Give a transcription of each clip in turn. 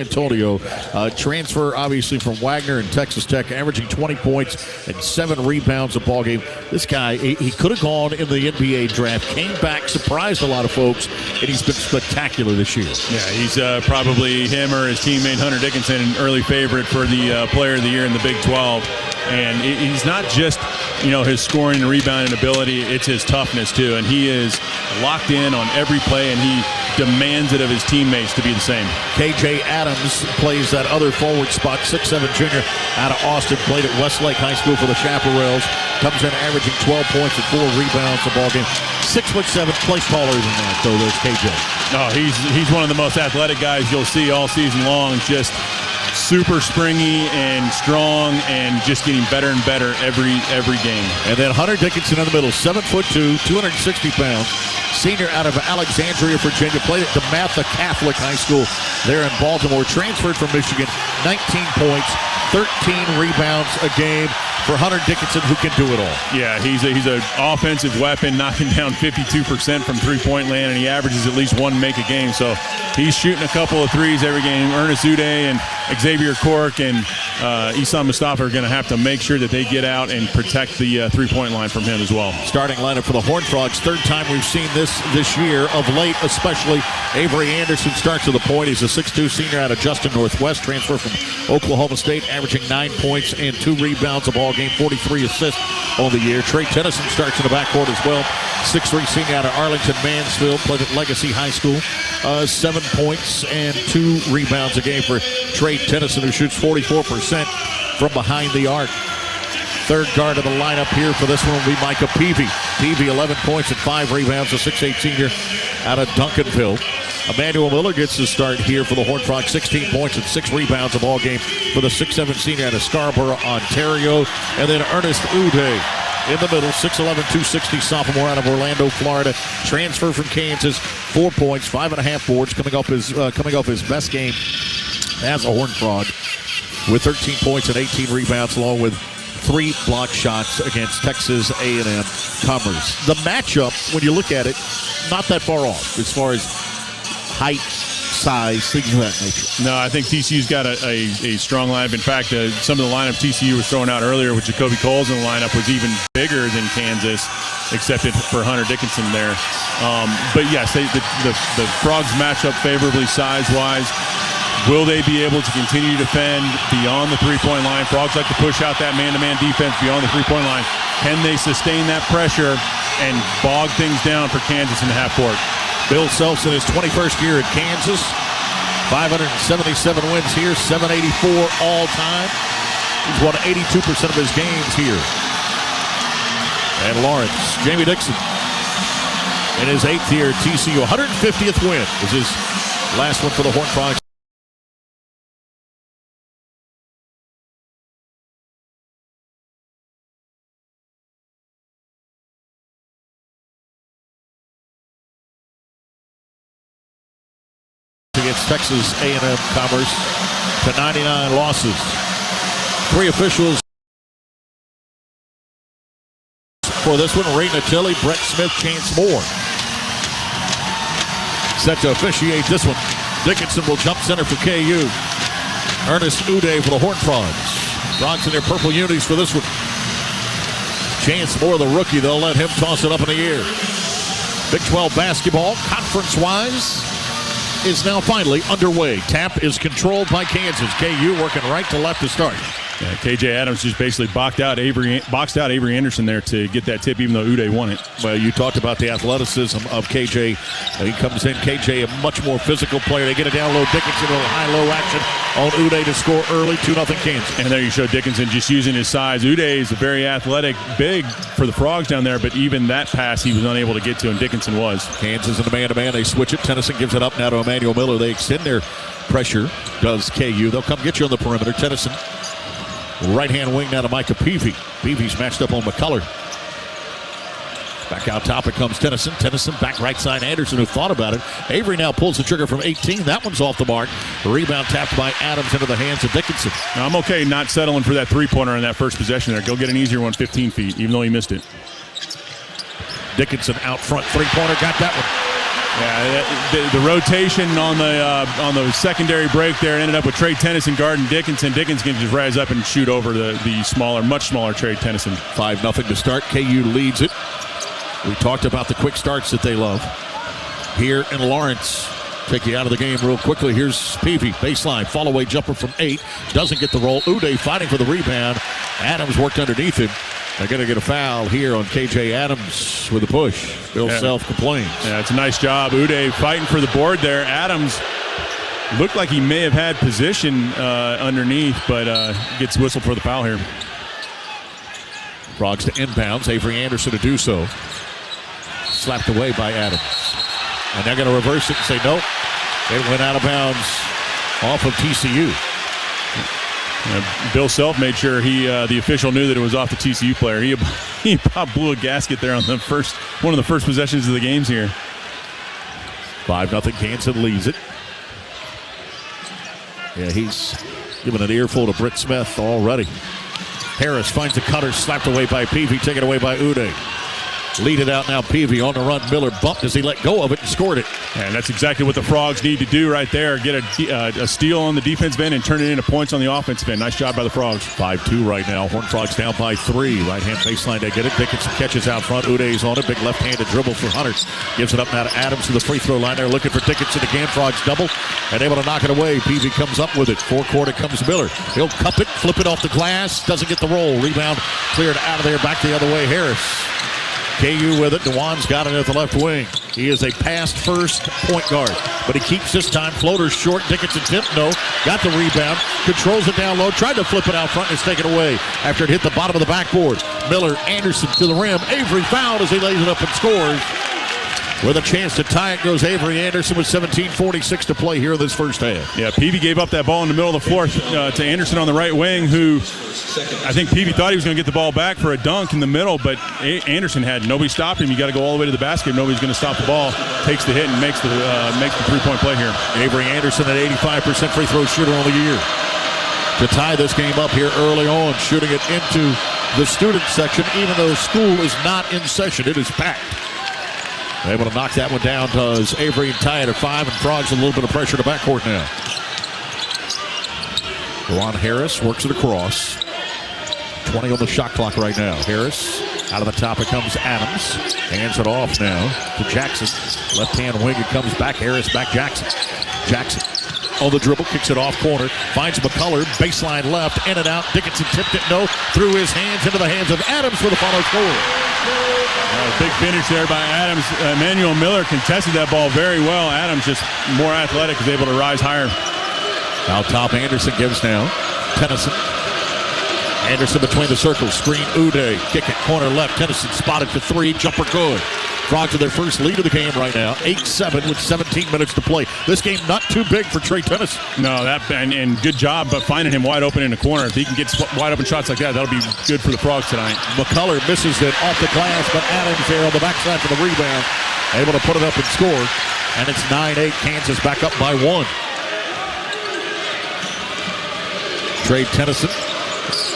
Antonio, transfer obviously from Wagner and Texas Tech, averaging 20 points and 7 rebounds a ball game. This guy, he could have gone in the NBA draft, came back, surprised a lot of folks, and he's been spectacular this year. Yeah, he's probably him or his teammate Hunter Dickinson, an early favorite for the Player of the Year in the Big 12. And he's not just, his scoring and rebounding ability, it's his toughness too. And he is locked in on every play, and he demands it of his teammates to be the same. KJ Adams plays that other forward spot, 6'7" junior out of Austin, played at Westlake High School for the Chaparrals. Comes in averaging 12 points and 4 rebounds a ball game. 6'7", plays taller than that, though, there's KJ. No, he's one of the most athletic guys you'll see all season long. Just super springy and strong and just getting better and better every game. And then Hunter Dickinson in the middle, 7'2", 260 pounds. Senior out of Alexandria, Virginia, played at DeMatha Catholic High School there in Baltimore. Transferred from Michigan, 19 points, 13 rebounds a game for Hunter Dickinson, who can do it all. Yeah, he's an offensive weapon, knocking down 52% from three-point land, and he averages at least one make a game. So he's shooting a couple of threes every game. Ernest Uday and Xavier Cork and Isan Mustafa are going to have to make sure that they get out and protect the three-point line from him as well. Starting lineup for the Horned Frogs. Third time we've seen this year, of late especially. Avery Anderson starts at the point. He's a 6'2" senior out of Justin Northwest, transfer from Oklahoma State, averaging 9 points and 2 rebounds a ball game, 43 assists on the year. Trey Tennyson starts in the backcourt as well. 6'3" senior out of Arlington Mansfield, played at Legacy High School. 7 points and 2 rebounds a game for Trey Tennyson, who shoots 44% from behind the arc. Third guard of the lineup here for this one will be Micah Peavy. Peavy, 11 points and 5 rebounds, a 6'8" senior out of Duncanville. Emmanuel Miller gets the start here for the Horned Frogs, 16 points and 6 rebounds a ball game for the 6'7" senior out of Scarborough, Ontario. And then Ernest Uday in the middle, 6'11", 260 sophomore out of Orlando, Florida. Transfer from Kansas, 4 points, 5.5 boards, coming off his best game as a Horned Frog, with 13 points and 18 rebounds, along with 3 block shots against Texas A&M Commerce. The matchup, when you look at it, not that far off as far as height, size, things of that nature. No, I think TCU's got a strong lineup. In fact, some of the lineup TCU was throwing out earlier with Jacoby Coles in the lineup was even bigger than Kansas, except for Hunter Dickinson there. But yes, the Frogs match up favorably size-wise. Will they be able to continue to defend beyond the three-point line? Frogs like to push out that man-to-man defense beyond the three-point line. Can they sustain that pressure and bog things down for Kansas in the half court? Bill Self's in his 21st year at Kansas. 577 wins here, 784 all-time. He's won 82% of his games here. And Lawrence, Jamie Dixon, in his 8th year at TCU, 150th win is his last one for the Horned Frogs. Against Texas A&M Commerce to 99 losses. 3 officials for this one: Ray Natili, Brett Smith, Chance Moore. Set to officiate this one. Dickinson will jump center for KU. Ernest Uday for the Horned Frogs. Frogs in their purple unis for this one. Chance Moore, the rookie, they'll let him toss it up in the air. Big 12 basketball, conference-wise, is now finally underway. Tap is controlled by Kansas. KU working right to left to start. Yeah, KJ Adams just basically boxed out Avery Anderson there to get that tip, even though Uday won it. Well, you talked about the athleticism of KJ. He comes in, KJ, a much more physical player. They get it down low. Dickinson, a little high-low action on Uday to score early, 2-0 Kansas. And there you show Dickinson just using his size. Uday is a very athletic, big for the Frogs down there, but even that pass he was unable to get to, and Dickinson was. Kansas in the man-to-man. They switch it. Tennyson gives it up now to Emmanuel Miller. They extend their pressure, does KU. They'll come get you on the perimeter. Tennyson, right-hand wing now to Micah Peavy. Peavy's matched up on McCullough. Back out top it comes Tennyson. Tennyson back right side. Anderson, who thought about it. Avery now pulls the trigger from 18. That one's off the mark. The rebound tapped by Adams into the hands of Dickinson. Now, I'm okay not settling for that three-pointer on that first possession there. Go get an easier one 15 feet, even though he missed it. Dickinson out front. Three-pointer, got that one. Yeah, the rotation on the secondary break there ended up with Trey Tennyson guarding Dickinson. Dickinson can just rise up and shoot over the smaller, much smaller Trey Tennyson. 5-0 to start. KU leads it. We talked about the quick starts that they love. Here in Lawrence, take you out of the game real quickly. Here's Peavy, baseline, fall-away jumper from 8. Doesn't get the roll. Uday fighting for the rebound. Adams worked underneath him. They're going to get a foul here on KJ Adams with a push. Bill Self complains. Yeah, it's a nice job. Uday fighting for the board there. Adams looked like he may have had position underneath, but gets whistled for the foul here. Frogs to inbounds. Avery Anderson to do so. Slapped away by Adams. And they're going to reverse it and say, nope. It went out of bounds off of TCU. Bill Self made sure the official knew that it was off the TCU player. He about blew a gasket there on one of the first possessions of the games here. 5-0 Kansas leads it. Yeah, he's giving an earful to Britt Smith already. Harris finds a cutter, slapped away by Peavy, taken away by Uday. Lead it out now, Peavy on the run. Miller bumped as he let go of it and scored it. And that's exactly what the Frogs need to do right there. Get a steal on the defensive end and turn it into points on the offensive end. Nice job by the Frogs. 5-2 right now. Horned Frogs down by 3. Right-hand baseline, they get it. Dickinson catches out front. Uday's on it. Big left-handed dribble for Hunter. Gives it up now to Adams to the free throw line. They're looking for Dickinson again. Frogs double and able to knock it away. Peavy comes up with it. Forecourt it comes Miller. He'll cup it, flip it off the glass. Doesn't get the roll. Rebound cleared out of there. Back the other way. Harris. KU with it. Dewan's got it at the left wing. He is a pass-first point guard, but he keeps this time. Floater short. Dickinson tip, no. Got the rebound. Controls it down low. Tried to flip it out front and it's taken away after it hit the bottom of the backboard. Miller, Anderson to the rim. Avery fouled as he lays it up and scores. With a chance to tie it goes Avery Anderson with 17:46 to play here in this first half. Yeah, Peavy gave up that ball in the middle of the floor to Anderson on the right wing, who I think Peavy thought he was going to get the ball back for a dunk in the middle, but Anderson had nobody stopped him. You got to go all the way to the basket. Nobody's going to stop the ball. Takes the hit and makes the three-point play here. Avery Anderson at 85% free throw shooter on the year. To tie this game up here early on, shooting it into the student section, even though school is not in session. It is packed. Able to knock that one down does Avery and tie it at 5, and Frogs a little bit of pressure to backcourt now. Ron Harris works it across. 20 on the shot clock right now. Harris out of the top, it comes Adams. Hands it off now to Jackson. Left-hand wing, it comes back. Harris back Jackson. Jackson on the dribble, kicks it off corner. Finds McCullough, baseline left, in and out. Dickinson tipped it, no. Through his hands into the hands of Adams for the follow score. Big finish there by Adams. Emmanuel Miller contested that ball very well. Adams just more athletic, is able to rise higher. Out top, Anderson gives now. Tennyson. Anderson between the circles. Screen, Uday. Kick it, corner left. Tennyson spotted for 3. Jumper good. Frogs with their first lead of the game right now. 8-7 with 17 minutes to play. This game not too big for Trey Tennyson. No, and good job, but finding him wide open in the corner. If he can get wide open shots like that, that'll be good for the Frogs tonight. McCullough misses it off the glass, but Adams there on the backside for the rebound. Able to put it up and score. And it's 9-8. Kansas back up by 1. Trey Tennyson,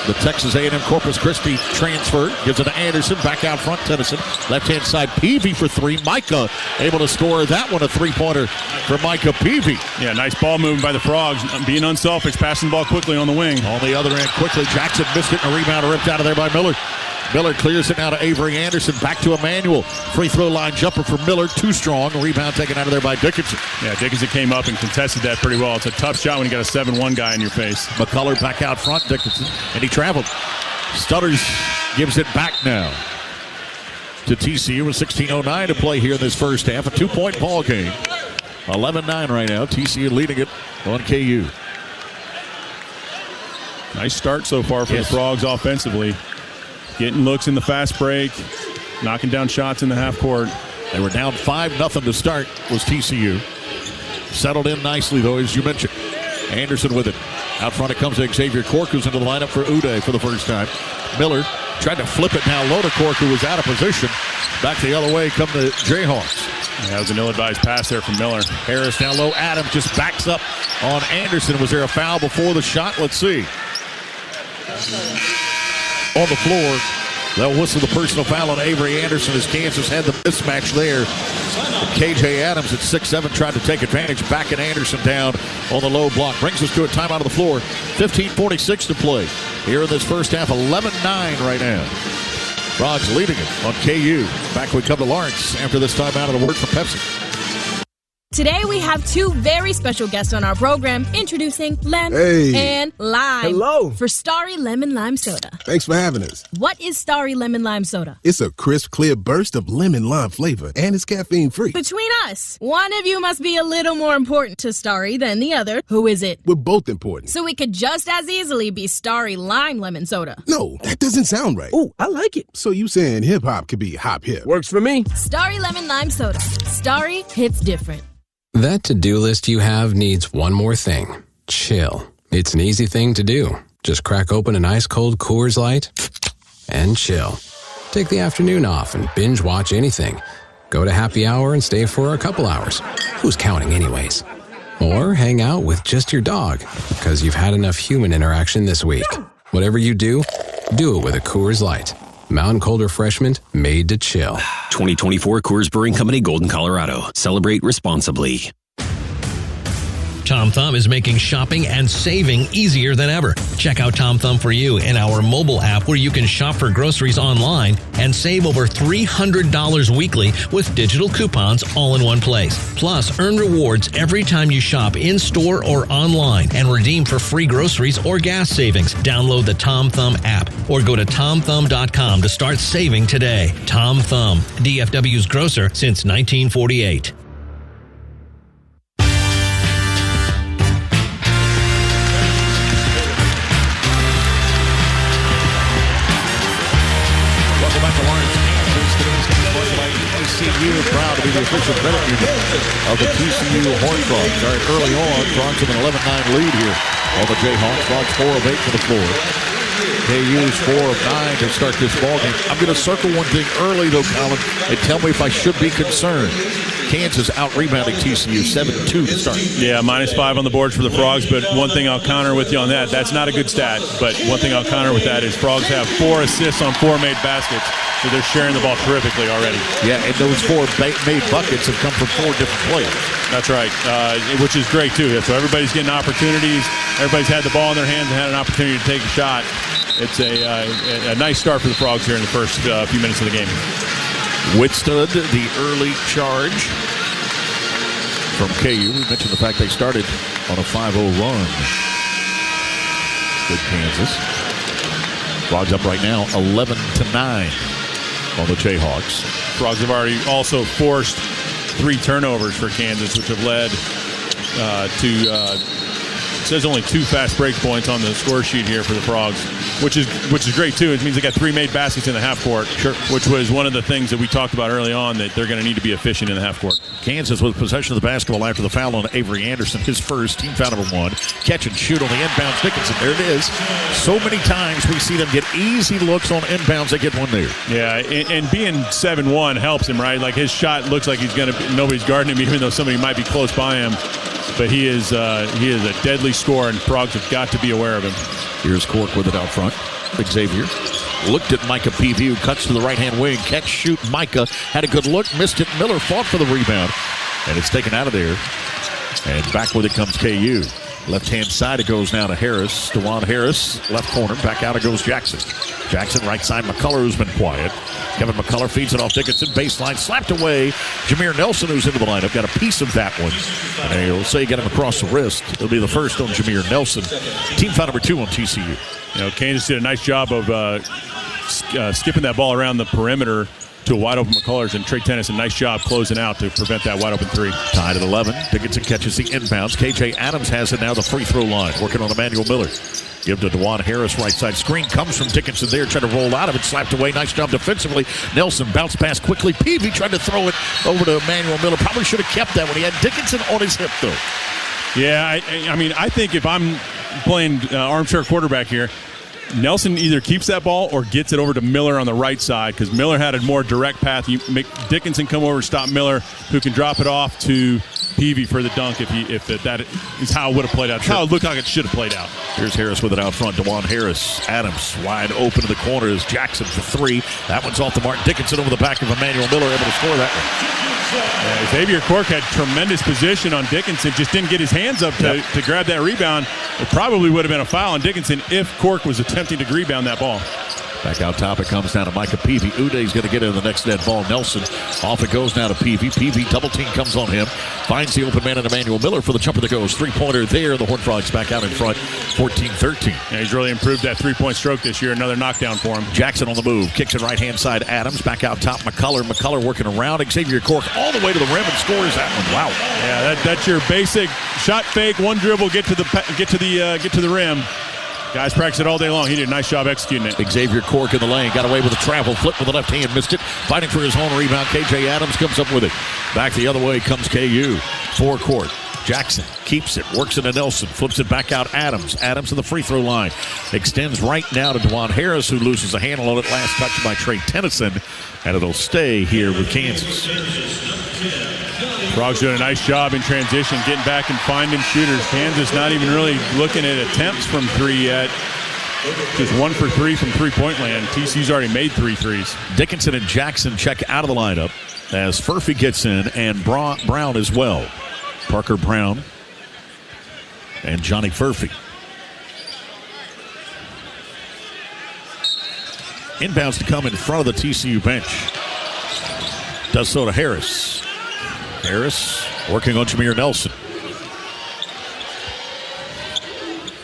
the Texas A&M Corpus Christi transfer, gives it to Anderson. Back out front, Tennyson. Left-hand side, Peavy for 3. Micah able to score that one, a three-pointer for Micah Peavy. Yeah, nice ball movement by the Frogs. Being unselfish, passing the ball quickly on the wing. On the other end, quickly, Jackson missed it, and a rebound ripped out of there by Miller. Miller clears it now to Avery Anderson. Back to Emmanuel. Free throw line jumper for Miller. Too strong. Rebound taken out of there by Dickinson. Yeah, Dickinson came up and contested that pretty well. It's a tough shot when you got a 7-1 guy in your face. McCullough back out front. Dickinson. And he traveled. Stutters gives it back now to TCU with 16:09 to play here in this first half. A 2-point ball game. 11-9 right now. TCU leading it on KU. Nice start so far for the Frogs offensively. Getting looks in the fast break, knocking down shots in the half court. They were down 5-0 to start, was TCU. Settled in nicely, though, as you mentioned. Anderson with it. Out front it comes to Xavier Cork, who's into the lineup for Uday for the first time. Miller tried to flip it now low to Cork, who was out of position. Back the other way come the Jayhawks. Yeah, that was an ill-advised pass there from Miller. Harris down low. Adams just backs up on Anderson. Was there a foul before the shot? Let's see. On the floor, they'll whistle the personal foul on Avery Anderson as Kansas had the mismatch there KJ Adams at 6'7", tried to take advantage, backing Anderson down on the low block. Brings us to a timeout on the floor. 15:46 to play here in this first half. 11-9 right now. Frogs leading it on KU. Back we come to Lawrence after this timeout and a word from Pepsi. Today we have two very special guests on our program, introducing Lem and Lime. Hello. For Starry Lemon Lime Soda. Thanks for having us. What is Starry Lemon Lime Soda? It's a crisp, clear burst of lemon lime flavor, and it's caffeine-free. Between us, one of you must be a little more important to Starry than the other. Who is it? We're both important. So it could just as easily be Starry Lime Lemon Soda. No, that doesn't sound right. Oh, I like it. So you saying hip-hop could be hop-hip? Works for me. Starry Lemon Lime Soda. Starry hits different. That to-do list you have needs one more thing. Chill. It's an easy thing to do. Just crack open an ice-cold Coors Light and chill. Take the afternoon off and binge watch anything. Go to happy hour and stay for a couple hours. Who's counting anyways? Or hang out with just your dog, because you've had enough human interaction this week. Whatever you do it with a Coors Light. Mountain Cold Refreshment made to chill. 2024 Coors Brewing Company, Golden, Colorado. Celebrate responsibly. Tom Thumb is making shopping and saving easier than ever. Check out Tom Thumb for You in our mobile app, where you can shop for groceries online and save over $300 weekly with digital coupons all in one place. Plus, earn rewards every time you shop in-store or online and redeem for free groceries or gas savings. Download the Tom Thumb app or go to tomthumb.com to start saving today. Tom Thumb, DFW's grocer since 1948. TCU proud to be the official credit union of the TCU Horned Frogs. All right, early on, Frogs have an 11-9 lead here on the Jayhawks. Frogs 4 of 8 for the floor. KU's 4 of 9 to start this ballgame. I'm going to circle one thing early, though, Colin, and tell me if I should be concerned. Kansas out-rebounding TCU 7-2 to start. Yeah, -5 on the board for the Frogs, but one thing I'll counter with you on that, that's not a good stat, but one thing I'll counter with that is Frogs have 4 assists on 4 made baskets, so they're sharing the ball terrifically already. Yeah, and those 4 made buckets have come from 4 different players. That's right, which is great, too. So everybody's getting opportunities. Everybody's had the ball in their hands and had an opportunity to take a shot. It's a nice start for the Frogs here in the first few minutes of the game. Withstood the early charge from KU. We mentioned the fact they started on a 5-0 run with Kansas. Frogs up right now 11-9 on the Jayhawks. Frogs have already also forced 3 turnovers for Kansas, which have led to it says only 2 fast break points on the score sheet here for the Frogs, which is great too. It means they got 3 made baskets in the half court, which was one of the things that we talked about early on, that they're going to need to be efficient in the half court. Kansas with possession of the basketball after the foul on Avery Anderson, his first, team foul number 1. Catch and shoot on the inbounds. Dickinson, there it is. So many times we see them get easy looks on inbounds. They get one there. Yeah, and being 7-1 helps him, right? Like his shot looks like he's going to. Nobody's guarding him, even though somebody might be close by him. But he is a deadly scorer, and Frogs have got to be aware of him. Here's Cork with it out front. Xavier looked at Micah Peavy, who cuts to the right-hand wing. Catch, shoot, Micah had a good look, missed it. Miller fought for the rebound, and it's taken out of there. And back with it comes KU. Left-hand side it goes now to Harris. DeJuan Harris, left corner. Back out it goes Jackson. Jackson, right side. McCullough, who's been quiet. Kevin McCullough feeds it off Dickinson. Baseline, slapped away. Jameer Nelson, who's into the lineup, got a piece of that one. And they'll say get him across the wrist. It'll be the first on Jameer Nelson. Team foul number 2 on TCU. You know, Kansas did a nice job of skipping that ball around the perimeter to a wide open McCullers, and Trey Tennyson, nice job closing out to prevent that wide open 3. Tied at 11. Dickinson catches the inbounds. KJ Adams has it now, the free throw line, working on Emmanuel Miller. Give to DeJuan Harris, right side screen. Comes from Dickinson there, trying to roll out of it. Slapped away. Nice job defensively. Nelson bounced pass quickly. Peavy tried to throw it over to Emmanuel Miller. Probably should have kept that one. He had Dickinson on his hip, though. Yeah, I mean, I think if I'm playing armchair quarterback here, Nelson either keeps that ball or gets it over to Miller on the right side, because Miller had a more direct path. You make Dickinson come over, stop Miller, who can drop it off to Peavy for the dunk if that is how it would have played out. How it looked like it should have played out. Here's Harris with it out front. DeJuan Harris. Adams wide open to the corner is Jackson for 3. That one's off the mark. Dickinson over the back of Emmanuel Miller, able to score that one. Yeah, Xavier Cork had tremendous position on Dickinson, just didn't get his hands up to grab that rebound. It probably would have been a foul on Dickinson if Cork was attempting to rebound that ball. Back out top, it comes down to Micah Peavy. Uday's going to get in the next net ball. Nelson, off it goes now to Peavy. Peavy, double team comes on him. Finds the open man in Emmanuel Miller for the jumper that goes. Three-pointer there. The Horned Frogs back out in front, 14-13. Yeah, he's really improved that three-point stroke this year. Another knockdown for him. Jackson on the move. Kicks it right-hand side. Adams back out top. McCullough. McCullough working around. Xavier Cork all the way to the rim and scores that one. Wow. Yeah, that's your basic shot fake, one dribble, get to the rim. Guys practice it all day long. He did a nice job executing it. Xavier Cork in the lane. Got away with a travel. Flip with the left hand. Missed it. Fighting for his own rebound. KJ Adams comes up with it. Back the other way comes KU. Forecourt. Jackson keeps it. Works into Nelson. Flips it back out. Adams. Adams to the free throw line. Extends right now to DeJuan Harris, who loses a handle on it. Last touch by Trey Tennyson. And it'll stay here with Kansas. Frogs doing a nice job in transition, getting back and finding shooters. Kansas not even really looking at attempts from three yet. Just 1 for 3 from three-point land. TCU's already made 3 threes. Dickinson and Jackson check out of the lineup as Furphy gets in and Brown as well. Parker Brown and Johnny Furphy. Inbounds to come in front of the TCU bench. Does so to Harris. Harris working on Jameer Nelson.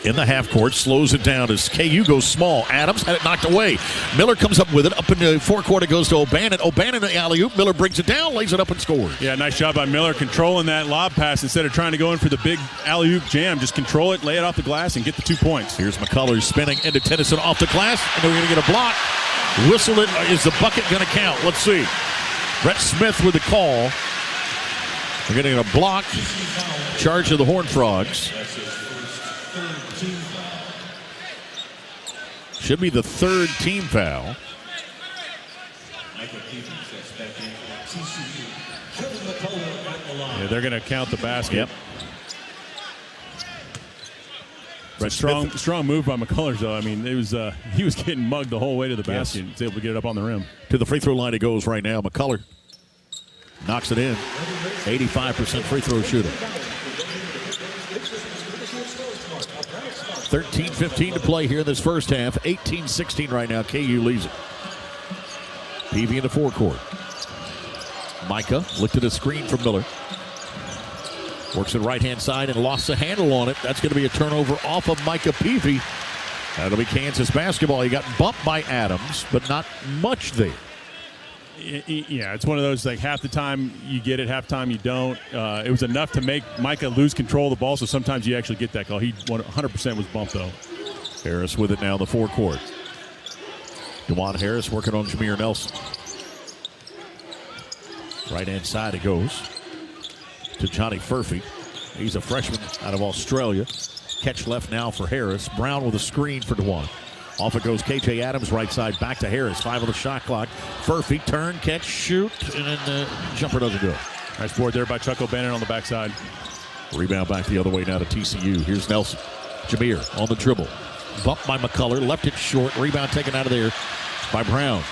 In the half court, slows it down as KU goes small. Adams had it knocked away. Miller comes up with it. Up in the forecourt, it goes to O'Bannon. O'Bannon in the alley-oop. Miller brings it down, lays it up and scores. Yeah, nice job by Miller controlling that lob pass instead of trying to go in for the big alley-oop jam. Just control it, lay it off the glass, and get the 2 points. Here's McCullough spinning into Tennyson off the glass, and they're going to get a block. Whistle it. Is the bucket going to count? Let's see. Brett Smith with the call. We're getting a block. Charge of the Horned Frogs. Should be the third team foul. Yeah, they're going to count the basket. Yep. Strong move by McCullers, though. I mean, it was he was getting mugged the whole way to the basket. Yes. He was able to get it up on the rim. To the free throw line it goes right now. McCullough knocks it in. 85% free throw shooter. 13-15 to play here in this first half. 18-16 right now. KU leads it. Peavy in the forecourt. Micah looked at a screen from Miller. Works it right-hand side and lost the handle on it. That's going to be a turnover off of Micah Peavy. That'll be Kansas basketball. He got bumped by Adams, but not much there. Yeah, it's one of those, like, half the time you get it, half the time you don't. It was enough to make Micah lose control of the ball, so sometimes you actually get that call. He 100% was bumped, though. Harris with it now in the forecourt. DeJuan Harris working on Jameer Nelson. Right-hand side it goes to Johnny Furphy. He's a freshman out of Australia. Catch left now for Harris. Brown with a screen for DeJuan. Off it goes KJ Adams, right side, back to Harris. 5 on the shot clock. Furphy, turn, catch, shoot, and then the jumper doesn't go. Nice board there by Chuck O'Bannon on the backside. Rebound back the other way now to TCU. Here's Nelson. Jameer on the dribble. Bumped by McCullough, left it short. Rebound taken out of there by Brown.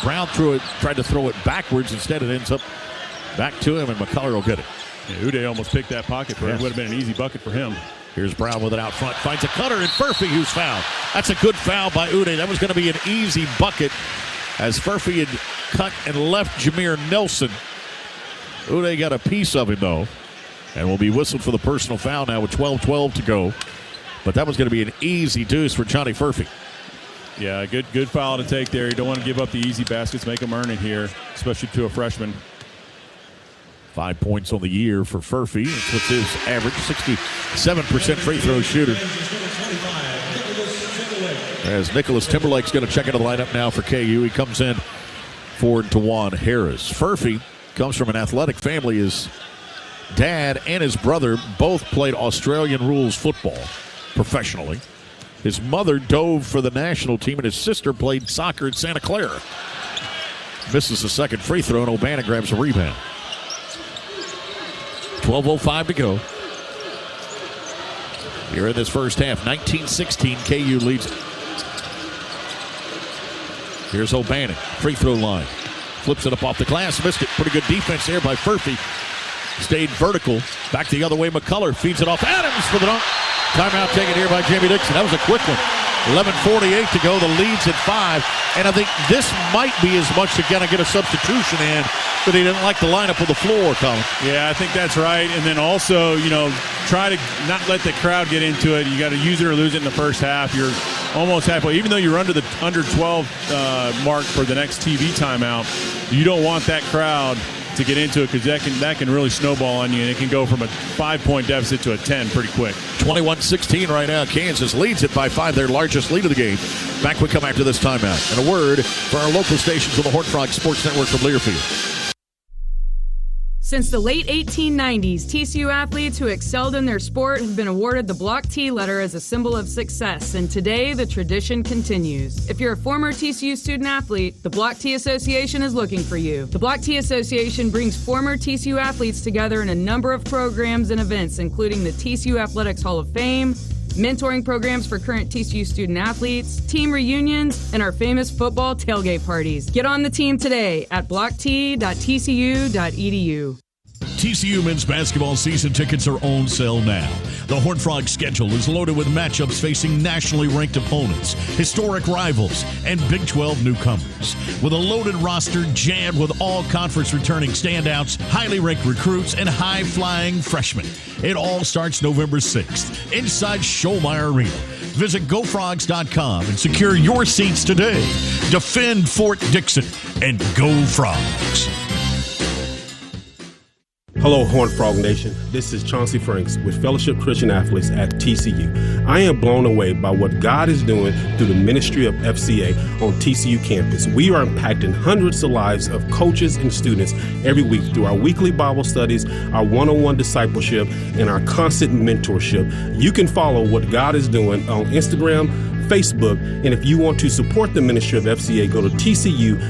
Brown tried to throw it backwards. Instead, it ends up back to him, and McCullough will get it. Yeah, Uday almost picked that pocket for him. It would have been an easy bucket for him. Here's Brown with it out front. Finds a cutter, and Furphy who's fouled. That's a good foul by Uday. That was going to be an easy bucket as Furphy had cut and left Jameer Nelson. Uday got a piece of him, though, and will be whistled for the personal foul now with 12-12 to go. But that was going to be an easy deuce for Johnny Furphy. Yeah, good foul to take there. You don't want to give up the easy baskets, make them earn it here, especially to a freshman. 5 points on the year for Furphy. That's what's his average, 67% free throw shooter. As Nicholas Timberlake's going to check into the lineup now for KU. He comes in for DeJuan Harris. Furphy comes from an athletic family. His dad and his brother both played Australian rules football professionally. His mother dove for the national team, and his sister played soccer at Santa Clara. Misses the second free throw, and O'Bannon grabs a rebound. 12:05 to go. Here in this first half, 19-16, KU leads it. Here's O'Bannon, free throw line. flips it up off the glass, missed it. Pretty good defense there by Furphy. Stayed vertical. Back the other way, McCullough feeds it off Adams for the dunk. Timeout taken here by Jamie Dixon. That was a quick one. 11:48 to go. The lead's at 5. And I think this might be as much to kind of get a substitution in, but he didn't like the lineup of the floor, Colin. Yeah, I think that's right. And then also, try to not let the crowd get into it. You got to use it or lose it in the first half. You're almost halfway. Even though you're under 12 mark for the next TV timeout, you don't want that crowd to get into it, because that can really snowball on you, and it can go from a 5-point deficit to a 10 pretty quick. 21-16 right now. Kansas leads it by 5, their largest lead of the game. Back we come after this timeout. And a word for our local stations on the Horned Frog Sports Network from Learfield. Since the late 1890s, TCU athletes who excelled in their sport have been awarded the Block T letter as a symbol of success, and today the tradition continues. If you're a former TCU student athlete, the Block T Association is looking for you. The Block T Association brings former TCU athletes together in a number of programs and events, including the TCU Athletics Hall of Fame, mentoring programs for current TCU student athletes, team reunions, and our famous football tailgate parties. Get on the team today at blockt.tcu.edu. TCU men's basketball season tickets are on sale now. The Horned Frog schedule is loaded with matchups facing nationally ranked opponents, historic rivals, and Big 12 newcomers. With a loaded roster jammed with all conference returning standouts, highly ranked recruits, and high-flying freshmen. It all starts November 6th inside Schollmeyer Arena. Visit GoFrogs.com and secure your seats today. Defend Fort Dixon and Go Frogs. Hello, Horned Frog Nation. This is Chauncey Franks with Fellowship Christian Athletes at TCU. I am blown away by what God is doing through the ministry of FCA on TCU campus. We are impacting hundreds of lives of coaches and students every week through our weekly Bible studies, our one-on-one discipleship, and our constant mentorship. You can follow what God is doing on Instagram, Facebook, and if you want to support the ministry of FCA, go to tcufca.org.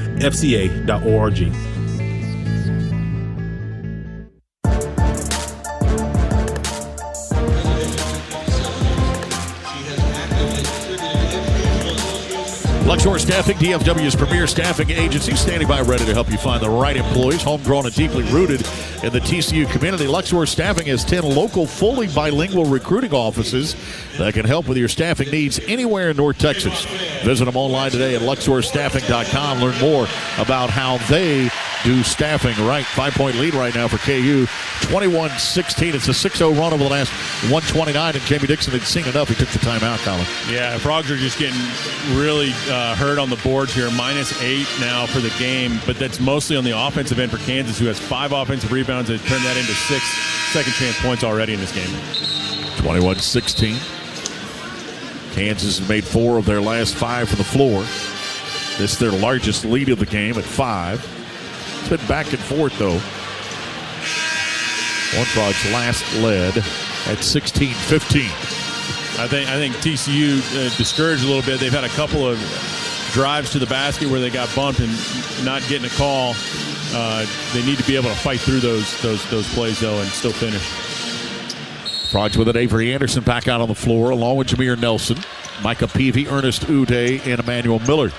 Luxor Staffing, DFW's premier staffing agency, standing by ready to help you find the right employees, homegrown and deeply rooted in the TCU community. Luxor Staffing has 10 local, fully bilingual recruiting offices that can help with your staffing needs anywhere in North Texas. Visit them online today at luxorstaffing.com. Learn more about how they do staffing right. 5-point lead right now for KU, 21-16. It's a 6-0 run over the last 129, and Jamie Dixon had seen enough. He took the timeout, Colin. Yeah, Frogs are just getting really hurt on the boards here. -8 now for the game, but that's mostly on the offensive end for Kansas, who has 5 offensive rebounds and turned that into 6 second-chance points already in this game. 21-16. Kansas has made 4 of their last 5 from the floor. This is their largest lead of the game at 5. It's been back and forth, though. Horned Frogs last led at 16-15. I think TCU discouraged a little bit. They've had a couple of drives to the basket where they got bumped and not getting a call. They need to be able to fight through those plays, though, and still finish. Frogs with it. Avery Anderson back out on the floor, along with Jameer Nelson, Micah Peavy, Ernest Uday, and Emmanuel Miller.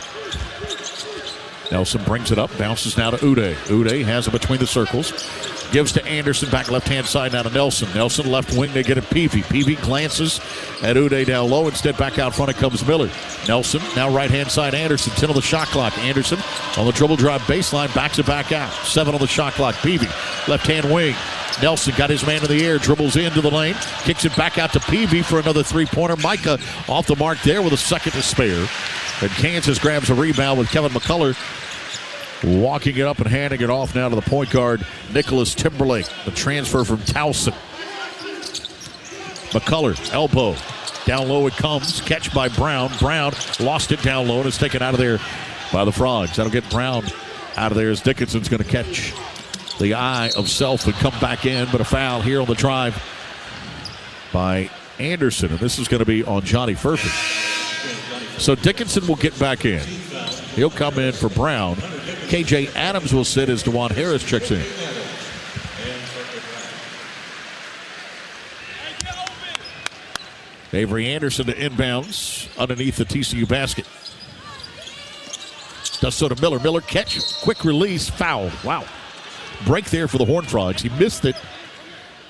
Nelson brings it up, bounces now to Uday. Uday has it between the circles. Gives to Anderson, back left-hand side now to Nelson. Nelson left wing, they get it Peavy. Peavy glances at Uday down low. Instead, back out front, it comes Miller. Nelson, now right-hand side, Anderson. 10 on the shot clock. Anderson on the dribble drive baseline, backs it back out. 7 on the shot clock. Peavy, left-hand wing. Nelson got his man in the air, dribbles into the lane, kicks it back out to Peavy for another three-pointer. Micah off the mark there with a second to spare. And Kansas grabs a rebound with Kevin McCullough walking it up and handing it off now to the point guard, Nicholas Timberlake, the transfer from Towson. McCullough, elbow. Down low it comes. Catch by Brown. Brown lost it down low and is taken out of there by the Frogs. That'll get Brown out of there as Dickinson's going to catch the eye of self and come back in, but a foul here on the drive by Anderson, and this is going to be on Johnny Furphy. So Dickinson will get back in. He'll come in for Brown. KJ Adams will sit as DeJuan Harris checks in. Avery Anderson to inbounds underneath the TCU basket. Does so to Miller. Miller catch, quick release, foul. Wow. Break there for the Horned Frogs. He missed it.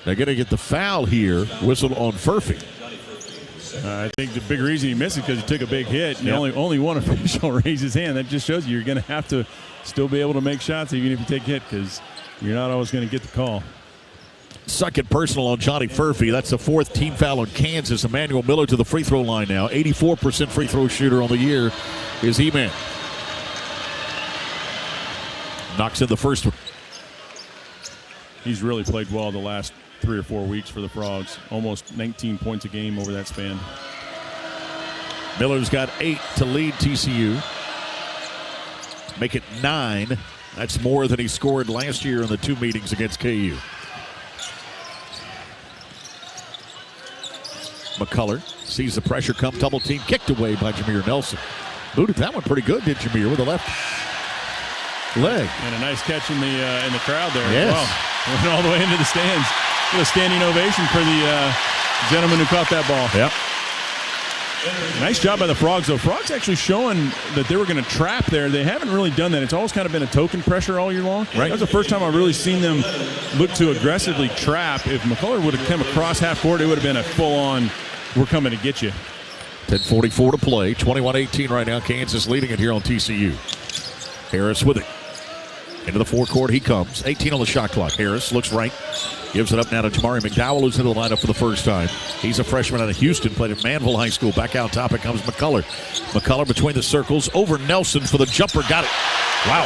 They're going to get the foul here. Whistle on Furphy. I think the big reason he missed it because he took a big hit, and only one official raised his hand. That just shows you're going to have to still be able to make shots even if you take a hit because you're not always going to get the call. Second personal on Johnny Furphy. That's the fourth team foul on Kansas. Emmanuel Miller to the free throw line now. 84% free throw shooter on the year is E-Man. Knocks in the first one. He's really played well the last 3 or 4 weeks for the Frogs. Almost 19 points a game over that span. Miller's got 8 to lead TCU. Make it 9. That's more than he scored last year in the 2 meetings against KU. McCullough sees the pressure come. Double team kicked away by Jameer Nelson. Booted that one pretty good, did Jameer, with the left leg. And a nice catch in the crowd there. Yes. Wow. Went all the way into the stands. A standing ovation for the gentleman who caught that ball. Yep. Nice job by the Frogs, though. Frogs actually showing that they were going to trap there. They haven't really done that. It's always kind of been a token pressure all year long. Right. That was the first time I've really seen them look to aggressively trap. If McCullough would have come across half court, it would have been a full-on, we're coming to get you. 10:44 to play. 21-18 right now. Kansas leading it here on TCU. Harris with it. Into the forecourt he comes. 18 on the shot clock. Harris looks right. Gives it up now to Jamari McDowell, who's into the lineup for the first time. He's a freshman out of Houston, played at Manville High School. Back out top, it comes McCullough. McCullough between the circles, over Nelson for the jumper. Got it. Wow.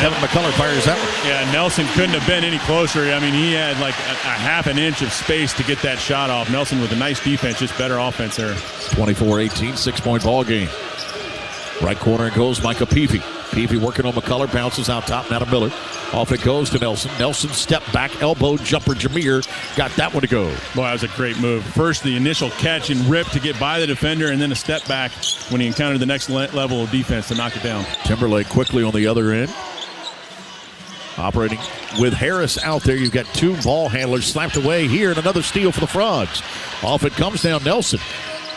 Kevin McCullough fires that one. Yeah, Nelson couldn't have been any closer. I mean, he had like a half an inch of space to get that shot off. Nelson with a nice defense, just better offense there. 24-18, 6-point ball game. Right corner it goes Micah Peavy. Peavy working on McCullough, bounces out top, now to Miller. Off it goes to Nelson. Nelson step back, elbow, jumper. Jameer got that one to go. Boy, that was a great move. First, the initial catch and rip to get by the defender, and then a step back when he encountered the next level of defense to knock it down. Timberlake quickly on the other end. Operating with Harris out there. You've got 2 ball handlers slapped away here, and another steal for the Frogs. Off it comes down Nelson.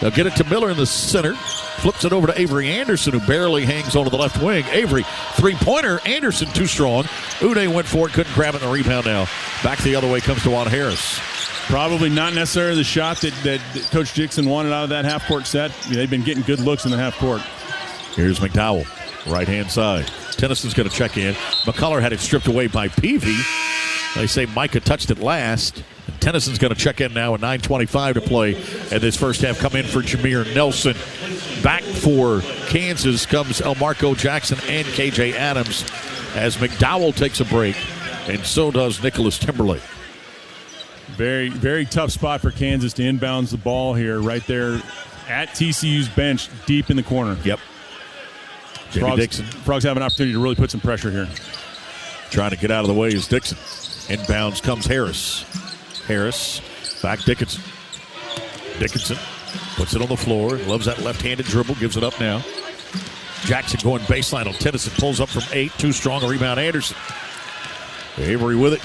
They'll get it to Miller in the center. Flips it over to Avery Anderson, who barely hangs onto the left wing. Avery, three-pointer. Anderson too strong. Uday went for it, couldn't grab it in the rebound now. Back the other way comes DeJuan Harris. Probably not necessarily the shot that Coach Dixon wanted out of that half-court set. They've been getting good looks in the half-court. Here's McDowell, right-hand side. Tennyson's going to check in. McCullough had it stripped away by Peavy. They say Micah touched it last. Tennyson's going to check in now with 9:25 to play. And this first half come in for Jameer Nelson. Back for Kansas comes Elmarco Jackson and KJ Adams as McDowell takes a break, and so does Nicholas Timberlake. Very, very tough spot for Kansas to inbounds the ball here, right there at TCU's bench, deep in the corner. Yep. Jamie Dixon. Frogs have an opportunity to really put some pressure here. Trying to get out of the way is Dixon. Inbounds comes Harris. Harris, back Dickinson. Dickinson puts it on the floor. Loves that left-handed dribble. Gives it up now. Jackson going baseline on Tennyson. Pulls up from 8. Too strong. A rebound Anderson. Avery with it.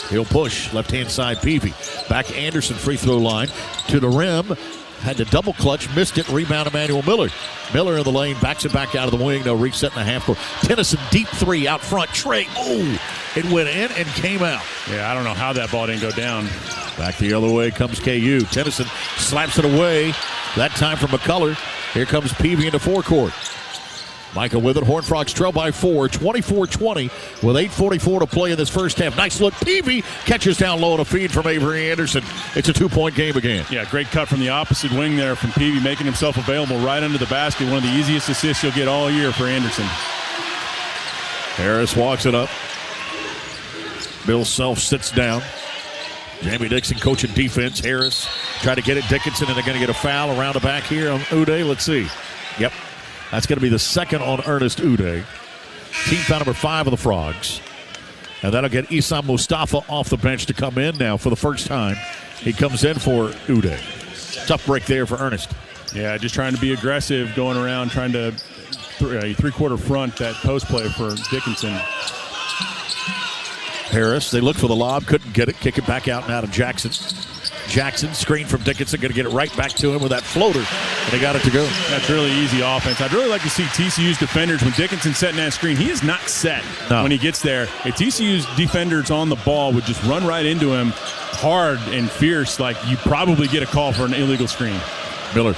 He'll push. Left-hand side Peavy. Back Anderson free throw line. To the rim. Had to double clutch. Missed it. Rebound Emmanuel Miller. Miller in the lane. Backs it back out of the wing. No reset in the half court. Tennyson deep 3 out front. Trey. Oh! It went in and came out. Yeah, I don't know how that ball didn't go down. Back the other way comes KU. Tennyson slaps it away. That time for McCullough. Here comes Peavy into forecourt. Micah with it. Horned Frogs trail by 4. 24-20 with 8:44 to play in this first half. Nice look. Peavy catches down low on a feed from Avery Anderson. It's a 2-point game again. Yeah, great cut from the opposite wing there from Peavy, making himself available right under the basket. One of the easiest assists you'll get all year for Anderson. Harris walks it up. Bill Self sits down. Jamie Dixon coaching defense. Harris try to get it. Dickinson, and they're going to get a foul around the back here on Uday. Let's see. Yep. That's going to be the second on Ernest Uday. Team foul number 5 of the Frogs. And that'll get Isam Mustafa off the bench to come in now for the first time. He comes in for Uday. Tough break there for Ernest. Yeah, just trying to be aggressive, going around, trying to three-quarter front that post play for Dickinson. Harris, they look for the lob, couldn't get it. Kick it back out now to Jackson. Jackson, screen from Dickinson, going to get it right back to him with that floater. and they got it to go. That's really easy offense. I'd really like to see TCU's defenders, when Dickinson's setting that screen, he is not set when he gets there. If TCU's defenders on the ball would just run right into him hard and fierce, like you probably get a call for an illegal screen. Miller.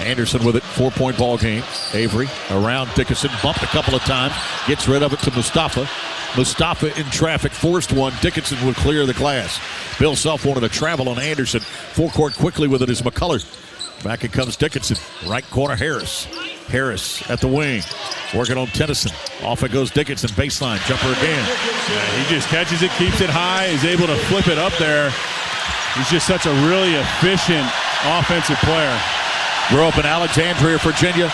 Anderson with it, 4-point ball game. Avery around Dickinson, bumped a couple of times, gets rid of it to Mustafa. Mustafa in traffic, forced one. Dickinson would clear the glass. Bill Self wanted to travel on Anderson. Forecourt quickly with it is McCullough. Back it comes Dickinson. Right corner Harris. Harris at the wing. Working on Tennyson. Off it goes Dickinson. Baseline. Jumper again. Yeah, he just catches it, keeps it high, is able to flip it up there. He's just such a really efficient offensive player. Grew up in Alexandria, Virginia.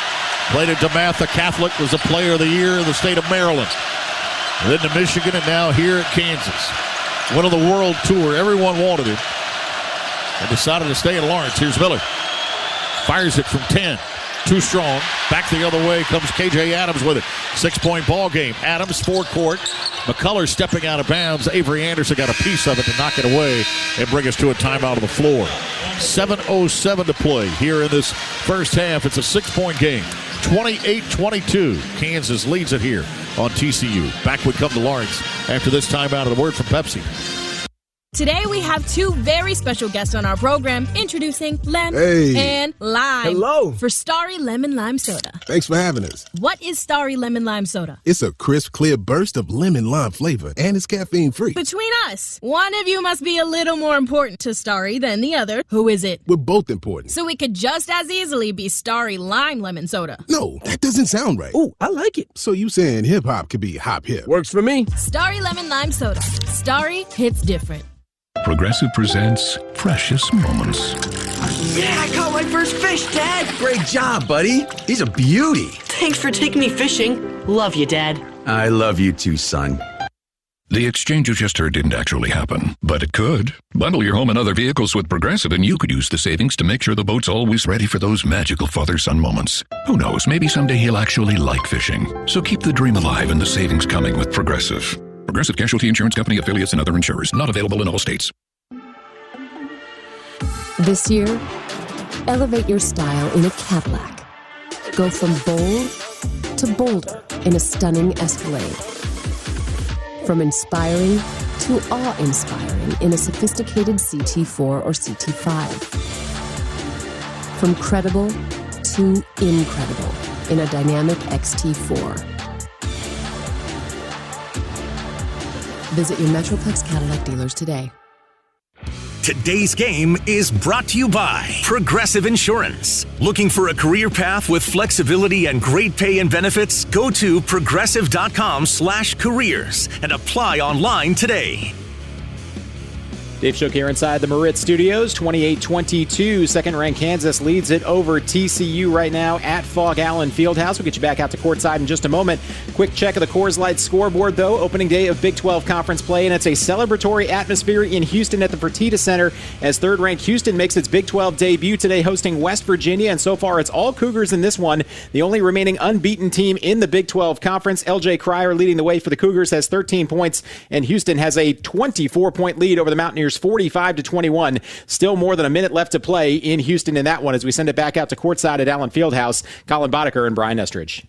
Played at DeMatha Catholic. Was a player of the year in the state of Maryland. Then to Michigan and now here at Kansas. Went on the world tour. Everyone wanted him. And decided to stay in Lawrence. Here's Miller. Fires it from 10. Too strong. Back the other way comes KJ Adams with it. 6-point ball game. Adams, forecourt. McCullough stepping out of bounds. Avery Anderson got a piece of it to knock it away and bring us to a timeout on the floor. 7:07 to play here in this first half. It's a 6-point game. 28-22. Kansas leads it here on TCU. Back we come to Lawrence after this timeout of the word from Pepsi. Today we have two very special guests on our program, introducing Lem and Lime. Hello. For Starry Lemon Lime Soda. Thanks for having us. What is Starry Lemon Lime Soda? It's a crisp, clear burst of lemon lime flavor, and it's caffeine-free. Between us, one of you must be a little more important to Starry than the other. Who is it? We're both important. So it could just as easily be Starry Lime Lemon Soda. No, that doesn't sound right. Ooh, I like it. So you saying hip-hop could be hop-hip? Works for me. Starry Lemon Lime Soda. Starry hits different. Progressive presents Precious Moments. Yeah, I caught my first fish, Dad. Great job, buddy. He's a beauty. Thanks for taking me fishing. Love you, Dad. I love you too, son. The exchange you just heard didn't actually happen, but it could. Bundle your home and other vehicles with Progressive and you could use the savings to make sure the boat's always ready for those magical father-son moments. Who knows, maybe someday he'll actually like fishing. So keep the dream alive and the savings coming with Progressive. Progressive Casualty Insurance Company, affiliates, and other insurers. Not available in all states. This year, elevate your style in a Cadillac. Go from bold to bolder in a stunning Escalade. From inspiring to awe-inspiring in a sophisticated CT4 or CT5. From credible to incredible in a dynamic XT4. Visit your Metroplex Cadillac dealers today. Today's game is brought to you by Progressive Insurance. Looking for a career path with flexibility and great pay and benefits? Go to progressive.com/careers and apply online today. Dave Shook here inside the Moritz Studios, 28-22. Second-ranked Kansas leads it over TCU right now at Fog Allen Fieldhouse. We'll get you back out to courtside in just a moment. Quick check of the Coors Light scoreboard, though. Opening day of Big 12 Conference play, and it's a celebratory atmosphere in Houston at the Fertitta Center as third-ranked Houston makes its Big 12 debut today, hosting West Virginia, and so far it's all Cougars in this one. The only remaining unbeaten team in the Big 12 Conference, LJ Cryer leading the way for the Cougars, has 13 points, and Houston has a 24-point lead over the Mountaineers, 45-21. Still more than a minute left to play in Houston in that one as we send it back out to courtside at Allen Fieldhouse. Colin Boddicker and Brian Estridge.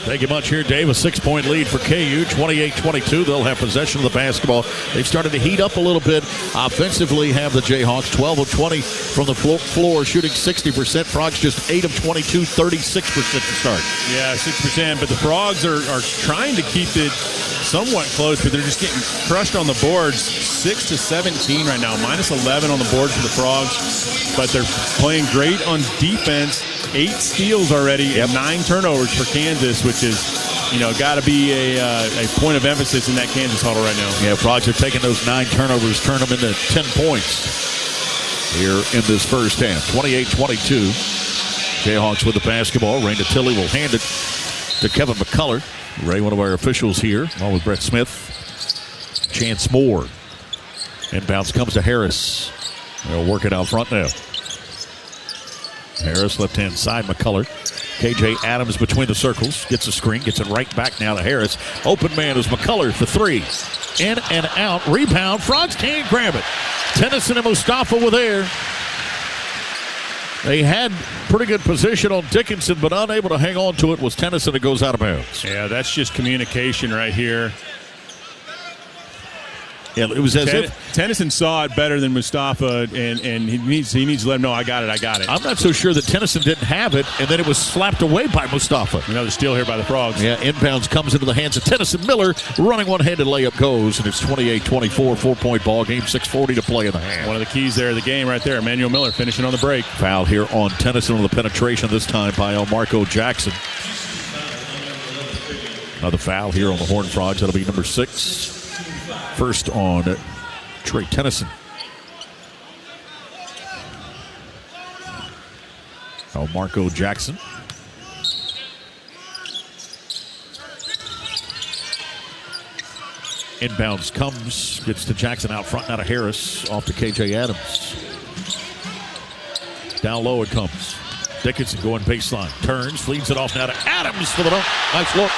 Thank you much here, Dave. A 6-point lead for KU, 28-22. They'll have possession of the basketball. They've started to heat up a little bit. Offensively, have the Jayhawks 12 of 20 from the floor, shooting 60%. Frogs just 8 of 22, 36% to start. Yeah, 6%. But the Frogs are trying to keep it somewhat close, but they're just getting crushed on the boards. 6-17 right now, minus 11 on the board for the Frogs. But they're playing great on defense. 8 steals already and 9 turnovers for Kansas, which is, got to be a point of emphasis in that Kansas huddle right now. Yeah, Frogs are taking those 9 turnovers, turn them into 10 points here in this first half. 28-22. Jayhawks with the basketball. Raina Tilley will hand it to Kevin McCullough. Ray, one of our officials here, along with Brett Smith. Chance Moore. Inbounds comes to Harris. They'll work it out front now. Harris, left-hand side, McCullough. KJ Adams between the circles. Gets a screen, gets it right back now to Harris. Open man is McCullough for 3. In and out. Rebound. Frogs can't grab it. Tennyson and Mustafa were there. They had pretty good position on Dickinson, but unable to hang on to it was Tennyson that goes out of bounds. Yeah, that's just communication right here. Yeah, it was as if Tennyson saw it better than Mustafa, and he needs to let him know, I got it. I'm not so sure that Tennyson didn't have it, and then it was slapped away by Mustafa. Another steal here by the Frogs. Yeah, inbounds comes into the hands of Tennyson. Miller running one-handed layup goes, and it's 28-24, 4-point ball game, 6:40 to play in the half. One of the keys there of the game right there. Emmanuel Miller finishing on the break. Foul here on Tennyson on the penetration, this time by Marco Jackson. Another foul here on the Horned Frogs. That'll be number 6. First on Trey Tennyson. Marco Jackson. Inbounds comes, gets to Jackson out front, now to Harris, off to KJ Adams. Down low it comes. Dickinson going baseline, turns, leads it off now to Adams for the dunk. Nice look.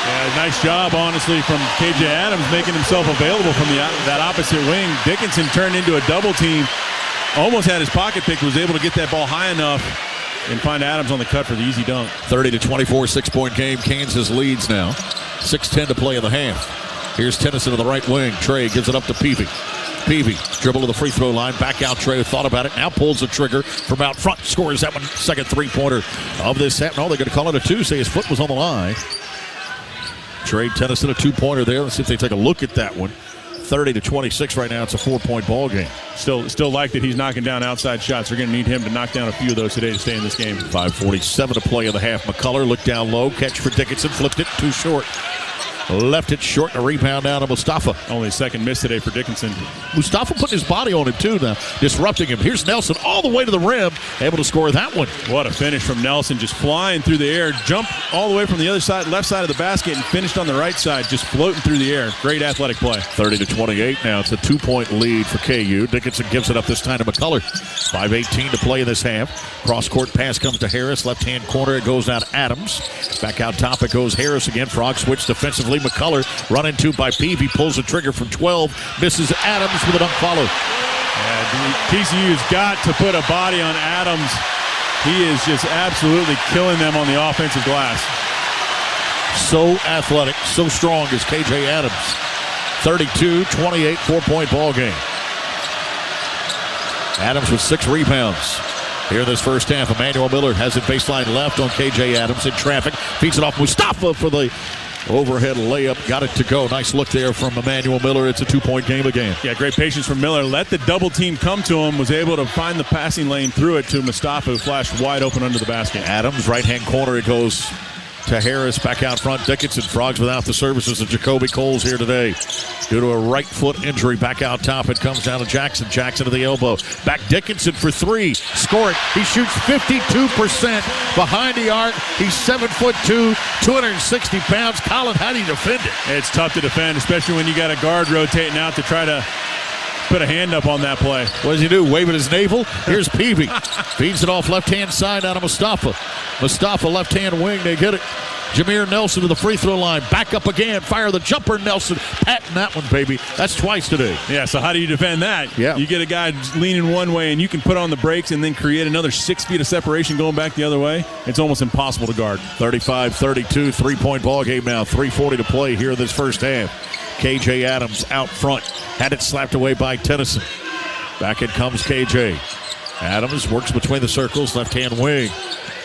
Yeah, nice job, honestly, from KJ Adams making himself available from that opposite wing. Dickinson turned into a double team. Almost had his pocket picked, was able to get that ball high enough and find Adams on the cut for the easy dunk. 30-24, 6-point game. Kansas leads now. 6:10 to play in the half. Here's Tennyson to the right wing. Trey gives it up to Peavy. Peavy, dribble to the free throw line, back out. Trey thought about it, now pulls the trigger from out front, scores that one, second three-pointer of this set. No, they're going to call it a two, say his foot was on the line. Trey Tennyson, a two-pointer there. Let's see if they take a look at that one. 30-26 right now. It's a 4-point ball game. Still like that he's knocking down outside shots. They're going to need him to knock down a few of those today to stay in this game. 5:47 to play in the half. McCullough looked down low, catch for Dickinson, flipped it too short. Left it short, and a rebound down to Mustafa. Only second miss today for Dickinson. Mustafa putting his body on him, too, now, disrupting him. Here's Nelson all the way to the rim, able to score that one. What a finish from Nelson, just flying through the air, jumped all the way from the other side, left side of the basket, and finished on the right side, just floating through the air. Great athletic play. 30-28 now. It's a 2-point lead for KU. Dickinson gives it up this time to McCullough. 5:18 to play in this half. Cross-court pass comes to Harris. Left-hand corner, it goes down to Adams. Back out top, it goes Harris again. Frog switch defensively. McCullough run into by Peavy, pulls the trigger from 12, misses Adams with a dunk follow. TCU's got to put a body on Adams. He is just absolutely killing them on the offensive glass. So athletic, so strong is KJ Adams. 32-28, 4-point ball game. Adams with 6 rebounds. Here in this first half, Emmanuel Miller has it baseline left on KJ Adams in traffic. Feeds it off Mustafa for the overhead layup. Got it to go. Nice look there from Emmanuel Miller. It's a 2-point game again. Yeah, great patience from Miller. Let the double team come to him. Was able to find the passing lane through it to Mustafa, who flashed wide open under the basket. Adams, right-hand corner. It goes to Harris. Back out front. Dickinson. Frogs without the services of Jacoby Coles here today. Due to a right foot injury. Back out top. It comes down to Jackson. Jackson to the elbow. Back Dickinson for 3. Score it. He shoots 52% behind the arc. He's 7'2", 260 pounds. Colin, how do you defend it? It's tough to defend, especially when you got a guard rotating out to try to put a hand up on that play. What does he do? Wave at his navel? Here's Peavy. Feeds it off left-hand side out of Mustafa. Mustafa, left-hand wing. They get it. Jameer Nelson to the free throw line. Back up again. Fire the jumper. Nelson patting that one, baby. That's twice today. Yeah, so how do you defend that? Yeah. You get a guy leaning one way, and you can put on the brakes and then create another 6 feet of separation going back the other way. It's almost impossible to guard. 35-32, 3-point ball game now. 3:40 to play here in this first half. KJ Adams out front. Had it slapped away by Tennyson. Back it comes KJ. Adams works between the circles. Left-hand wing.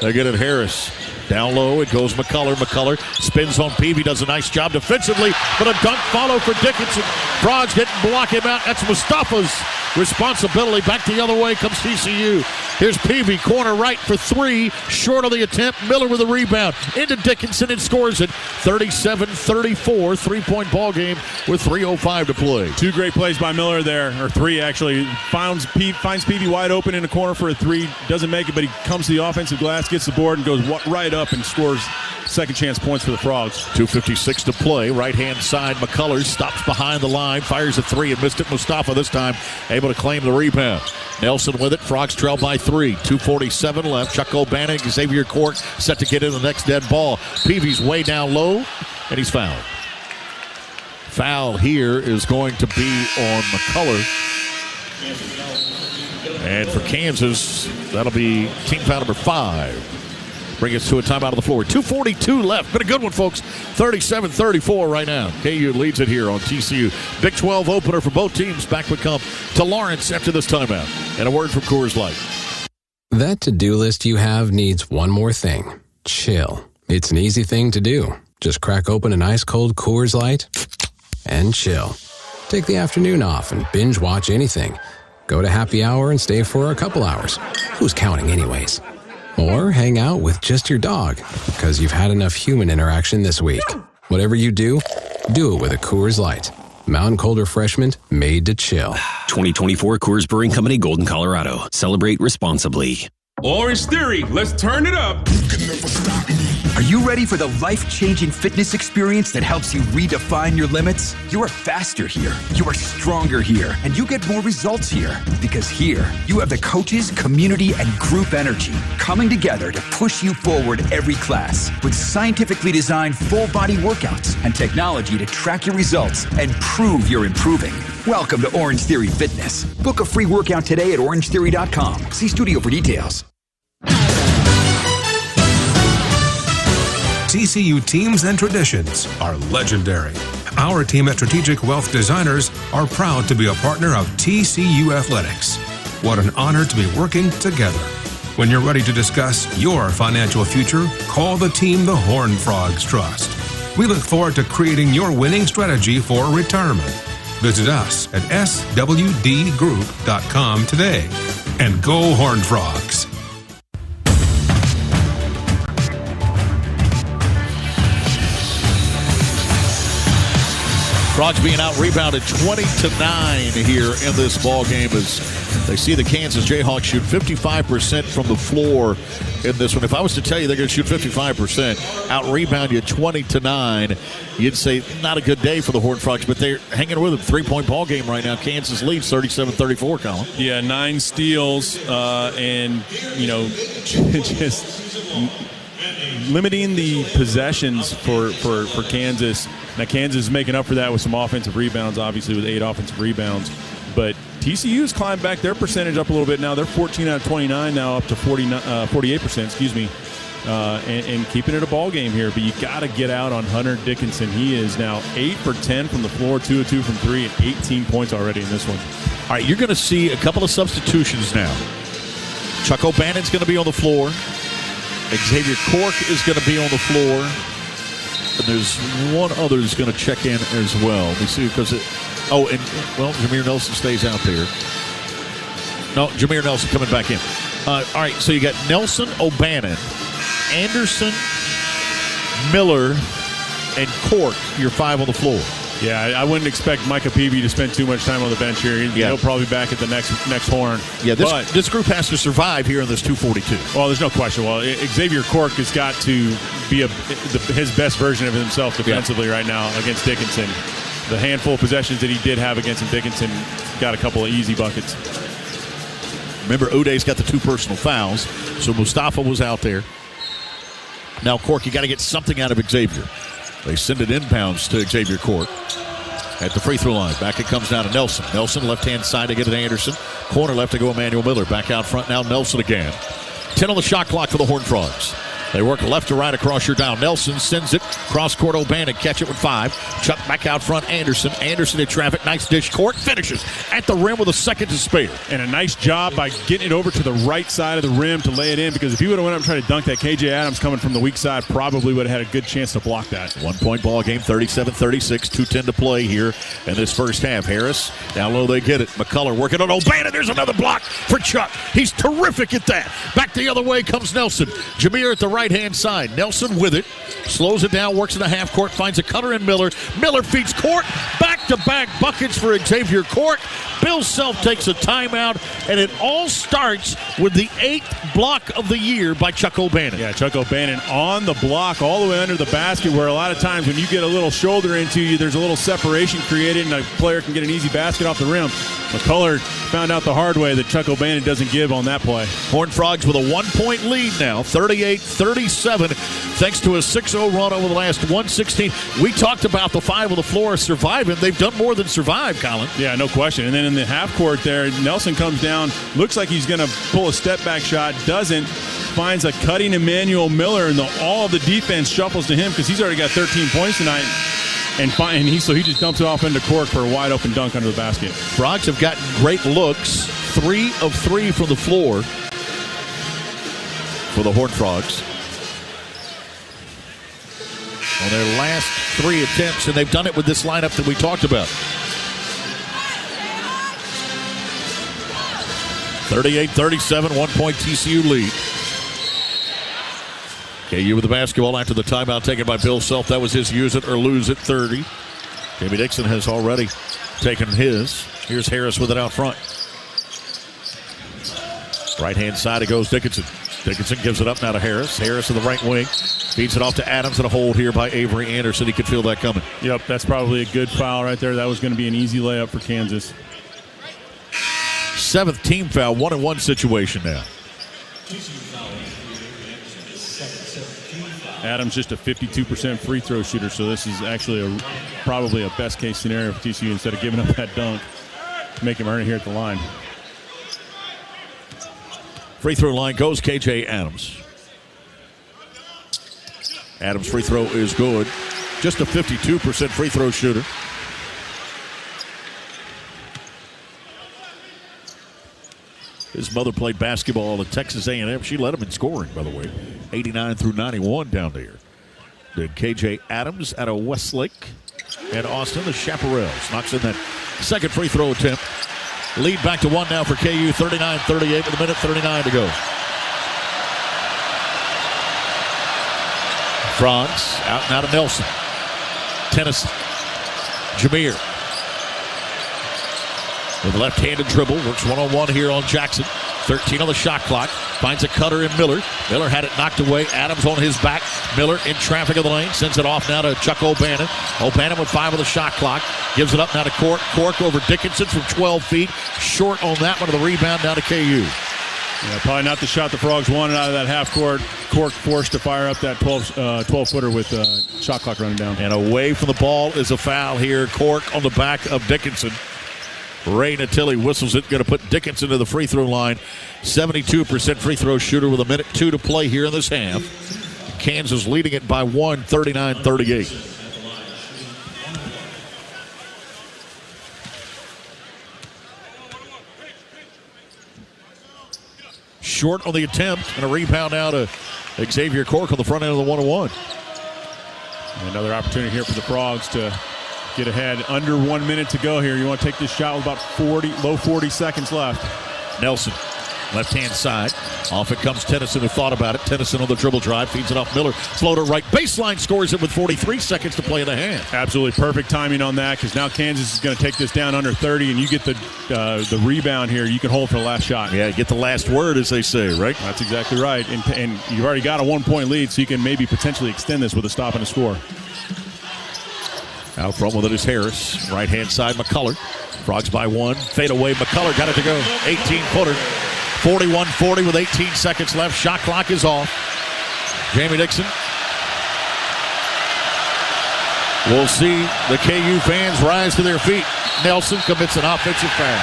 They get it Harris. Down low, it goes McCullough. McCullough spins on Peavy, does a nice job defensively, but a dunk follow for Dickinson. Frogs didn't block him out. That's Mustafa's responsibility. Back the other way comes TCU. Here's Peavy, corner right for 3, short of the attempt. Miller with a rebound. Into Dickinson and scores it. 37-34, 3-point ball game with 3:05 to play. 2 great plays by Miller there, or 3 actually. Finds Peavy wide open in the corner for a 3. Doesn't make it, but he comes to the offensive glass, gets the board, and goes right up and scores second chance points for the Frogs. 2:56 to play. Right-hand side, McCullough stops behind the line, fires a 3 and missed it. Mustafa this time able to claim the rebound. Nelson with it. Frogs trail by 3. 2:47 left. Chuck O'Bannon, Xavier Court set to get in the next dead ball. Peavy's way down low, and he's fouled. Foul here is going to be on McCullough. And for Kansas, that'll be team foul number 5. Bring us to a timeout on the floor. 2:42 left. Been a good one, folks. 37-34 right now. KU leads it here on TCU. Big 12 opener for both teams. Back we come to Lawrence after this timeout. And a word from Coors Light. That to-do list you have needs one more thing. Chill. It's an easy thing to do. Just crack open an ice-cold Coors Light and chill. Take the afternoon off and binge watch anything. Go to happy hour and stay for a couple hours. Who's counting anyways? Or hang out with just your dog, because you've had enough human interaction this week. Whatever you do it with a Coors Light. Mountain Cold Refreshment made to chill. 2024 Coors Brewing Company, Golden, Colorado. Celebrate responsibly. Orange Theory, let's turn it up. Are you ready for the life-changing fitness experience that helps you redefine your limits? You are faster here, you are stronger here, and you get more results here. Because here, you have the coaches, community, and group energy coming together to push you forward every class with scientifically designed full-body workouts and technology to track your results and prove you're improving. Welcome to Orange Theory Fitness. Book a free workout today at orangetheory.com. See studio for details. TCU teams and traditions are legendary. Our team at Strategic Wealth Designers are proud to be a partner of TCU Athletics. What an honor to be working together. When you're ready to discuss your financial future, call the team the Horned Frogs trust. We look forward to creating your winning strategy for retirement. Visit us at swdgroup.com today. And go Horned Frogs. Frogs being out-rebounded 20-9 here in this ball game as they see the Kansas Jayhawks shoot 55% from the floor in this one. If I was to tell you they're going to shoot 55%, out-rebound you 20-9, you'd say not a good day for the Horned Frogs, but they're hanging with them. 3-point ball game right now. Kansas leads 37-34, Colin. Yeah, 9 steals and, just limiting the possessions for Kansas. Now, Kansas is making up for that with some offensive rebounds, obviously, with 8 offensive rebounds. But TCU's climbed back their percentage up a little bit now. They're 14 out of 29 now, up to 48%, and keeping it a ball game here. But you got to get out on Hunter Dickinson. He is now 8 for 10 from the floor, 2 of 2 from 3, and 18 points already in this one. All right, you're going to see a couple of substitutions now. Chuck O'Bannon's going to be on the floor. Xavier Cork is going to be on the floor. And there's one other who's going to check in as well. We see because Jameer Nelson stays out there. No, Jameer Nelson coming back in. All right, so you got Nelson, O'Bannon, Anderson, Miller, and Cork, your 5 on the floor. Yeah, I wouldn't expect Micah Peavy to spend too much time on the bench here. He'll probably be back at the next horn. Yeah, this group has to survive here in this 242. Well, there's no question. Well, Xavier Cork has got to be his best version of himself defensively right now against Dickinson. The handful of possessions that he did have against him, Dickinson got a couple of easy buckets. Remember, Uday's got the 2 personal fouls, so Mustafa was out there. Now, Cork, you got to get something out of Xavier. They send it inbounds to Xavier Cork at the free throw line. Back it comes down to Nelson. Nelson, left-hand side to get it to Anderson. Corner left to go Emmanuel Miller. Back out front now, Nelson again. 10 on the shot clock for the Horned Frogs. They work left to right across your down. Nelson sends it. Cross-court O'Bannon. Catch it with 5. Chuck back out front. Anderson. Anderson in traffic. Nice dish. Cork finishes at the rim with a second to spare. And a nice job by getting it over to the right side of the rim to lay it in, because if he would have went up and tried to dunk that, KJ Adams coming from the weak side probably would have had a good chance to block that. 1-point ball game, 37-36. 2:10 to play here in this first half. Harris, down low they get it. McCullough working on O'Bannon. There's another block for Chuck. He's terrific at that. Back the other way comes Nelson. Jameer at the right-hand side. Nelson with it. Slows it down, works in the half court, finds a cutter in Miller. Miller feeds Cork. Back-to-back buckets for Xavier Cork. Bill Self takes a timeout, and it all starts with the 8th block of the year by Chuck O'Bannon. Yeah, Chuck O'Bannon on the block all the way under the basket, where a lot of times when you get a little shoulder into you, there's a little separation created, and a player can get an easy basket off the rim. McCullough found out the hard way that Chuck O'Bannon doesn't give on that play. Horned Frogs with a 1-point lead now, 38-37, thanks to a 6-0 run over the last 116. We talked about the 5 on the floor surviving. They've done more than survive, Colin. Yeah, no question. And then in the half court there, Nelson comes down, looks like he's going to pull a step back shot, doesn't, finds a cutting Emmanuel Miller, and all of the defense shuffles to him because he's already got 13 points tonight. So he just dumps it off into Cork for a wide open dunk under the basket. Frogs have gotten great looks. 3 of 3 from the floor for the Horned Frogs on their last 3 attempts, and they've done it with this lineup that we talked about. 38-37, 1-point TCU lead. KU with the basketball after the timeout taken by Bill Self. That was his use it or lose it 30. Jamie Dixon has already taken his. Here's Harris with it out front. Right-hand side, it goes Dickinson. Dickinson gives it up now to Harris. Harris in the right wing. Feeds it off to Adams, and a hold here by Avery Anderson. He could feel that coming. Yep, that's probably a good foul right there. That was going to be an easy layup for Kansas. 7th team foul, 1-and-1 situation now. Adams just a 52% free throw shooter, so this is actually probably a best case scenario for TCU instead of giving up that dunk to make him earn it here at the line. Free throw line goes KJ Adams. Adams' free throw is good. Just a 52% free throw shooter. His mother played basketball at Texas A&M. She led him in scoring, by the way. 89 through 91 down there. Then KJ Adams out of Westlake. And Austin, the Chaparrals, knocks in that second free throw attempt. Lead back to 1 now for KU, 39-38 with a minute 39 to go. Frogs out and out of Nelson. Tennyson. Jameer. With a left-handed dribble. Works one-on-one here on Jackson. 13 on the shot clock. Finds a cutter in Miller. Miller had it knocked away. Adams on his back. Miller in traffic of the lane. Sends it off now to Chuck O'Bannon. O'Bannon with 5 on the shot clock. Gives it up now to Cork. Cork over Dickinson from 12 feet. Short on that one. The rebound down to KU. Yeah, probably not the shot the Frogs wanted out of that half court. Cork forced to fire up that 12-footer with shot clock running down. And away from the ball is a foul here. Cork on the back of Dickinson. Ray Natili whistles it. Going to put Dickinson to the free throw line. 72% free throw shooter with a minute 2 to play here in this half. Kansas leading it by 1, 39-38. Short on the attempt, and a rebound now to Xavier Cork on the front end of the 1-on-1. Another opportunity here for the Frogs to get ahead. Under 1 minute to go here. You want to take this shot with about low 40 seconds left. Nelson, left-hand side. Off it comes Tennyson, who thought about it. Tennyson on the dribble drive, feeds it off Miller. Floater right baseline, scores it with 43 seconds to play in the hand. Absolutely perfect timing on that, because now Kansas is going to take this down under 30, and you get the rebound here. You can hold for the last shot. Yeah, get the last word, as they say, right? That's exactly right. And you've already got a 1-point lead, so you can maybe potentially extend this with a stop and a score. Out front with it is Harris. Right-hand side, McCullough. Frogs by 1. Fade away. McCullough got it to go. 18-footer. 41-40 with 18 seconds left. Shot clock is off. Jamie Dixon. We'll see the KU fans rise to their feet. Nelson commits an offensive foul.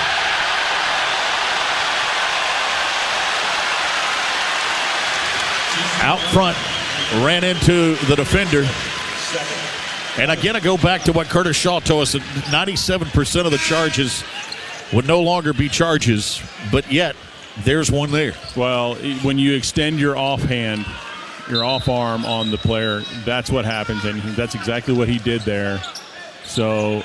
Out front. Ran into the defender. And again, I go back to what Curtis Shaw told us, that 97% of the charges would no longer be charges, but yet there's one there. Well, when you extend your offhand, your off arm on the player, that's what happens, and that's exactly what he did there. So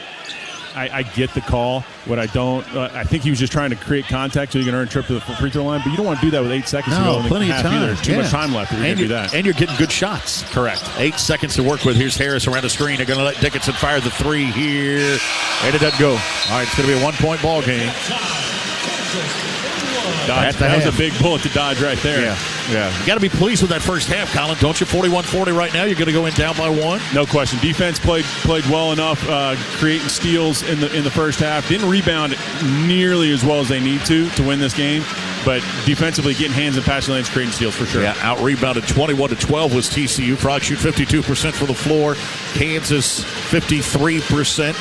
I get the call. What I don't, I think he was just trying to create contact so you can earn a trip to the free throw line, but you don't want to do that with 8 seconds to go in the half either. There's too much time left if you're going to do that. And you're getting good shots. Correct. 8 seconds to work with. Here's Harris around the screen. They're going to let Dickinson fire the 3 here, and it doesn't go. All right, it's going to be a 1-point ball game. That was a big bullet to dodge right there. Yeah. You got to be pleased with that first half, Colin. Don't you? 41-40 right now. You're going to go in down by 1. No question. Defense played well enough, creating steals in the first half. Didn't rebound nearly as well as they need to win this game, but defensively getting hands in passing lanes, creating steals for sure. Yeah, out-rebounded 21-12 was TCU. Frogs shoot 52% from the floor. Kansas 53%.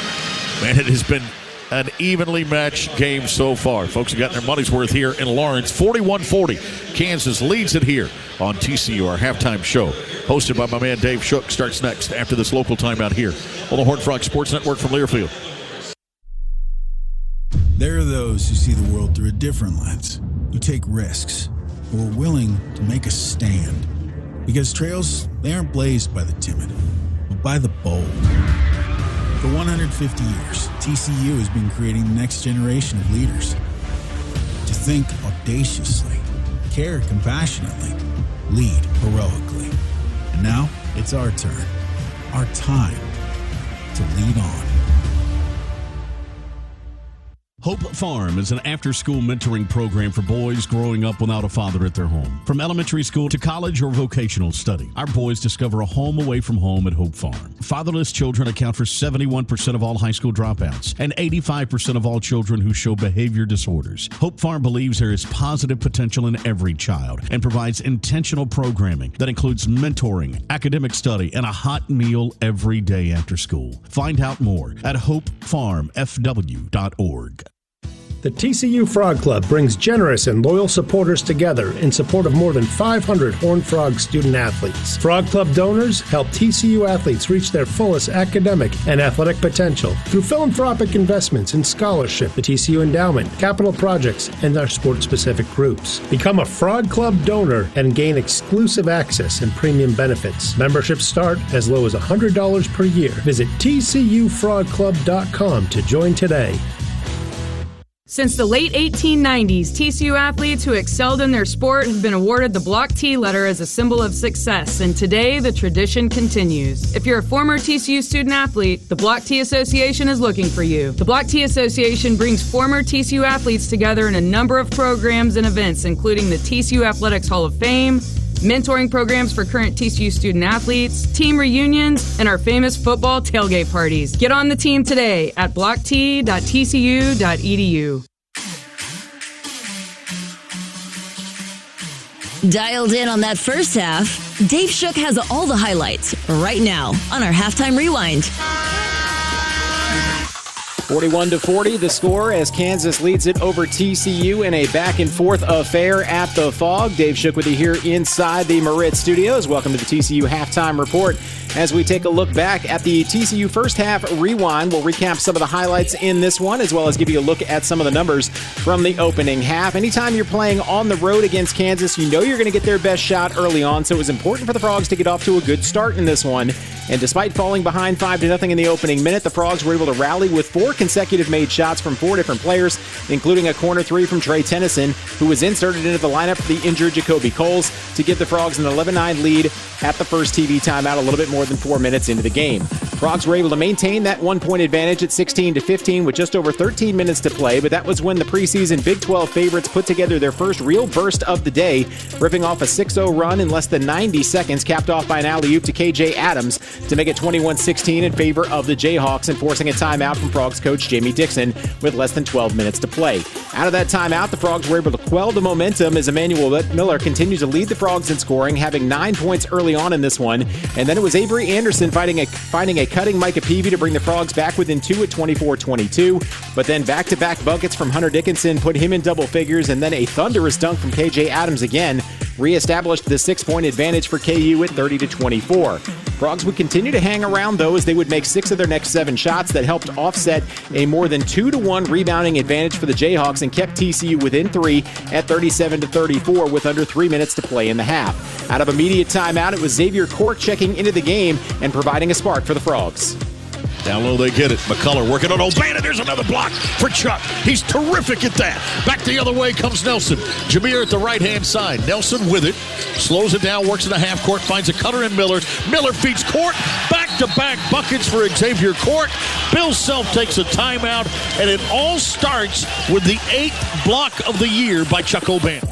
Man, it has been an evenly matched game so far. Folks have gotten their money's worth here in Lawrence. 41-40. Kansas leads it here on TCU, our halftime show. Hosted by my man Dave Shook. Starts next after this local timeout here on the Horned Frog Sports Network from Learfield. There are those who see the world through a different lens, who take risks, who are willing to make a stand. Because trails, they aren't blazed by the timid, but by the bold. For 150 years, TCU has been creating the next generation of leaders. To think audaciously, care compassionately, lead heroically. And now, it's our turn, our time to lead on. Hope Farm is an after-school mentoring program for boys growing up without a father at their home. From elementary school to college or vocational study, our boys discover a home away from home at Hope Farm. Fatherless children account for 71% of all high school dropouts and 85% of all children who show behavior disorders. Hope Farm believes there is positive potential in every child and provides intentional programming that includes mentoring, academic study, and a hot meal every day after school. Find out more at hopefarmfw.org. The TCU Frog Club brings generous and loyal supporters together in support of more than 500 Horned Frog student athletes. Frog Club donors help TCU athletes reach their fullest academic and athletic potential through philanthropic investments in scholarship, the TCU Endowment, capital projects, and our sport-specific groups. Become a Frog Club donor and gain exclusive access and premium benefits. Memberships start as low as $100 per year. Visit tcufrogclub.com to join today. Since the late 1890s, TCU athletes who excelled in their sport have been awarded the Block T letter as a symbol of success, and today the tradition continues. If you're a former TCU student athlete, the Block T Association is looking for you. The Block T Association brings former TCU athletes together in a number of programs and events, including the TCU Athletics Hall of Fame, mentoring programs for current TCU student athletes, team reunions, and our famous football tailgate parties. Get on the team today at blockt.tcu.edu. Dialed in on that first half, Dave Shook has all the highlights right now on our Halftime Rewind. 41-40, the score as Kansas leads it over TCU in a back-and-forth affair at the Phog. Dave Shook with you here inside the Moritz Studios. Welcome to the TCU Halftime Report. As we take a look back at the TCU first half rewind, we'll recap some of the highlights in this one, as well as give you a look at some of the numbers from the opening half. Anytime you're playing on the road against Kansas, you know you're going to get their best shot early on, so it was important for the Frogs to get off to a good start in this one. And despite falling behind 5-0 in the opening minute, the Frogs were able to rally with 4 consecutive made shots from 4 different players, including a corner 3 from Tennyson, who was inserted into the lineup for the injured Jacoby Coles to give the Frogs an 11-9 lead at the first TV timeout a little bit more than 4 minutes into the game. Frogs were able to maintain that 1-point advantage at 16-15 with just over 13 minutes to play, but that was when the preseason Big 12 favorites put together their first real burst of the day, ripping off a 6-0 run in less than 90 seconds, capped off by an alley-oop to KJ Adams to make it 21-16 in favor of the Jayhawks and forcing a timeout from Frogs coach Jamie Dixon with less than 12 minutes to play. Out of that timeout, the Frogs were able to quell the momentum as Emmanuel Miller continued to lead the Frogs in scoring, having 9 points early on in this one, and then it was Avery Anderson finding a cutting Micah Peavy to bring the Frogs back within 2 at 24-22, but then back-to-back buckets from Hunter Dickinson put him in double figures, and then a thunderous dunk from KJ Adams again reestablished the 6-point advantage for KU at 30-24. Frogs would continue to hang around, though, as they would make 6 of their next 7 shots that helped offset a more than 2-1 rebounding advantage for the Jayhawks and kept TCU within 3 at 37-34 with under 3 minutes to play in the half. Out of immediate timeout, it was Xavier Cork checking into the game and providing a spark for the Frogs. Down low they get it. McCullough working on O'Bannon. There's another block for Chuck. He's terrific at that. Back the other way comes Nelson. Jameer at the right-hand side. Nelson with it. Slows it down, works in the half court, finds a cutter in Miller. Miller feeds Court. Back-to-back buckets for Xavier Cork. Bill Self takes a timeout, and it all starts with the 8th block of the year by Chuck O'Bannon.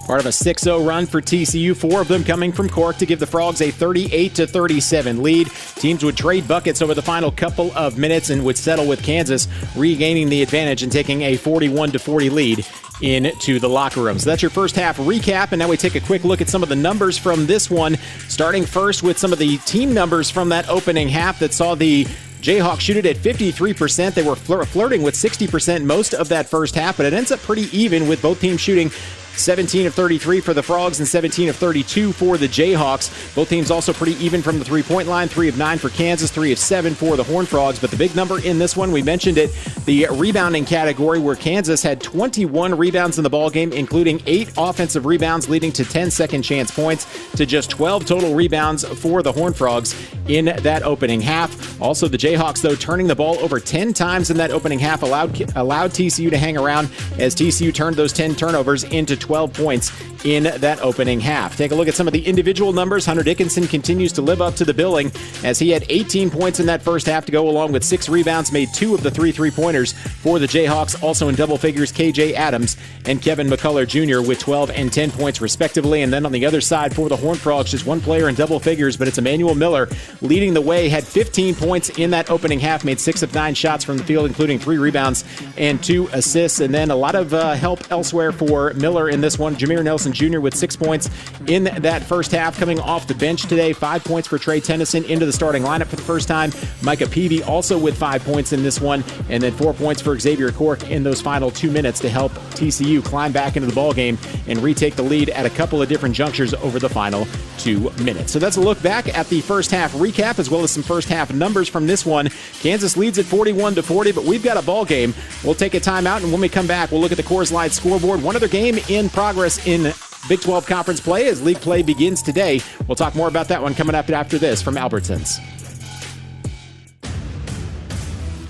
Part of a 6-0 run for TCU, 4 of them coming from Cork to give the Frogs a 38-37 lead. Teams would trade buckets over the final couple of minutes and would settle with Kansas regaining the advantage and taking a 41-40 lead into the locker room. So that's your first half recap, and now we take a quick look at some of the numbers from this one, starting first with some of the team numbers from that opening half that saw the Jayhawks shoot it at 53%. They were flirting with 60% most of that first half, but it ends up pretty even with both teams shooting 17 of 33 for the Frogs and 17 of 32 for the Jayhawks. Both teams also pretty even from the three-point line. 3 of 9 for Kansas, 3 of 7 for the Horned Frogs. But the big number in this one, we mentioned it, the rebounding category, where Kansas had 21 rebounds in the ballgame, including 8 offensive rebounds, leading to 10 second chance points, to just 12 total rebounds for the Horned Frogs in that opening half. Also, the Jayhawks, though, turning the ball over 10 times in that opening half, allowed TCU to hang around, as TCU turned those 10 turnovers into 12 points in that opening half. Take a look at some of the individual numbers. Hunter Dickinson continues to live up to the billing, as he had 18 points in that first half to go along with 6 rebounds, made 2 of the 3 3-pointers for the Jayhawks. Also in double figures, KJ Adams and Kevin McCullough Jr. with 12 and 10 points respectively. And then on the other side for the Horned Frogs, just one player in double figures, but it's Emmanuel Miller leading the way, had 15 points in that opening half, made 6 of 9 shots from the field, including 3 rebounds and 2 assists. And then a lot of help elsewhere for Miller in this one. Jameer Nelson Jr. with 6 points in that first half, coming off the bench today. 5 points for Trey Tennyson into the starting lineup for the first time. Micah Peavy also with 5 points in this one, and then 4 points for Xavier Cork in those final 2 minutes to help TCU climb back into the ballgame and retake the lead at a couple of different junctures over the final 2 minutes. So that's a look back at the first half recap, as well as some first half numbers from this one. Kansas leads at 41-40, but we've got a ball game. We'll take a timeout, and when we come back, we'll look at the Coors Light scoreboard. One other game in progress in Big 12 Conference play as league play begins today. We'll talk more about that one coming up after this from Albertsons.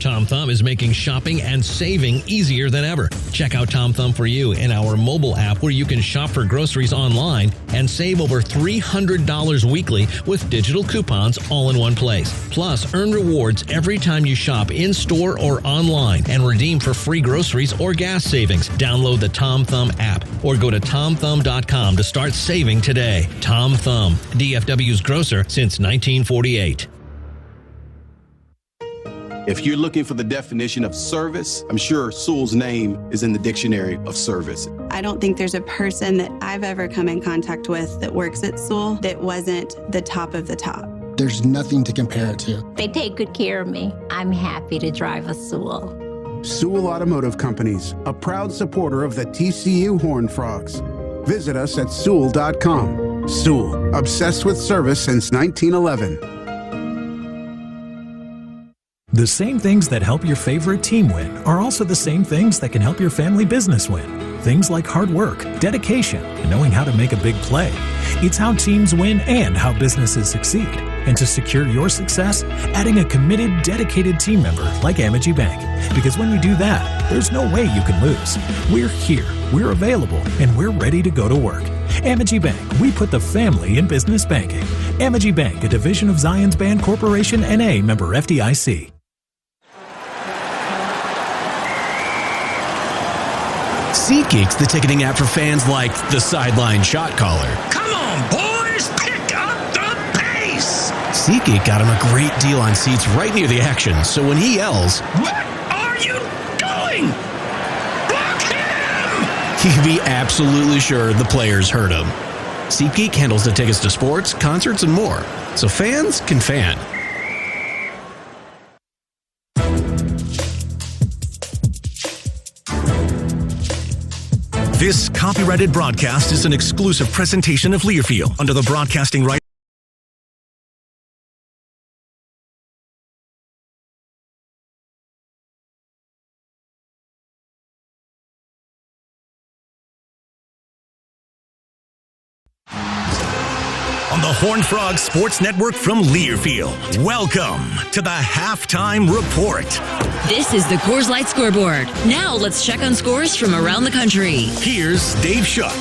Tom Thumb is making shopping and saving easier than ever. Check out Tom Thumb for You in our mobile app, where you can shop for groceries online and save over $300 weekly with digital coupons all in one place. Plus, earn rewards every time you shop in-store or online and redeem for free groceries or gas savings. Download the Tom Thumb app or go to TomThumb.com to start saving today. Tom Thumb, DFW's grocer since 1948. If you're looking for the definition of service, I'm sure Sewell's name is in the dictionary of service. I don't think there's a person that I've ever come in contact with that works at Sewell that wasn't the top of the top. There's nothing to compare it to. They take good care of me. I'm happy to drive a Sewell. Sewell Automotive Companies, a proud supporter of the TCU Horned Frogs. Visit us at Sewell.com. Sewell, obsessed with service since 1911. The same things that help your favorite team win are also the same things that can help your family business win. Things like hard work, dedication, and knowing how to make a big play. It's how teams win and how businesses succeed. And to secure your success, adding a committed, dedicated team member like Amegy Bank. Because when you do that, there's no way you can lose. We're here, we're available, and we're ready to go to work. Amegy Bank, we put the family in business banking. Amegy Bank, a division of Zions Band Corporation, N.A., member FDIC. SeatGeek's the ticketing app for fans like the sideline shot caller. Come on, boys, pick up the pace! SeatGeek got him a great deal on seats right near the action, so when he yells, "What are you doing? Block him!" he can be absolutely sure the players heard him. SeatGeek handles the tickets to sports, concerts, and more, so fans can fan. This copyrighted broadcast is an exclusive presentation of Learfield under the broadcasting rights. On the Horned Frog Sports Network from Learfield. Welcome to the Halftime Report. This is the Coors Light scoreboard. Now let's check on scores from around the country. Here's Dave Shook.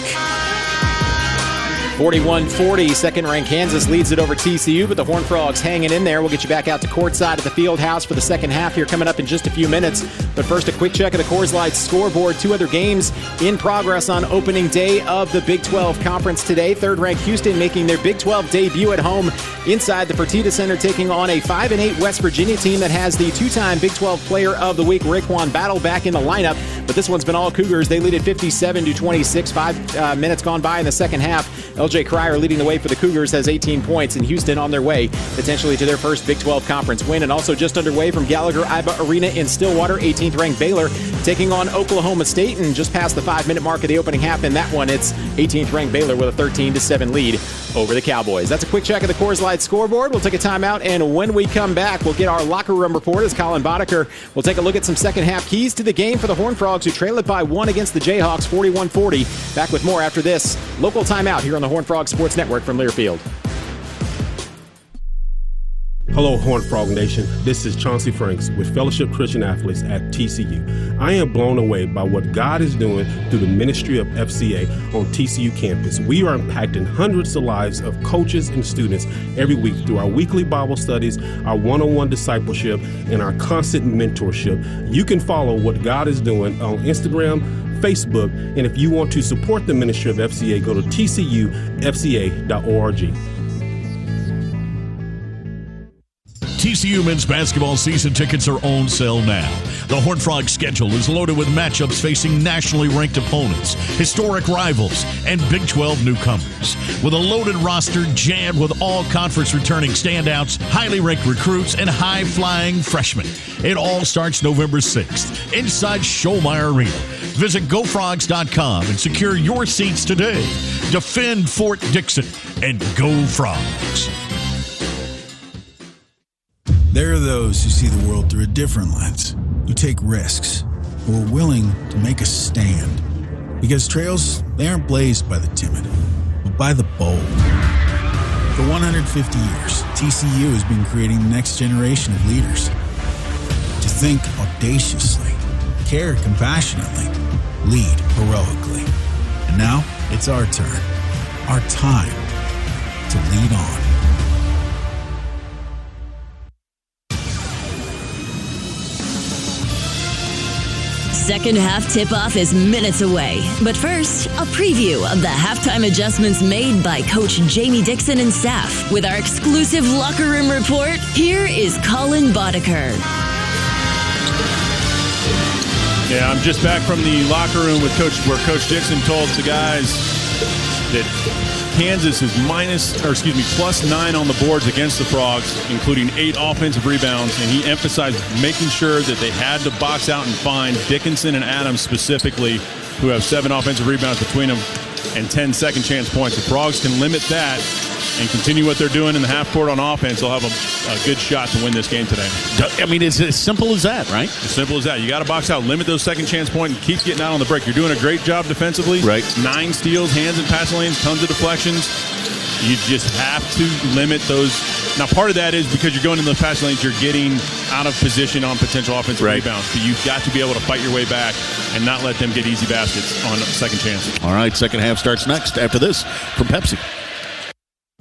41-40, second-ranked Kansas leads it over TCU, but the Horned Frogs hanging in there. We'll get you back out to courtside at the field house for the second half here coming up in just a few minutes. But first, a quick check of the Coors Light scoreboard. 2 other games in progress on opening day of the Big 12 Conference today. Third-ranked Houston making their Big 12 debut at home inside the Fertitta Center, taking on a 5-8 West Virginia team that has the 2-time Big 12 Player of the Week, Raekwon Battle, back in the lineup. but this one's been all Cougars. They lead at 57-26. 5 minutes gone by in the second half. LJ Cryer leading the way for the Cougars has 18 points, and Houston on their way potentially to their first Big 12 Conference win. And also just underway from Gallagher-Iba Arena in Stillwater, 18th-ranked Baylor taking on Oklahoma State, and just past the 5-minute mark of the opening half in that one, it's 18th-ranked Baylor with a 13-7 lead over the Cowboys. That's a quick check of the Coors Light scoreboard. We'll take a timeout, and when we come back, we'll get our locker room report as Colin Boddicker will take a look at some second-half keys to the game for the Horned Frogs, who trail it by 1 against the Jayhawks, 41-40. Back with more after this local timeout here on the Horned Frog Sports Network from Learfield. Hello, Horned Frog Nation. This is Chauncey Franks with Fellowship Christian Athletes at TCU. I am blown away by what God is doing through the ministry of FCA on TCU campus. We are impacting hundreds of lives of coaches and students every week through our weekly Bible studies, our one-on-one discipleship, and our constant mentorship. You can follow what God is doing on Instagram, Facebook, and if you want to support the ministry of FCA, go to tcufca.org. TCU men's basketball season tickets are on sale now. The Horned Frog schedule is loaded with matchups facing nationally ranked opponents, historic rivals, and Big 12 newcomers. With a loaded roster jammed with all conference returning standouts, highly ranked recruits, and high-flying freshmen. It all starts November 6th inside Schollmeyer Arena. Visit GoFrogs.com and secure your seats today. Defend Fort Dixon and Go Frogs. There are those who see the world through a different lens, who take risks, who are willing to make a stand. Because trails, they aren't blazed by the timid, but by the bold. For 150 years, TCU has been creating the next generation of leaders. To think audaciously, care compassionately, lead heroically. And now, it's our turn, our time to lead on. Second half tip-off is minutes away. But first, a preview of the halftime adjustments made by Coach Jamie Dixon and staff. With our exclusive locker room report, here is Colin Boddicker. Yeah, I'm just back from the locker room with where Coach Dixon told the guys that Kansas is +9 on the boards against the Frogs, including 8 offensive rebounds, and he emphasized making sure that they had to box out and find Dickinson and Adams specifically, who have 7 offensive rebounds between them and 10 second chance points. The Frogs can limit that and continue what they're doing in the half court on offense. They'll have a good shot to win this game today. I mean, it's as simple as that, right? As simple as that. You got to box out, limit those second chance points, and keep getting out on the break. You're doing a great job defensively. Right. 9 steals, hands and passing lanes, tons of deflections. You just have to limit those. Now, part of that is because you're going in those passing lanes, you're getting out of position on potential offensive rebounds. But you've got to be able to fight your way back and not let them get easy baskets on second chance. All right, second half starts next after this from Pepsi.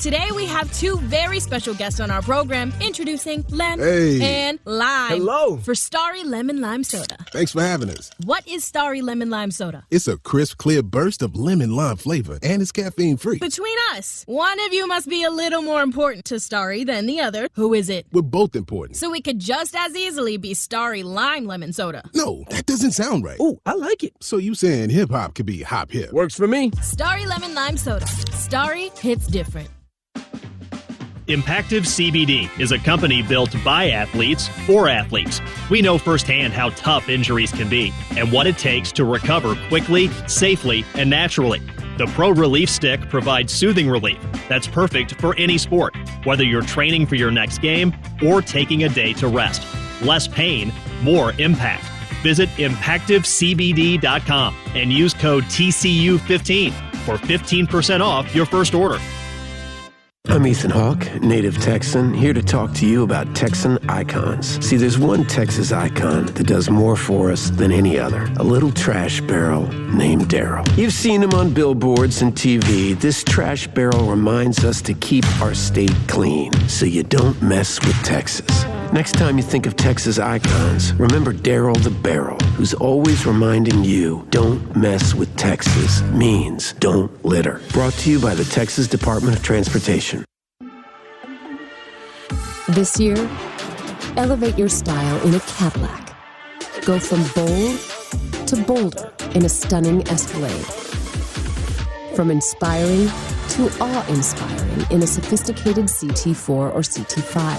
Today we have 2 very special guests on our program, introducing Lem and Lime. Hello. For Starry Lemon Lime Soda. Thanks for having us. What is Starry Lemon Lime Soda? It's a crisp, clear burst of lemon lime flavor, and it's caffeine-free. Between us, one of you must be a little more important to Starry than the other. Who is it? We're both important. So it could just as easily be Starry Lime Lemon Soda. No, that doesn't sound right. Oh, I like it. So you saying hip-hop could be hop-hip? Works for me. Starry Lemon Lime Soda. Starry hits different. Impactive CBD is a company built by athletes for athletes. We know firsthand how tough injuries can be and what it takes to recover quickly, safely, and naturally. The Pro Relief Stick provides soothing relief that's perfect for any sport, whether you're training for your next game or taking a day to rest. Less pain, more impact. Visit ImpactiveCBD.com and use code TCU15 for 15% off your first order. I'm Ethan Hawke, native Texan, here to talk to you about Texan icons. See, there's one Texas icon that does more for us than any other. A little trash barrel named Daryl. You've seen him on billboards and TV. This trash barrel reminds us to keep our state clean so you don't mess with Texas. Next time you think of Texas icons, remember Daryl the Barrel, who's always reminding you, don't mess with Texas means don't litter. Brought to you by the Texas Department of Transportation. This year, elevate your style in a Cadillac. Go from bold to Boulder in a stunning Escalade. From inspiring to awe-inspiring in a sophisticated CT4 or CT5.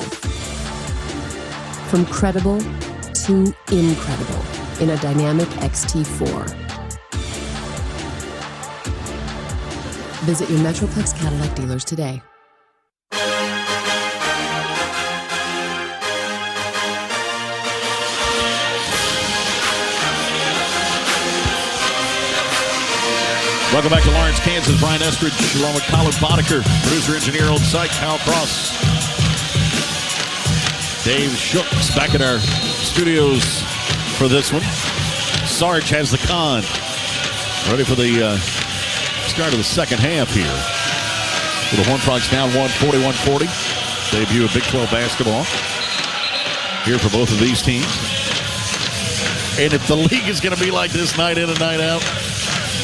From credible to incredible in a dynamic XT4. Visit your Metroplex Cadillac dealers today. Welcome back to Lawrence, Kansas. Brian Estridge along with Colin Boddicker, producer engineer on site, Kyle Cross. Dave Shooks back in our studios for this one. Sarge has the con. Ready for the start of the second half here. The Horned Frogs down 41-40. Debut of Big 12 basketball here for both of these teams. And if the league is going to be like this night in and night out,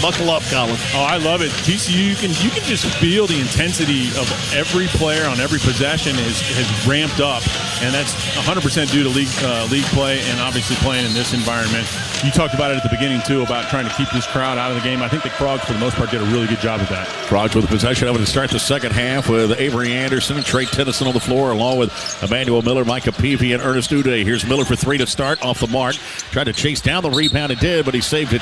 buckle up, Colin. Oh, I love it. TCU, you can just feel the intensity of every player on every possession has ramped up, and that's 100% due to league play and obviously playing in this environment. You talked about it at the beginning, too, about trying to keep this crowd out of the game. I think the Frogs, for the most part, did a really good job of that. Frogs with the possession of it to start the second half with Avery Anderson and Trey Tennyson on the floor, along with Emmanuel Miller, Micah Peavy, and Ernest Uday. Here's Miller for three to start, off the mark. Tried to chase down the rebound, and did, but he saved it.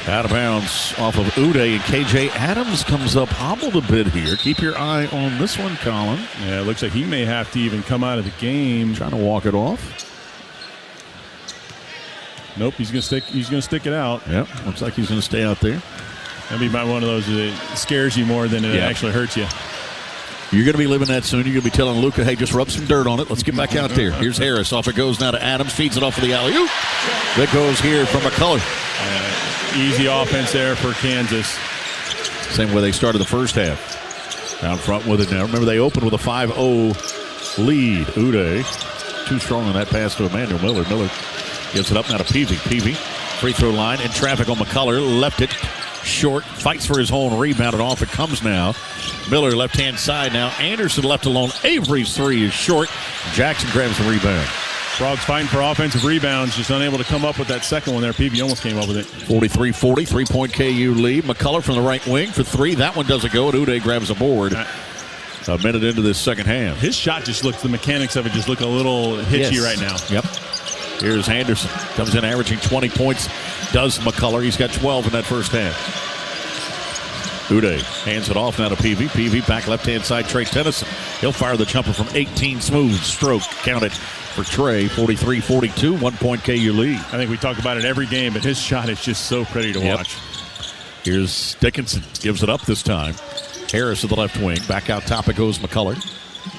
Out of bounds off of Uday, and KJ Adams comes up hobbled a bit here. Keep your eye on this one, Colin. Yeah, it looks like he may have to even come out of the game. Trying to walk it off. Nope, he's gonna stick it out. Yep, looks like he's gonna stay out there. That'd be one of those that scares you more than it actually hurts you. You're going to be living that soon. You're going to be telling Luka, hey, just rub some dirt on it. Let's get back out there. Here's Harris. Off it goes now to Adams. Feeds it off of the alley-oop. That goes here from McCullough. Easy offense there for Kansas. Same way they started the first half. Down front with it now. Remember, they opened with a 5-0 lead. Uday, too strong on that pass to Emmanuel Miller. Miller gives it up now to Peavy. Peavy, free throw line, in traffic on McCullough. Left it short, fights for his own rebound, and off it comes now. Miller left-hand side now. Anderson left alone. Avery's three is short. Jackson grabs the rebound. Frogs fighting for offensive rebounds, just unable to come up with that second one there. Peavy almost came up with it. 43-40, three-point KU lead. McCullough from the right wing for three. That one doesn't go, and Uday grabs a board. A minute into this second half. His shot just looks, the mechanics of it just look a little hitchy right now. Yep. Here's Anderson. Comes in averaging 20 points. Does McCullough. He's got 12 in that first half. Uday hands it off now to Peavy. Peavy back left-hand side, Trey Tennyson. He'll fire the jumper from 18. Smooth stroke. Count it for Trey. 43-42, 1 point KU lead. I think we talk about it every game, but his shot is just so pretty to watch. Here's Dickinson. Gives it up this time. Harris to the left wing. Back out top it goes McCullough.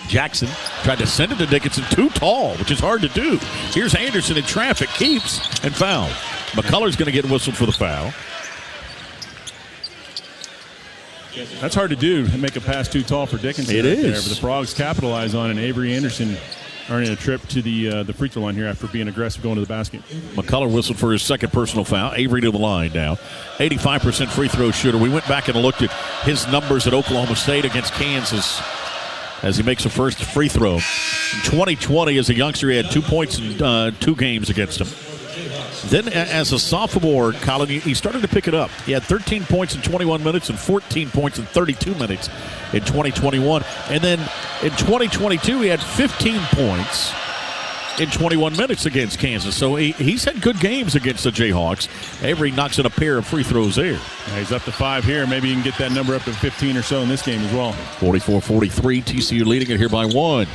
Jackson tried to send it to Dickinson. Too tall, which is hard to do. Here's Anderson in traffic. Keeps and foul. McCullough's going to get whistled for the foul. That's hard to do, to make a pass too tall for Dickinson. It is. There, but the Frogs capitalize on it, and Avery Anderson earning a trip to the free throw line here after being aggressive going to the basket. McCullough whistled for his second personal foul. Avery to the line now. 85% free throw shooter. We went back and looked at his numbers at Oklahoma State against Kansas as he makes a first free throw. In 2020, as a youngster, he had 2 points in 2 games against him. Then as a sophomore, Colin, he started to pick it up. He had 13 points in 21 minutes and 14 points in 32 minutes in 2021. And then in 2022, he had 15 points in 21 minutes against Kansas. So he's had good games against the Jayhawks. Avery knocks in a pair of free throws there. Yeah, he's up to 5 here. Maybe you can get that number up to 15 or so in this game as well. 44-43, TCU leading it here by 1.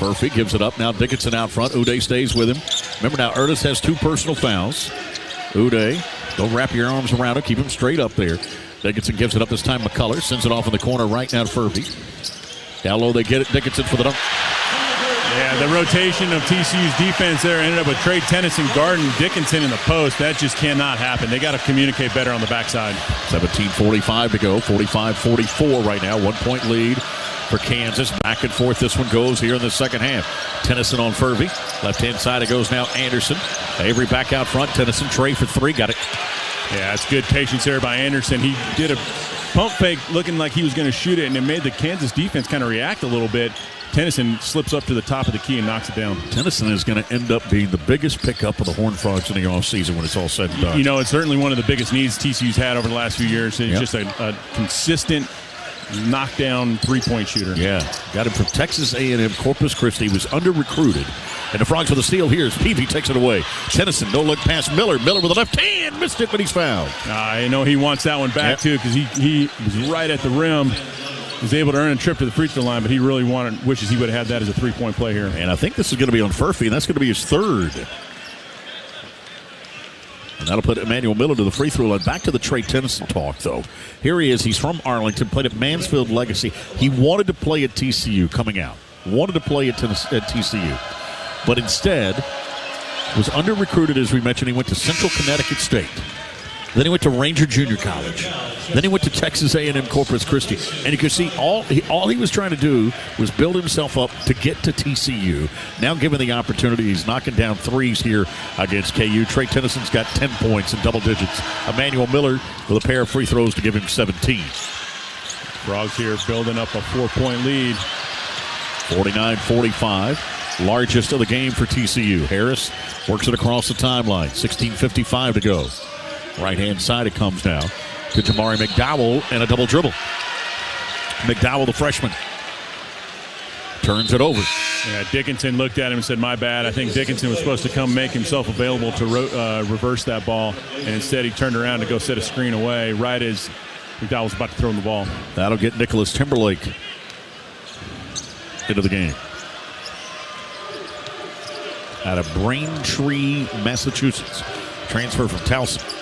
Murphy gives it up. Now Dickinson out front. Uday stays with him. Remember now, Ernest has 2 personal fouls. Uday, don't wrap your arms around him. Keep him straight up there. Dickinson gives it up this time. McCullough sends it off in the corner right now to Furby. Down low they get it. Dickinson for the dunk. Yeah, the rotation of TCU's defense there ended up with Trey Tennyson guarding Dickinson in the post. That just cannot happen. They got to communicate better on the backside. 17:45 to go. 45-44 right now. 1 point lead for Kansas. Back and forth this one goes here in the second half. Tennyson on Furby. Left-hand side it goes now Anderson. Avery back out front. Tennyson, Trey for 3. Got it. Yeah, it's good patience there by Anderson. He did a pump fake looking like he was going to shoot it, and it made the Kansas defense kind of react a little bit. Tennyson slips up to the top of the key and knocks it down. Tennyson is going to end up being the biggest pickup of the Horned Frogs in the offseason when it's all said and done. You know, it's certainly one of the biggest needs TCU's had over the last few years. It's just a consistent knockdown three-point shooter. Yeah, got him from Texas A&M Corpus Christi. Was under-recruited. And the Frogs with a steal here as Peavy takes it away. Tennyson, no-look pass Miller. Miller with the left hand. Missed it, but he's fouled. I know he wants that one back, too, because he was right at the rim. Was able to earn a trip to the free throw line, but he really wishes he would have had that as a three-point play here. And I think this is going to be on Furphy, and that's going to be his third. And that'll put Emmanuel Miller to the free throw line. Back to the Trey Tennyson talk, though. Here he is. He's from Arlington, played at Mansfield Legacy. He wanted to play at TCU coming out. Wanted to play at TCU. But instead was under-recruited, as we mentioned. He went to Central Connecticut State. Then he went to Ranger Junior College. Then he went to Texas A&M Corpus Christi. And you can see all he was trying to do was build himself up to get to TCU. Now given the opportunity, he's knocking down threes here against KU. Trey Tennyson's got 10 points in double digits. Emmanuel Miller with a pair of free throws to give him 17. Frogs here building up a 4-point lead. 49-45. Largest of the game for TCU. Harris works it across the timeline. 16:55 to go. Right-hand side it comes now to Jamari McDowell and a double dribble. McDowell, the freshman, turns it over. Yeah, Dickinson looked at him and said, my bad. I think Dickinson was supposed to come make himself available to reverse that ball, and instead he turned around to go set a screen away right as McDowell was about to throw him the ball. That'll get Nicholas Timberlake into the game. Out of Braintree, Massachusetts. Transfer from Towson.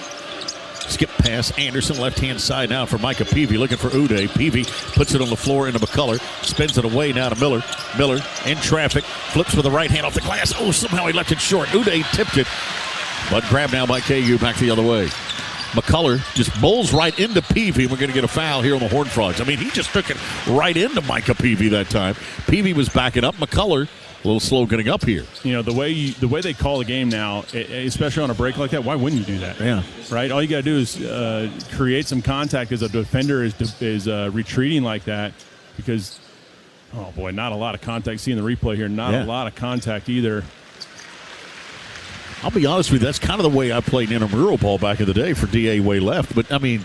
Skip pass, Anderson, left-hand side now for Micah Peavy, looking for Uday. Peavy puts it on the floor into McCullough, spins it away now to Miller. Miller in traffic, flips with the right hand off the glass. Oh, somehow he left it short. Uday tipped it, but grabbed now by KU back the other way. McCullough just bowls right into Peavy, and we're going to get a foul here on the Horned Frogs. I mean, he just took it right into Micah Peavy that time. Peavy was backing up. McCullough a little slow getting up here. You know, the way they call the game now, especially on a break like that, why wouldn't you do that? Yeah. Right? All you got to do is create some contact as a defender is retreating like that because, oh, boy, not a lot of contact. Seeing the replay here, not a lot of contact either. I'll be honest with you, that's kind of the way I played intramural ball back in the day for DA way left. But, I mean,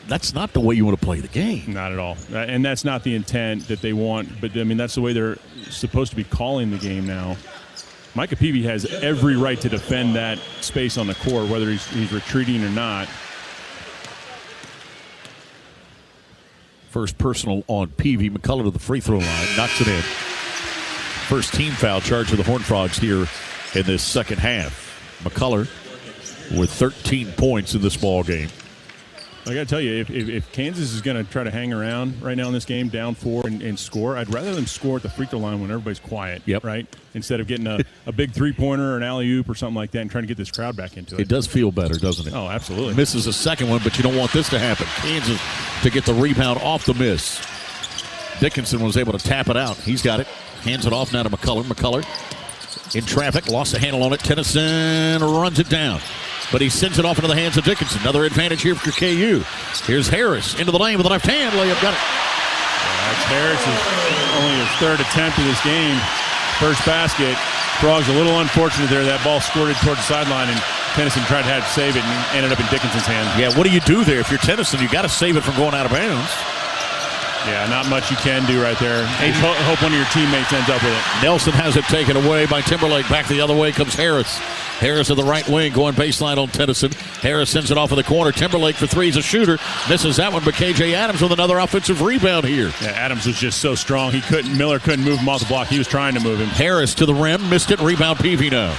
that's not the way you want to play the game. Not at all. And that's not the intent that they want. But, I mean, that's the way they're supposed to be calling the game now. Micah Peavy has every right to defend that space on the court, whether he's retreating or not. First personal on Peavy. McCullough to the free throw line. Knocks it in. First team foul charge of the Horned Frogs here in this second half. McCullough with 13 points in this ball game. I got to tell you, if Kansas is going to try to hang around right now in this game, down 4 and score, I'd rather them score at the free throw line when everybody's quiet, right? Instead of getting a big three-pointer or an alley-oop or something like that and trying to get this crowd back into it. It does feel better, doesn't it? Oh, absolutely. Misses a second one, but you don't want this to happen. Kansas to get the rebound off the miss. Dickinson was able to tap it out. He's got it. Hands it off now to McCullough. McCullough in traffic, lost a handle on it. Tennyson runs it down. But he sends it off into the hands of Dickinson. Another advantage here for KU. Here's Harris into the lane with the left hand. Layup, got it. That's Harris's only his third attempt of this game. First basket. Frogs a little unfortunate there. That ball squirted towards the sideline, and Tennyson tried to save it and ended up in Dickinson's hands. Yeah, what do you do there? If you're Tennyson, you got to save it from going out of bounds. Yeah, not much you can do right there. Hope one of your teammates ends up with it. Nelson has it taken away by Timberlake. Back the other way comes Harris. Harris to the right wing, going baseline on Tennyson. Harris sends it off in the corner. Timberlake for three is a shooter. Misses that one, but KJ Adams with another offensive rebound here. Yeah, Adams was just so strong. Miller couldn't move him off the block. He was trying to move him. Harris to the rim, missed it. Rebound Peavy now.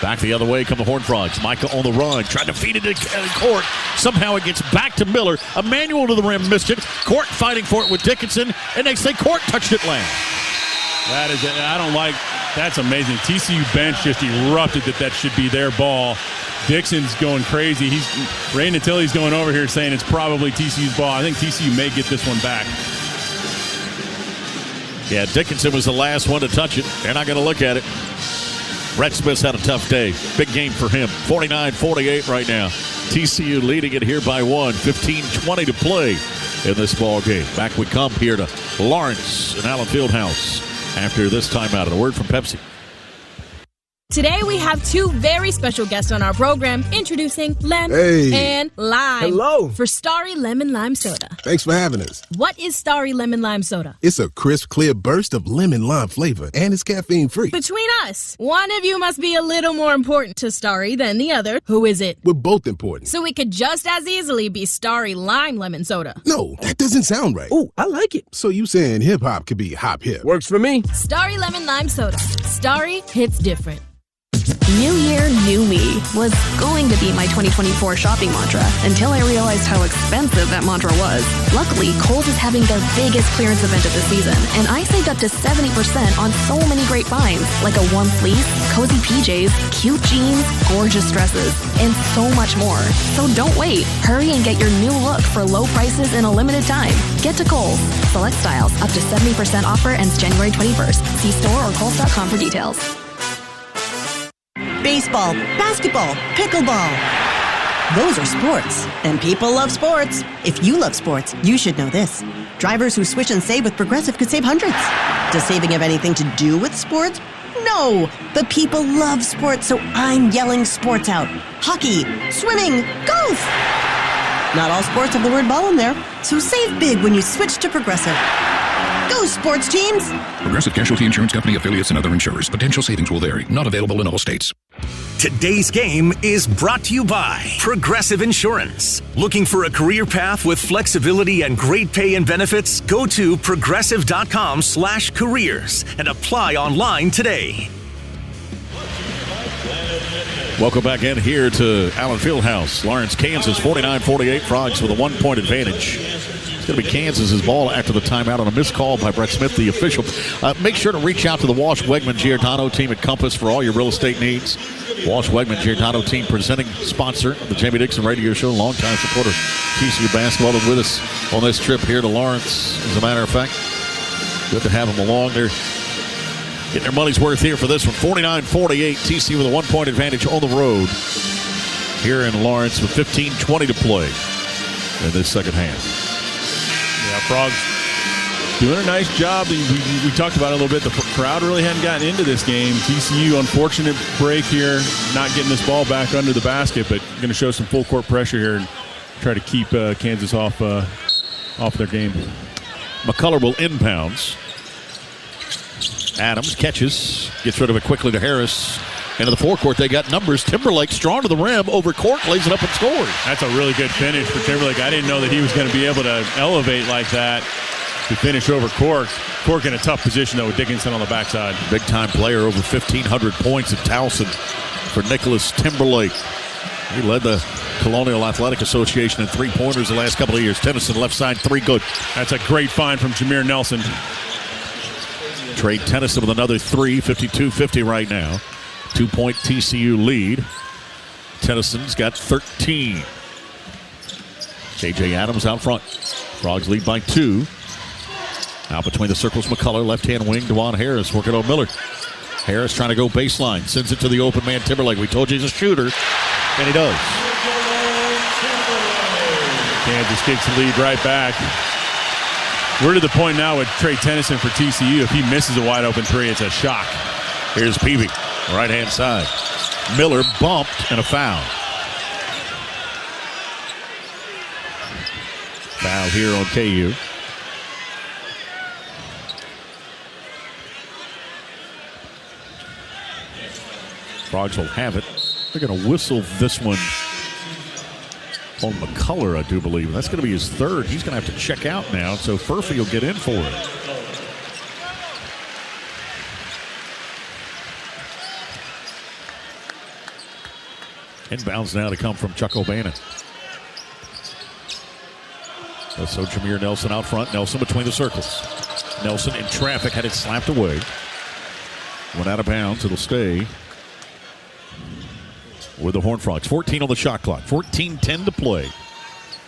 Back the other way come the Horned Frogs. Micah on the run, tried to feed it to Court. Somehow it gets back to Miller. Emmanuel to the rim, missed it. Court fighting for it with Dickinson, and they say Court touched it last. That is, that's amazing. TCU bench just erupted that should be their ball. Dixon's going crazy. Ray Natili's going over here saying it's probably TCU's ball. I think TCU may get this one back. Yeah, Dickinson was the last one to touch it. They're not going to look at it. Brett Smith's had a tough day. Big game for him. 49-48 right now. TCU leading it here by 1. 15-20 to play in this ball game. Back we come here to Lawrence and Allen Fieldhouse after this timeout. And a word from Pepsi. Today we have two very special guests on our program, introducing Lem and Lime. Hello. For Starry Lemon Lime Soda. Thanks for having us. What is Starry Lemon Lime Soda? It's a crisp, clear burst of lemon lime flavor, and it's caffeine-free. Between us, one of you must be a little more important to Starry than the other. Who is it? We're both important. So it could just as easily be Starry Lime Lemon Soda. No, that doesn't sound right. Oh, I like it. So you saying hip-hop could be hop-hip. Works for me. Starry Lemon Lime Soda. Starry hits different. New year, new me was going to be my 2024 shopping mantra until I realized how expensive that mantra was. Luckily, Kohl's is having their biggest clearance event of the season, and I saved up to 70% on so many great finds, like a warm fleece, cozy PJs, cute jeans, gorgeous dresses, and so much more. So don't wait. Hurry and get your new look for low prices in a limited time. Get to Kohl's. Select styles up to 70% offer ends January 21st. See store or Kohl's.com for details. Baseball, basketball, pickleball. Those are sports, and people love sports. If you love sports, you should know this. Drivers who switch and save with Progressive could save hundreds. Does saving have anything to do with sports? No, but people love sports, so I'm yelling sports out. Hockey, swimming, golf. Not all sports have the word ball in there, so save big when you switch to Progressive. Go sports teams! Progressive Casualty Insurance Company, affiliates, and other insurers. Potential savings will vary. Not available in all states. Today's game is brought to you by Progressive Insurance. Looking for a career path with flexibility and great pay and benefits? Go to progressive.com/careers and apply online today. Welcome back in here to Allen Fieldhouse. Lawrence, Kansas, 49-48. Frogs with a 1-point advantage. It's going to be Kansas's ball after the timeout on a missed call by Brett Smith, the official. Make sure to reach out to the Walsh Wegman Giordano team at Compass for all your real estate needs. Walsh Wegman Giordano team, presenting sponsor of the Jamie Dixon Radio Show, longtime supporter of TCU basketball, and with us on this trip here to Lawrence. As a matter of fact, good to have them along. They're getting their money's worth here for this one. 49-48, TCU with a 1-point advantage on the road here in Lawrence with 15-20 to play in this second half. Yeah, Frogs doing a nice job. We talked about it a little bit. The crowd really hadn't gotten into this game. TCU, unfortunate break here, not getting this ball back under the basket, but going to show some full court pressure here and try to keep Kansas off their game. McCullough will inbounds. Adams catches, gets rid of it quickly to Harris. Into the forecourt, they got numbers. Timberlake strong to the rim, over Cork, lays it up and scores. That's a really good finish for Timberlake. I didn't know that he was going to be able to elevate like that to finish over Cork. Cork in a tough position, though, with Dickinson on the backside. Big-time player, over 1,500 points at Towson for Nicholas Timberlake. He led the Colonial Athletic Association in three-pointers the last couple of years. Tennyson, left side, three, good. That's a great find from Jameer Nelson. Trey Tennyson with another three, 52-50 right now. 2-point TCU lead. Tennyson's got 13. J.J. Adams out front. Frogs lead by 2. Out between the circles, McCullough, left-hand wing, DeJuan Harris working on Miller. Harris trying to go baseline, sends it to the open man Timberlake. We told you he's a shooter, and he does. Kansas kicks the lead right back. We're to the point now with Trey Tennyson for TCU. If he misses a wide-open three, it's a shock. Here's Peavy, right-hand side. Miller bumped and a foul. Foul here on KU. Frogs will have it. They're going to whistle this one on McCullough, I do believe. That's going to be his third. He's going to have to check out now, so Furphy will get in for it. Inbounds now to come from Chuck O'Bannon. So Jameer Nelson out front. Nelson between the circles. Nelson in traffic, had it slapped away. Went out of bounds. It'll stay with the Horned Frogs. 14 on the shot clock. 14-10 to play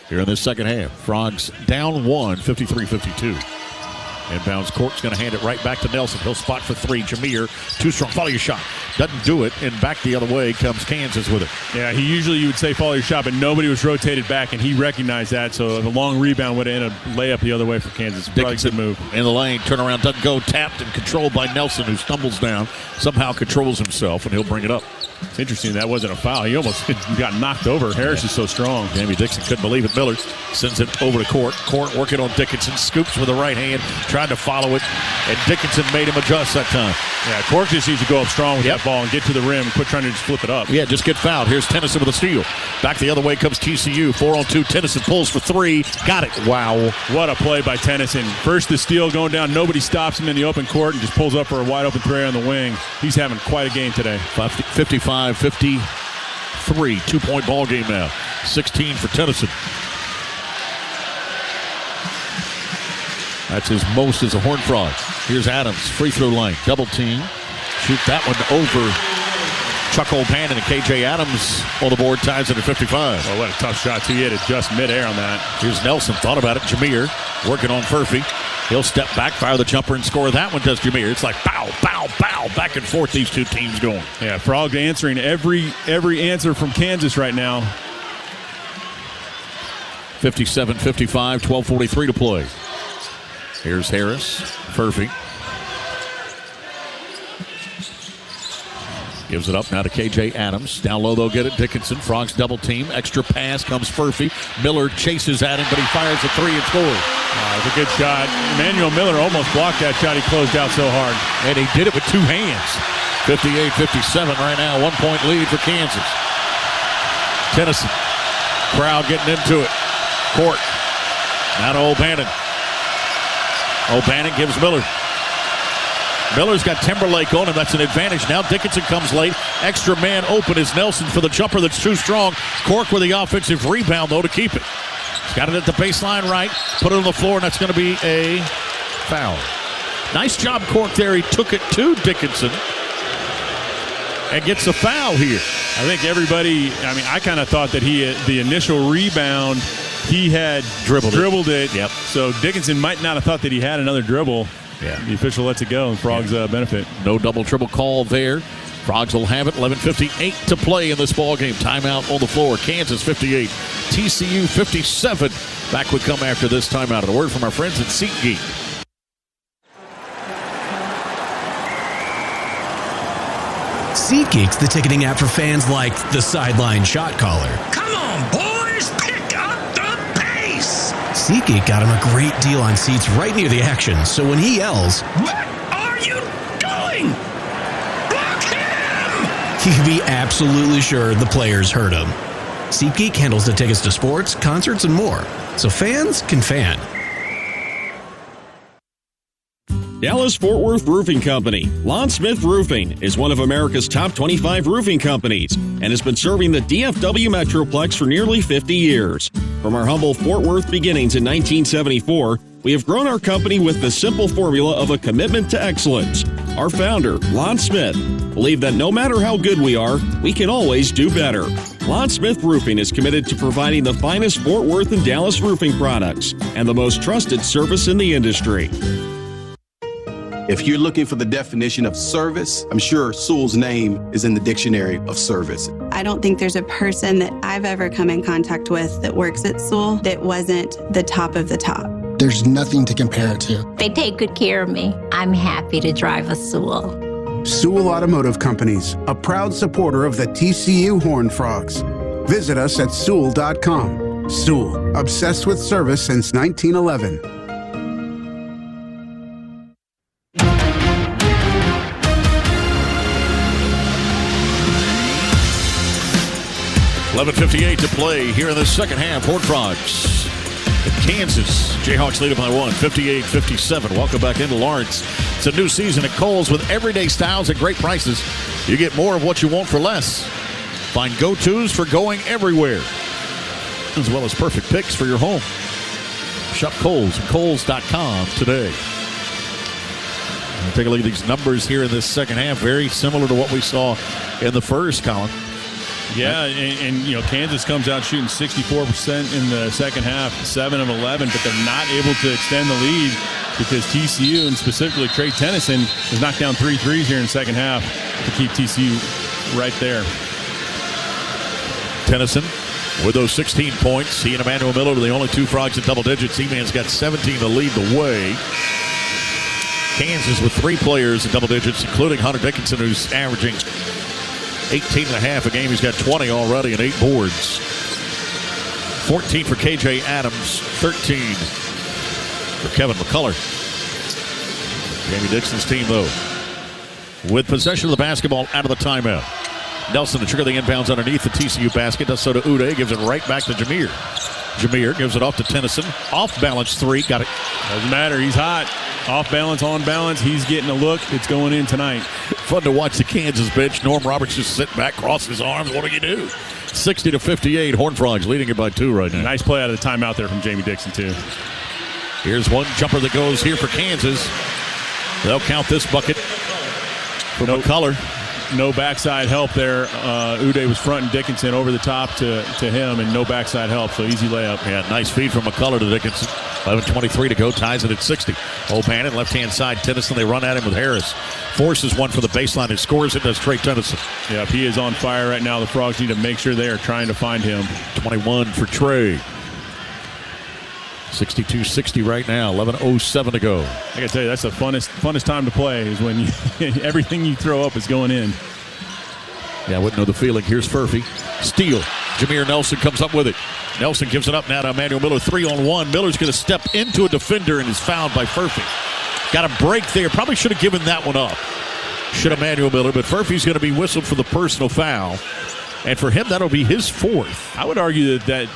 here in this second half. Frogs down 1, 53-52. Inbounds court's going to hand it right back to Nelson. He'll spot for three. Jameer, too strong. Follow your shot. Doesn't do it, and back the other way comes Kansas with it. Yeah, you would say follow your shot, but nobody was rotated back, and he recognized that, so the long rebound would have ended a layup the other way for Kansas. Dickinson good move. In the lane, turnaround, doesn't go, tapped and controlled by Nelson, who stumbles down, somehow controls himself, and he'll bring it up. It's interesting, that wasn't a foul. He almost got knocked over. Harris is so strong. Jamie Dixon couldn't believe it. Miller sends it over to Court. Court working on Dickinson, scoops with the right hand, tried to follow it, and Dickinson made him adjust that time. Yeah, Court just needs to go up strong with that ball and get to the rim and quit trying to just flip it up. Yeah, just get fouled. Here's Tennyson with a steal. Back the other way comes TCU. 4-on-2. Tennyson pulls for three. Got it. Wow. What a play by Tennyson. First the steal going down. Nobody stops him in the open court and just pulls up for a wide open three on the wing. He's having quite a game today. 55-53. 2-point ball game now. 16 for Tennyson. That's his most as a Horned Frog. Here's Adams, free throw line, double team. Shoot that one over Chuck O'Bannon, and KJ Adams on the board, ties it at 55. Oh, what a tough shot, too. He hit it just midair on that. Here's Nelson, thought about it. Jameer working on Furphy. He'll step back, fire the jumper, and score. That one does Jameer. It's like bow, bow, bow, back and forth, these two teams going. Yeah, Frogs answering every answer from Kansas right now. 57-55, 12:43 to play. Here's Harris, Furphy. Gives it up now to KJ Adams. Down low, they'll get it. Dickinson, Frogs double team. Extra pass comes Furphy. Miller chases at him, but he fires a three and scores. It's a good shot. Emmanuel Miller almost blocked that shot. He closed out so hard. And he did it with two hands. 58-57 right now. 1 point lead for Kansas. Tennyson. Crowd getting into it. Court. Now to O'Bannon. O'Bannon gives Miller. Miller's got Timberlake on him. That's an advantage. Now Dickinson comes late. Extra man open is Nelson for the jumper that's too strong. Cork with the offensive rebound, though, to keep it. He's got it at the baseline right. Put it on the floor, and that's going to be a foul. Nice job, Cork, there. He took it to Dickinson and gets a foul here. I think everybody, I kind of thought that the initial rebound, he had dribbled it. Yep. So Dickinson might not have thought that he had another dribble. Yeah. The official lets it go, and Frogs benefit. No double-triple call there. Frogs will have it. 11:58 to play in this ball game. Timeout on the floor. Kansas 58, TCU 57. Back we come after this timeout. And a word from our friends at SeatGeek. SeatGeek's the ticketing app for fans like the sideline shot caller. Come on, boys, pick up the pace. SeatGeek got him a great deal on seats right near the action, so when he yells, "What are you doing? Block him!" he can be absolutely sure the players heard him. SeatGeek handles the tickets to sports, concerts, and more, so fans can fan. Dallas-Fort Worth Roofing Company. Lon Smith Roofing is one of America's top 25 roofing companies and has been serving the DFW Metroplex for nearly 50 years. From our humble Fort Worth beginnings in 1974, we have grown our company with the simple formula of a commitment to excellence. Our founder, Lon Smith, believed that no matter how good we are, we can always do better. Lon Smith Roofing is committed to providing the finest Fort Worth and Dallas roofing products and the most trusted service in the industry. If you're looking for the definition of service, I'm sure Sewell's name is in the dictionary of service. I don't think there's a person that I've ever come in contact with that works at Sewell that wasn't the top of the top. There's nothing to compare it to. They take good care of me. I'm happy to drive a Sewell. Sewell Automotive Companies, a proud supporter of the TCU Horned Frogs. Visit us at Sewell.com. Sewell, obsessed with service since 1911. 11:58 to play here in the second half. Horned Frogs at Kansas. Jayhawks lead it by one, 58-57. Welcome back into Lawrence. It's a new season at Kohl's with everyday styles at great prices. You get more of what you want for less. Find go-tos for going everywhere, as well as perfect picks for your home. Shop Kohl's at Kohl's.com today. Take a look at these numbers here in this second half. Very similar to what we saw in the first, Colin. Yeah, and Kansas comes out shooting 64% in the second half, 7 of 11, but they're not able to extend the lead. because TCU, and specifically Trey Tennyson, has knocked down 3 threes here in the second half to keep TCU right there. Tennyson with those 16 points. He and Emmanuel Miller are the only 2 Frogs in double digits. E-Man's got 17 to lead the way. Kansas with 3 players in double digits, including Hunter Dickinson, who's averaging 18.5 a game. He's got 20 already and 8 boards. 14 for KJ Adams, 13 for Kevin McCullough. Jamie Dixon's team, though, with possession of the basketball out of the timeout. Nelson to trigger the inbounds underneath the TCU basket. Does so to Uday. Gives it right back to Jameer. Jameer gives it off to Tennyson. Off balance 3. Got it. Doesn't matter. He's hot. Off balance, on balance. He's getting a look. It's going in tonight. Fun to watch the Kansas bench. Norm Roberts just sitting back, cross his arms. What do you do? 60-58. Horned Frogs leading it by 2 right now. Nice play out of the timeout there from Jamie Dixon, too. Here's one jumper that goes here for Kansas. They'll count this bucket for McCullough. No backside help there. Uday was fronting Dickinson over the top to him, and no backside help, so easy layup. Yeah, nice feed from McCullough to Dickinson. 11:23 to go, ties it at 60. O'Bannon, left-hand side. Tennyson, they run at him with Harris. Forces one for the baseline and scores it. Does Trey Tennyson. Yep, he is on fire right now. The Frogs need to make sure they are trying to find him. 21 for Trey. 62-60 right now. 11:07 to go. I gotta tell you, that's the funnest time to play is when everything you throw up is going in. Yeah, I wouldn't know the feeling. Here's Furphy. Steal. Jameer Nelson comes up with it. Nelson gives it up now to Emmanuel Miller. 3-on-1. Miller's going to step into a defender and is fouled by Furphy. Got a break there. Probably should have given that one up. Should Emmanuel Miller, but Furphy's going to be whistled for the personal foul. And for him, that'll be his 4th. I would argue that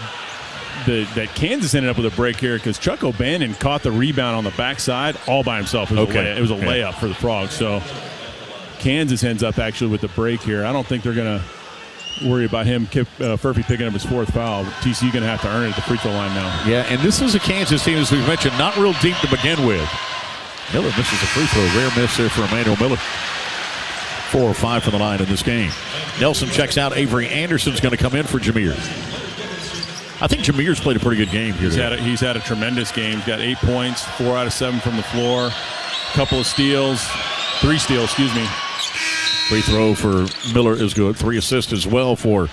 Kansas ended up with a break here because Chuck O'Bannon caught the rebound on the backside all by himself. It was a layup for the Frogs. So Kansas ends up actually with the break here. I don't think they're going to worry about him, Furphy picking up his 4th foul. TCU going to have to earn it at the free throw line now. Yeah, and this is a Kansas team, as we've mentioned, not real deep to begin with. Miller misses a free throw. Rare miss there for Emmanuel Miller. 4 or 5 for the line in this game. Nelson checks out. Avery Anderson's going to come in for Jameer. I think Jameer's played a pretty good game here. He's had a tremendous game. He's got 8 points, 4 out of 7 from the floor, couple of steals, 3 steals, excuse me. Free throw for Miller is good. 3 assists as well for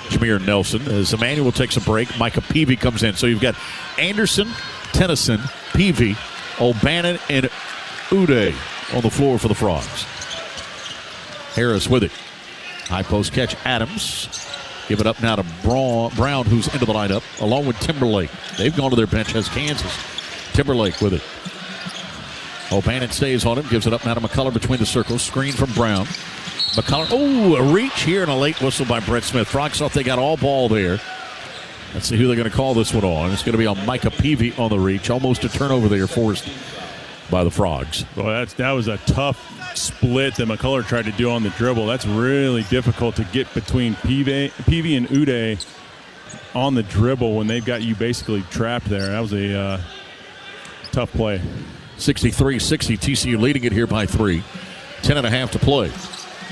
Jameer Nelson. As Emmanuel takes a break, Micah Peavy comes in. So you've got Anderson, Tennyson, Peavy, O'Bannon, and Uday on the floor for the Frogs. Harris with it. High post catch, Adams. Give it up now to Brown, who's into the lineup, along with Timberlake. They've gone to their bench as Kansas. Timberlake with it. O'Bannon stays on him, gives it up now to McCullough between the circles. Screen from Brown. McCullough, a reach here and a late whistle by Brett Smith. Frogs thought they got all ball there. Let's see who they're going to call this one on. It's going to be on Micah Peavy on the reach. Almost a turnover there forced by the Frogs. Well, that was a tough split that McCullough tried to do on the dribble. That's really difficult to get between Peavy and Uday on the dribble when they've got you basically trapped there. That was a tough play. 63-60, TCU leading it here by 3. 10.5 to play.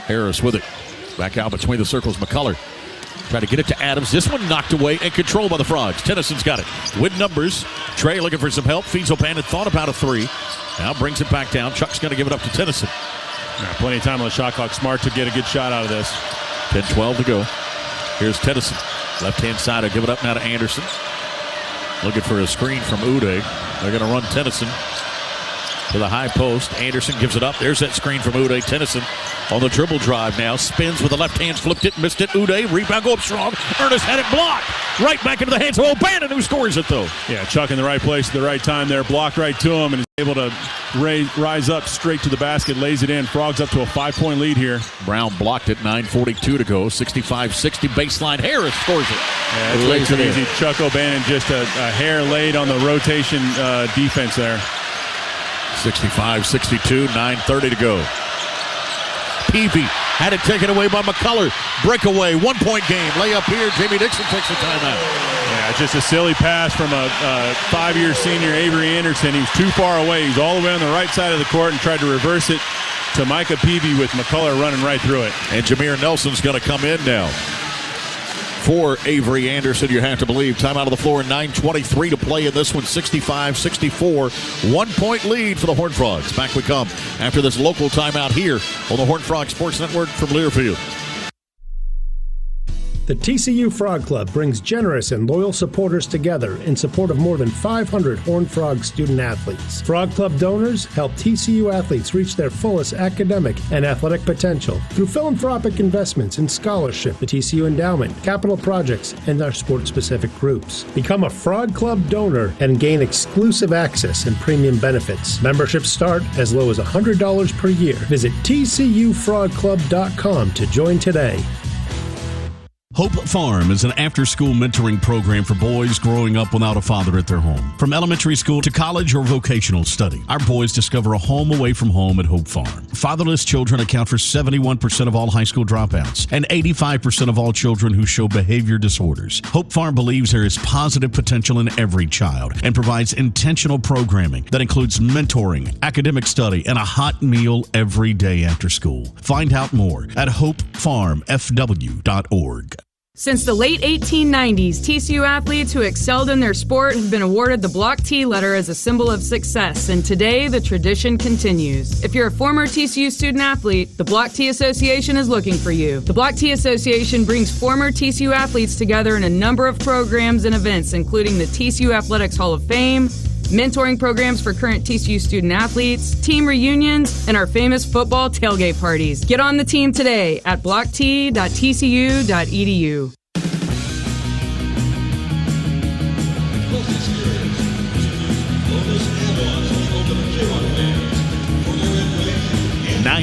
Harris with it. Back out between the circles. McCullough trying to get it to Adams. This one knocked away and controlled by the Frogs. Tennyson's got it. With numbers. Trey looking for some help. Feeds O'Bannon. Thought about a 3. Now brings it back down. Chuck's going to give it up to Tennyson. Plenty of time on the shot clock. Smart to get a good shot out of this. 10-12 to go. Here's Tennyson. Left-hand side. I'll give it up now to Anderson. Looking for a screen from Uday. They're going to run Tennyson to the high post. Anderson gives it up. There's that screen from Uday. Tennyson on the dribble drive now. Spins with the left hand. Flipped it. Missed it. Uday. Rebound. Go up strong. Ernest had it blocked. Right back into the hands of O'Bannon, who scores it, though. Yeah, Chuck in the right place at the right time there. Blocked right to him and is able to rise up straight to the basket. Lays it in. Frogs up to a 5-point lead here. Brown blocked it. 9:42 to go. 65-60 baseline. Harris scores it. Yeah, that's way too easy. Chuck O'Bannon just a hair laid on the rotation defense there. 65-62, 9:30 to go. Peavy had it taken away by McCullough. Breakaway, 1-point game. Layup here. Jamie Dixon takes the timeout. Yeah, just a silly pass from a 5-year senior, Avery Anderson. He was too far away. He was all the way on the right side of the court and tried to reverse it to Micah Peavy with McCullough running right through it. And Jameer Nelson's going to come in now. for Avery Anderson, you have to believe. Timeout of the floor, 9:23 to play in this one, 65-64. 1-point lead for the Horned Frogs. Back we come after this local timeout here on the Horned Frog Sports Network from Learfield. The TCU Frog Club brings generous and loyal supporters together in support of more than 500 Horned Frog student athletes. Frog Club donors help TCU athletes reach their fullest academic and athletic potential through philanthropic investments in scholarship, the TCU Endowment, capital projects, and our sport-specific groups. Become a Frog Club donor and gain exclusive access and premium benefits. Memberships start as low as $100 per year. Visit tcufrogclub.com to join today. Hope Farm is an after-school mentoring program for boys growing up without a father at their home. From elementary school to college or vocational study, our boys discover a home away from home at Hope Farm. Fatherless children account for 71% of all high school dropouts and 85% of all children who show behavior disorders. Hope Farm believes there is positive potential in every child and provides intentional programming that includes mentoring, academic study, and a hot meal every day after school. Find out more at hopefarmfw.org. Since the late 1890s, TCU athletes who excelled in their sport have been awarded the Block T letter as a symbol of success, and today the tradition continues. If you're a former TCU student athlete, the Block T Association is looking for you. The Block T Association brings former TCU athletes together in a number of programs and events, including the TCU Athletics Hall of Fame, mentoring programs for current TCU student athletes, team reunions, and our famous football tailgate parties. Get on the team today at blockt.tcu.edu.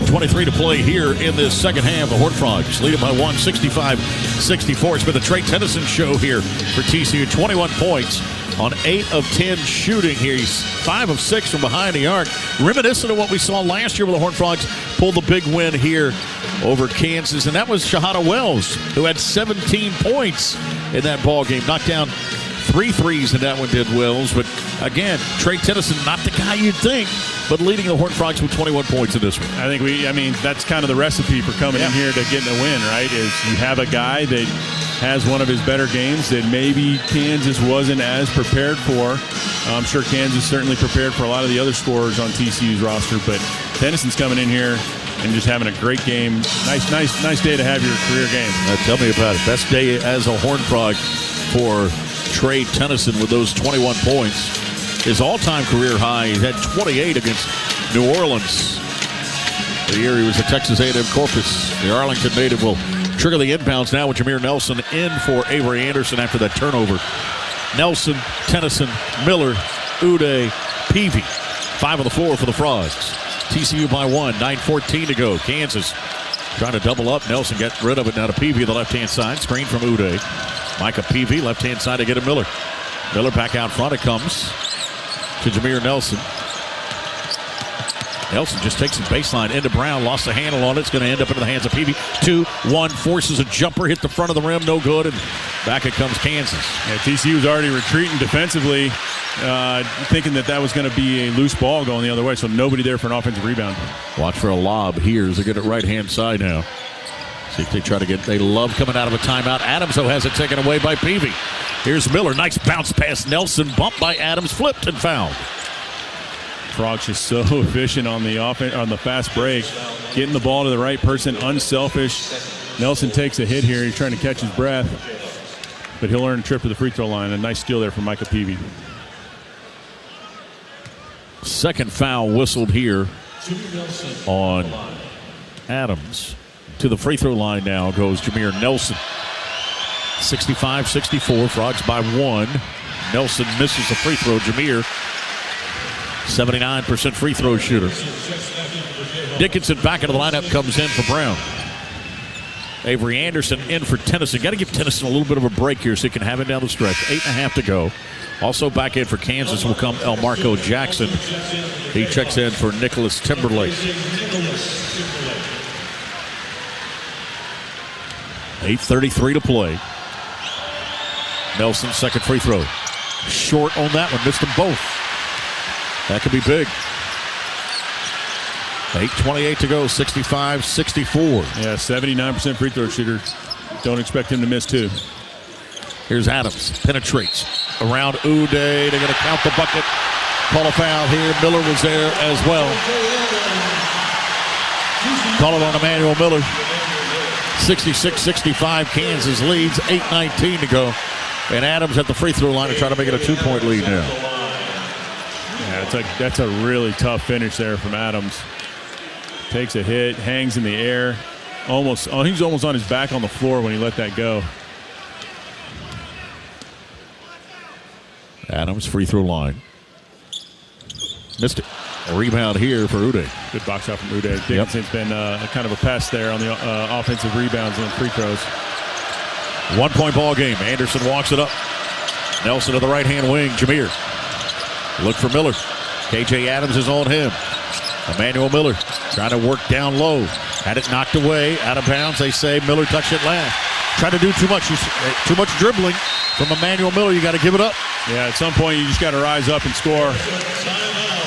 .23 to play here in this second half. The Horned Frogs lead it by 1, 65-64. It's been the Trey Tennyson show here for TCU. 21 points on 8 of 10 shooting here. He's 5 of 6 from behind the arc. Reminiscent of what we saw last year where the Horned Frogs pulled the big win here over Kansas. And that was Shahada Wells, who had 17 points in that ball game. Knocked down 3 threes in that one, did Wells. But again, Trey Tennyson, not the guy you'd think, but leading the Horned Frogs with 21 points in this one. I think that's kind of the recipe for coming in here to getting a win, right? Is you have a guy that has one of his better games that maybe Kansas wasn't as prepared for. I'm sure Kansas certainly prepared for a lot of the other scorers on TCU's roster, but Tennyson's coming in here and just having a great game. Nice day to have your career game. Tell me about it. Best day as a Horned Frog for Trey Tennyson with those 21 points. His all-time career high, he had 28 against New Orleans. The year he was at Texas A&M Corpus. The Arlington native will trigger the inbounds now with Jameer Nelson in for Avery Anderson after that turnover. Nelson, Tennyson, Miller, Uday, Peavy. 5 on the floor for the Frogs. TCU by 1, 9:14 to go. Kansas trying to double up. Nelson got rid of it now to Peavy, the left-hand side. Screen from Uday. Micah Peavy, left-hand side to get a Miller. Miller back out front. It comes to Jameer Nelson. Nelson just takes the baseline into Brown. Lost the handle on it. It's going to end up into the hands of Peavy. 2-1, forces a jumper, hit the front of the rim. No good, and back it comes Kansas. Yeah, TCU's already retreating defensively, thinking that was going to be a loose ball going the other way, so nobody there for an offensive rebound. Watch for a lob here as they get it right-hand side now. See if they try to they love coming out of a timeout. Adams, though, has it taken away by Peavy. Here's Miller. Nice bounce past Nelson. Bumped by Adams. Flipped and fouled. Frogs just so efficient on the fast break. Getting the ball to the right person. Unselfish. Nelson takes a hit here. He's trying to catch his breath. But he'll earn a trip to the free throw line. A nice steal there from Micah Peavy. Second foul whistled here on Adams. To the free throw line now goes Jameer Nelson. 65-64. Frogs by 1. Nelson misses the free throw. Jameer, 79% free throw shooter. Dickinson back into the lineup, comes in for Brown. Avery Anderson in for Tennyson. Got to give Tennyson a little bit of a break here so he can have it down the stretch. 8.5 to go. Also back in for Kansas will come Elmarco Jackson. He checks in for Nicholas Timberlake. 8:33 to play. Nelson, second free throw. Short on that one. Missed them both. That could be big. 8:28 to go. 65-64. Yeah, 79% free throw shooter. Don't expect him to miss 2. Here's Adams. Penetrates around Uday. They're going to count the bucket. Call a foul here. Miller was there as well. Call it on Emmanuel Miller. 66-65. Kansas leads. 8:19 to go. And Adams at the free throw line to try to make it a 2-point lead now. Yeah, that's a really tough finish there from Adams. Takes a hit, hangs in the air. He was almost on his back on the floor when he let that go. Adams, free throw line. Missed it. A rebound here for Uday. Good box out from Uday. Dickinson's been kind of a pest there on the offensive rebounds and free throws. 1-point ball game. Anderson walks it up. Nelson to the right-hand wing. Jameer. Look for Miller. KJ Adams is on him. Emmanuel Miller trying to work down low. Had it knocked away. Out of bounds. They say Miller touched it last. Trying to do too much. Too much dribbling from Emmanuel Miller. You got to give it up. Yeah, at some point you just got to rise up and score.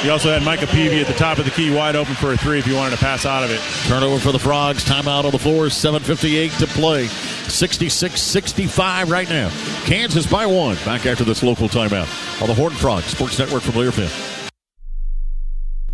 You also had Micah Peavy at the top of the key, wide open for a three if you wanted to pass out of it. Turnover for the Frogs. Timeout on the floor. 7:58 to play. 66-65 right now. Kansas by 1. Back after this local timeout on the Horned Frog Sports Network from Learfield.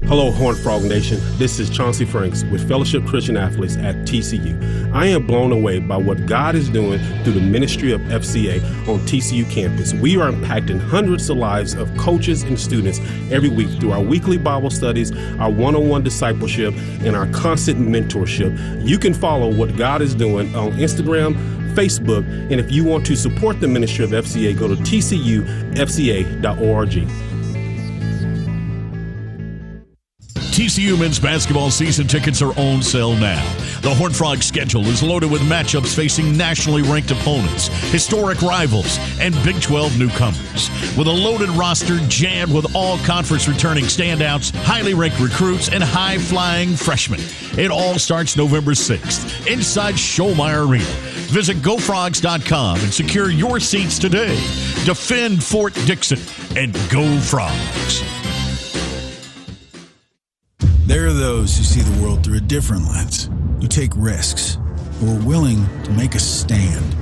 Hello, Horned Frog Nation. This is Chauncey Franks with Fellowship Christian Athletes at TCU. I am blown away by what God is doing through the ministry of FCA on TCU campus. We are impacting hundreds of lives of coaches and students every week through our weekly Bible studies, our one-on-one discipleship, and our constant mentorship. You can follow what God is doing on Instagram, Facebook, and if you want to support the ministry of FCA, go to tcufca.org. TCU men's basketball season tickets are on sale now. The Horned Frog schedule is loaded with matchups facing nationally ranked opponents, historic rivals, and Big 12 newcomers. With a loaded roster jammed with all conference returning standouts, highly ranked recruits, and high-flying freshmen. It all starts November 6th inside Schollmeyer Arena. Visit GoFrogs.com and secure your seats today. Defend Fort Dixon and Go Frogs. There are those who see the world through a different lens, who take risks, who are willing to make a stand.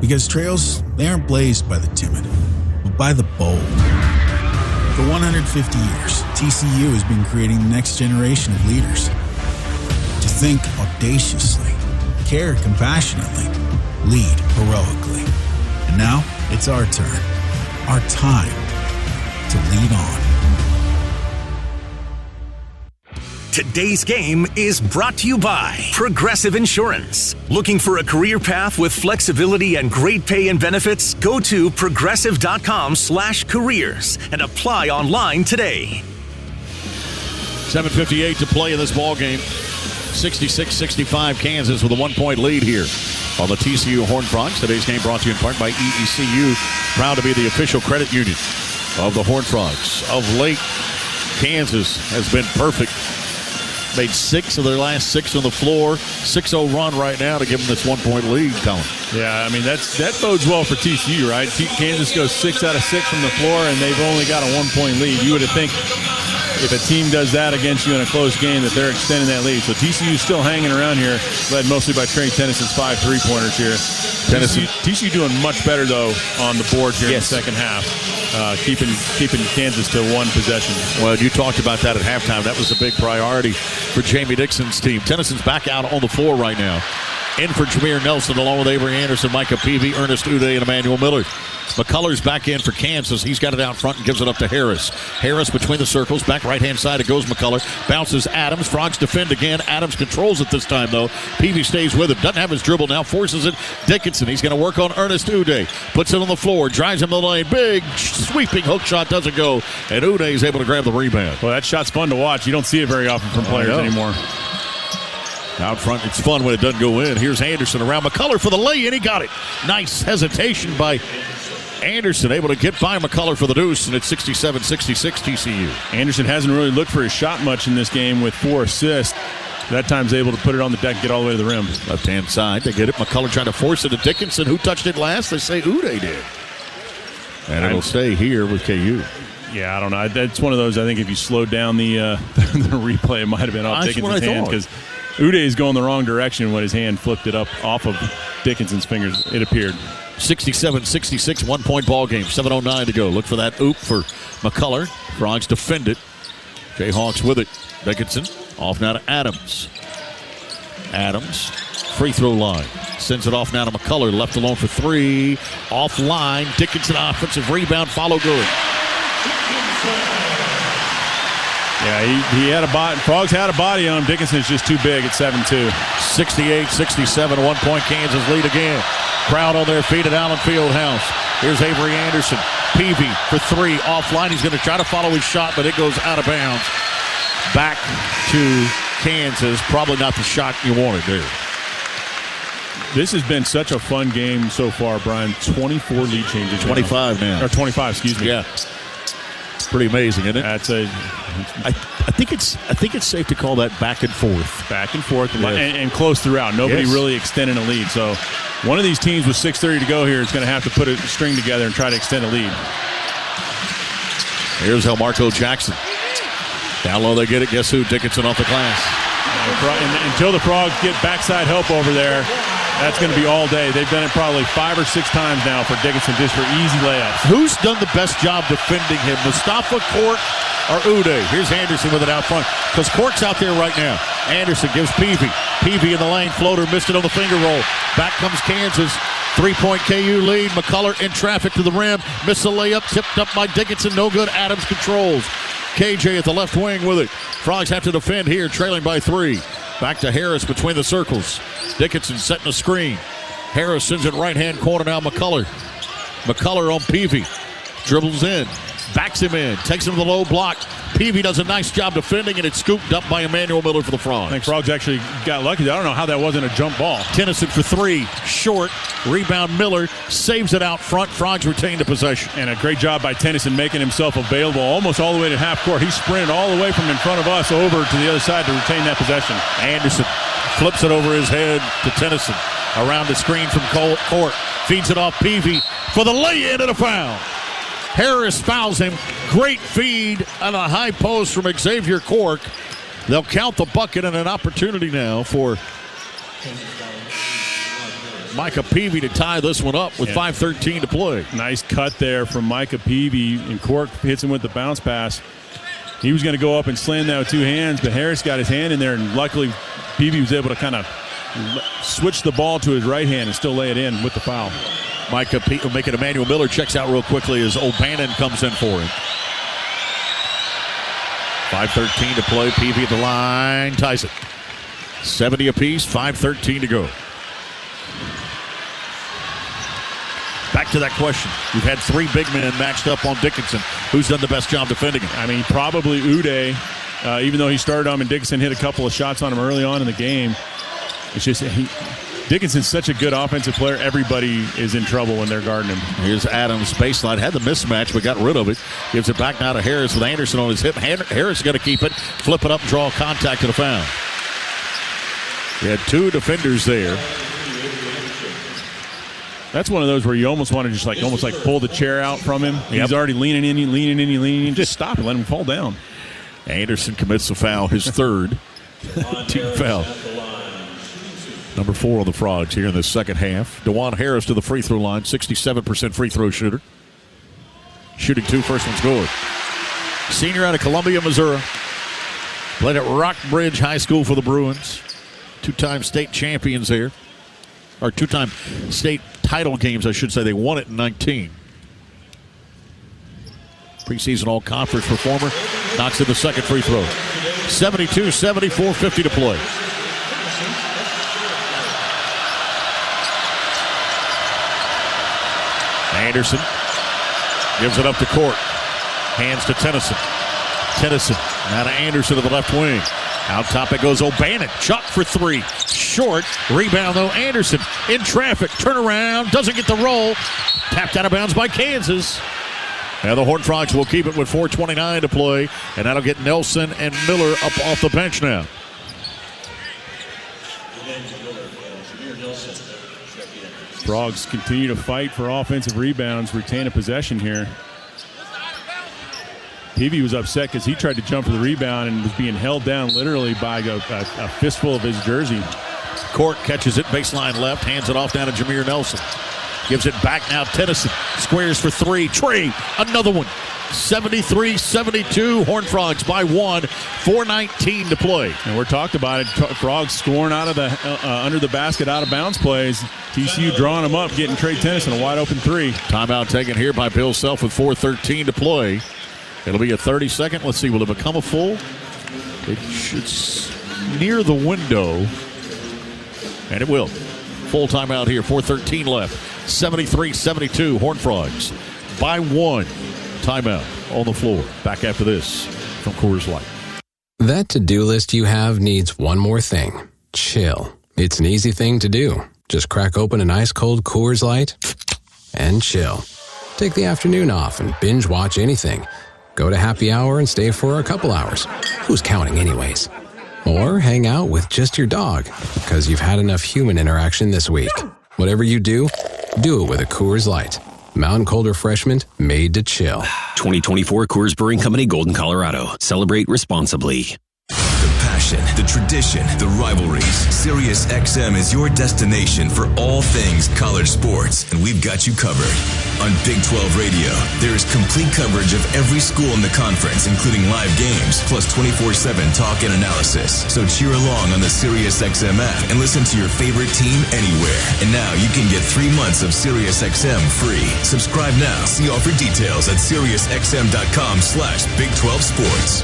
Because trails, they aren't blazed by the timid, but by the bold. For 150 years, TCU has been creating the next generation of leaders. To think audaciously, care compassionately, lead heroically. And now, it's our turn, our time to lead on. Today's game is brought to you by Progressive Insurance. Looking for a career path with flexibility and great pay and benefits? Go to progressive.com/careers and apply online today. 7:58 to play in this ball game. 66-65 Kansas with a 1-point lead here on the TCU Horned Frogs. Today's game brought to you in part by EECU. Proud to be the official credit union of the Horned Frogs. Of late, Kansas has been perfect. Made 6 of their last 6 on the floor. 6-0 run right now to give them this 1-point lead, Colin. Yeah, I mean, that bodes well for TCU, right? Kansas goes 6 out of 6 from the floor, and they've only got a 1-point lead. You would have think if a team does that against you in a close game that they're extending that lead. So TCU's still hanging around here, led mostly by Trey Tennyson's 5 3-pointers here. TCU doing much better, though, on the board here in the second half, keeping Kansas to 1 possession. Well, you talked about that at halftime. That was a big priority for Jamie Dixon's team. Tennyson's back out on the floor right now. In for Jameer Nelson, along with Avery Anderson, Micah Peavy, Ernest Uday, and Emmanuel Miller. McCullers back in for Kansas. He's got it out front and gives it up to Harris. Harris between the circles. Back right-hand side, it goes McCuller. Bounces Adams. Frogs defend again. Adams controls it this time, though. Peavy stays with him. Doesn't have his dribble now. Forces it. Dickinson. He's going to work on Ernest Uday. Puts it on the floor. Drives him to the lane. Big sweeping hook shot doesn't go. And Uday is able to grab the rebound. Well, that shot's fun to watch. You don't see it very often from players anymore. Out front, it's fun when it doesn't go in. Here's Anderson around McCuller for the lay-in. He got it. Nice hesitation by Anderson, able to get by McCuller for the deuce, and it's 67-66 TCU. Anderson hasn't really looked for his shot much in this game with 4 assists. That time's able to put it on the deck and get all the way to the rim. Left-hand side, they get it. McCuller trying to force it to Dickinson. Who touched it last? They say Uday did. And it'll stay here with KU. Yeah, I don't know. That's one of those, I think if you slowed down the replay, it might have been off Dickinson's hand because Uday is going the wrong direction when his hand flipped it up off of Dickinson's fingers, it appeared. 67-66, 1-point ball game. 7:09 to go. Look for that oop for McCullough. Frogs defend it. Jayhawks with it. Dickinson off now to Adams. Adams, free throw line. Sends it off now to McCullough. Left alone for three. Offline. Dickinson offensive rebound. Follow good. Yeah, he had a body. Frogs had a body on him. Dickinson's just too big at 7'2". 68-67, 1-point Kansas lead again. Crowd on their feet at Allen Fieldhouse. Here's Avery Anderson. Peavy for three. Offline. He's going to try to follow his shot, but it goes out of bounds. Back to Kansas. Probably not the shot you wanted there. This has been such a fun game so far, Brian. 24 lead changes. 25 now. Or 25, excuse me. Yeah. Pretty amazing, isn't it? I think it's safe to call that back and forth. Back and forth, and close throughout. Nobody really extending a lead. So one of these teams with 6:30 to go here is going to have to put a string together and try to extend a lead. Here's Marco Jackson. Down low they get it. Guess who? Dickinson off the glass. And until the Frogs get backside help over there, that's going to be all day. They've done it probably 5 or 6 times now for Dickinson just for easy layups. Who's done the best job defending him, Mustafa, Cork, or Uday? Here's Anderson with it out front because Cork's out there right now. Anderson gives Peavy. Peavy in the lane. Floater missed it on the finger roll. Back comes Kansas. 3-point KU lead. McCullough in traffic to the rim. Missed the layup. Tipped up by Dickinson. No good. Adams controls. KJ at the left wing with it. Frogs have to defend here, trailing by 3. Back to Harris between the circles. Dickinson setting a screen. Harris sends it right-hand corner now. McCullough. McCullough on Peavy. Dribbles in. Backs him in. Takes him to the low block. Peavy does a nice job defending, and it's scooped up by Emmanuel Miller for the Frogs. I think Frogs actually got lucky. I don't know how that wasn't a jump ball. Tennyson for 3. Short. Rebound Miller. Saves it out front. Frogs retain the possession. And a great job by Tennyson making himself available almost all the way to half court. He sprinted all the way from in front of us over to the other side to retain that possession. Anderson flips it over his head to Tennyson. Around the screen from Court. Feeds it off Peavy for the lay-in and a foul. Harris fouls him. Great feed on a high post from Xavier Cork. They'll count the bucket and an opportunity now for Micah Peavy to tie this one up with 5:13 to play. Nice cut there from Micah Peavy, and Cork hits him with the bounce pass. He was going to go up and slam that with 2 hands, but Harris got his hand in there, and luckily Peavy was able to kind of switch the ball to his right hand and still lay it in with the foul. Micah Peavy will make it. Emmanuel Miller checks out real quickly as O'Bannon comes in for him. 5:13 to play. Peavy at the line. Ties it. 70 apiece. 5:13 to go. Back to that question. You've had 3 big men matched up on Dickinson. Who's done the best job defending him? I mean, probably Uday, even though he started on him and Dickinson hit a couple of shots on him early on in the game. It's just Dickinson's such a good offensive player. Everybody is in trouble when they're guarding him. Here's Adams baseline. Had the mismatch, but got rid of it. Gives it back now to Harris with Anderson on his hip. Harris is going to keep it. Flip it up, draw contact, and a foul. We had 2 defenders there. That's one of those where you almost want to just almost pull the chair out from him. Yep. He's already leaning in. Just stop and let him fall down. Anderson commits a foul, his 3rd team foul. Number 4 on the Frogs here in the second half. DeJuan Harris to the free throw line, 67% free throw shooter. Shooting 2, first one's good. Senior out of Columbia, Missouri. Played at Rockbridge High School for the Bruins. 2-time state champions there. Or 2-time state title games, I should say. They won it in 19. Preseason all-conference performer. Knocks in the second free throw. 72-74, 50 to play. Anderson gives it up to Court. Hands to Tennyson. Tennyson now to Anderson to the left wing. Out top it goes O'Bannon. Chuck for 3. Short. Rebound though. Anderson in traffic. Turnaround. Doesn't get the roll. Tapped out of bounds by Kansas. Now the Horned Frogs will keep it with 4:29 to play. And that'll get Nelson and Miller up off the bench now. Frogs continue to fight for offensive rebounds, retain a possession here. Peavy was upset because he tried to jump for the rebound and was being held down literally by a fistful of his jersey. Court catches it, baseline left, hands it off down to Jameer Nelson. Gives it back now. Tennyson squares for three. Tree, another one. 73-72. Horned Frogs by 1. 4:19 to play. And we're talked about it. Frogs scoring out of the under the basket, out of bounds plays. TCU drawing them up, getting Trey Tennyson a wide open three. Timeout taken here by Bill Self with 4:13 to play. It'll be a 30-second. Let's see, will it become a full? It should near the window. And it will. Full timeout here. 4:13 left. 73-72. Horned Frogs by 1. Timeout on the floor. Back after this from Coors Light. That to-do list you have needs one more thing. Chill. It's an easy thing to do. Just crack open an ice-cold Coors Light and chill. Take the afternoon off and binge watch anything. Go to happy hour and stay for a couple hours. Who's counting anyways? Or hang out with just your dog because you've had enough human interaction this week. Whatever you do it with a Coors Light. Mountain Cold Refreshment made to chill. 2024 Coors Brewing Company, Golden, Colorado. Celebrate responsibly. The passion, the tradition, the rivalries. SiriusXM is your destination for all things college sports, and we've got you covered. On Big 12 Radio, there is complete coverage of every school in the conference, including live games, plus 24/7 talk and analysis. So cheer along on the SiriusXM app and listen to your favorite team anywhere. And now you can get 3 months of SiriusXM free. Subscribe now. See offer details at SiriusXM.com/Big12Sports.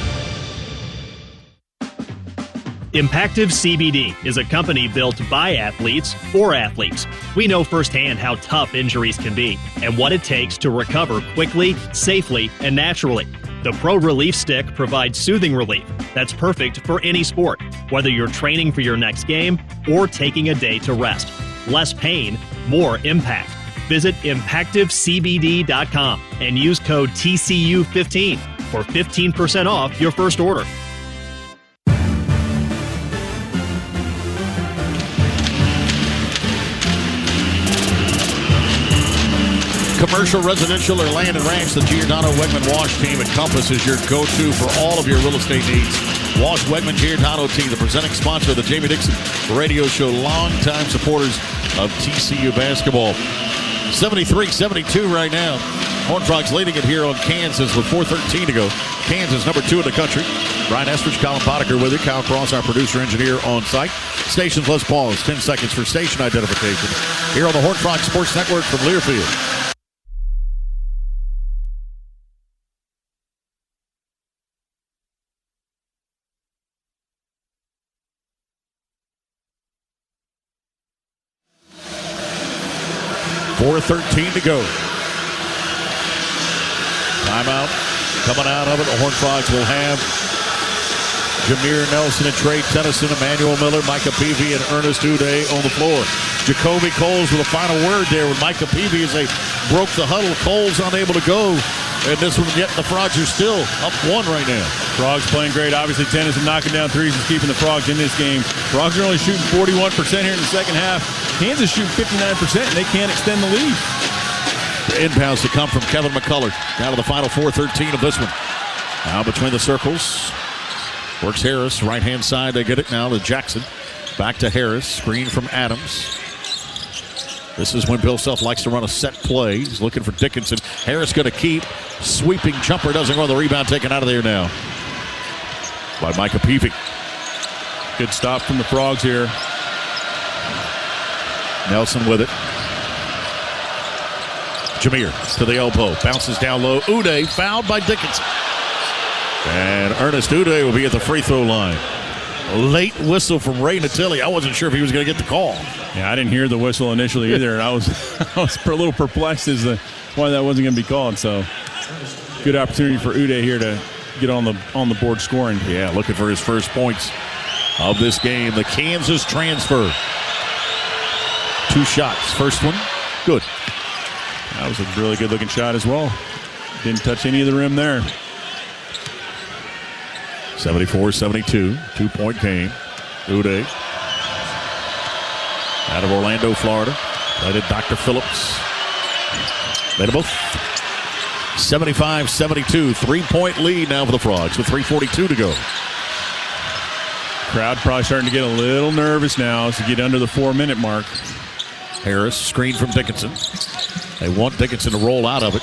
Impactive CBD is a company built by athletes for athletes. We know firsthand how tough injuries can be and what it takes to recover quickly, safely, and naturally. The Pro Relief Stick provides soothing relief that's perfect for any sport, whether you're training for your next game or taking a day to rest. Less pain, more impact. Visit ImpactiveCBD.com and use code TCU15 for 15% off your first order. Commercial, residential, or land and ranch, the Giordano Wegman Wash Team at Compass is your go-to for all of your real estate needs. Wash Wegman Giordano Team, the presenting sponsor of the Jamie Dixon Radio Show, longtime supporters of TCU basketball. 73-72 right now. Horned Frogs leading it here on Kansas with 4:13 to go. Kansas, number 2 in the country. Brian Estridge, Colin Potiker with you. Kyle Cross, our producer-engineer on site. Stations, let's pause. 10 seconds for station identification. Here on the Horned Frogs Sports Network from Learfield. .413 to go. Timeout coming out of it. The Horned Frogs will have Jameer Nelson and Trey Tennyson, Emmanuel Miller, Micah Peavy, and Ernest Uday on the floor. Jacoby Coles with a final word there with Micah Peavy as they broke the huddle. Coles unable to go. And this one, yet the Frogs are still up 1 right now. Frogs playing great. Obviously, Tennyson knocking down threes and keeping the Frogs in this game. Frogs are only shooting 41% here in the second half. Kansas shooting 59%, and they can't extend the lead. The inbounds to come from Kevin McCullough. Down to the final 4:13 of this one. Now between the circles. Works Harris. Right-hand side, they get it now to Jackson. Back to Harris. Screen from Adams. This is when Bill Self likes to run a set play. He's looking for Dickinson. Harris going to keep. Sweeping jumper doesn't go. The rebound taken out of there now by Micah Peavy. Good stop from the Frogs here. Nelson with it. Jameer to the elbow. Bounces down low. Uday fouled by Dickinson. And Ernest Uday will be at the free throw line. A late whistle from Ray Natili. I wasn't sure if he was going to get the call. Yeah, I didn't hear the whistle initially either. I was a little perplexed as to why that wasn't going to be called. So good opportunity for Uday here to get on the board scoring. Yeah, looking for his first points of this game. The Kansas transfer. 2 shots. First one, good. That was a really good-looking shot as well. Didn't touch any of the rim there. 74-72, 2-point game. Uday out of Orlando, Florida. Played at Dr. Phillips. Made them both. 75-72, 3-point lead now for the Frogs with 3:42 to go. Crowd probably starting to get a little nervous now as we get under the 4-minute mark. Harris, screen from Dickinson. They want Dickinson to roll out of it.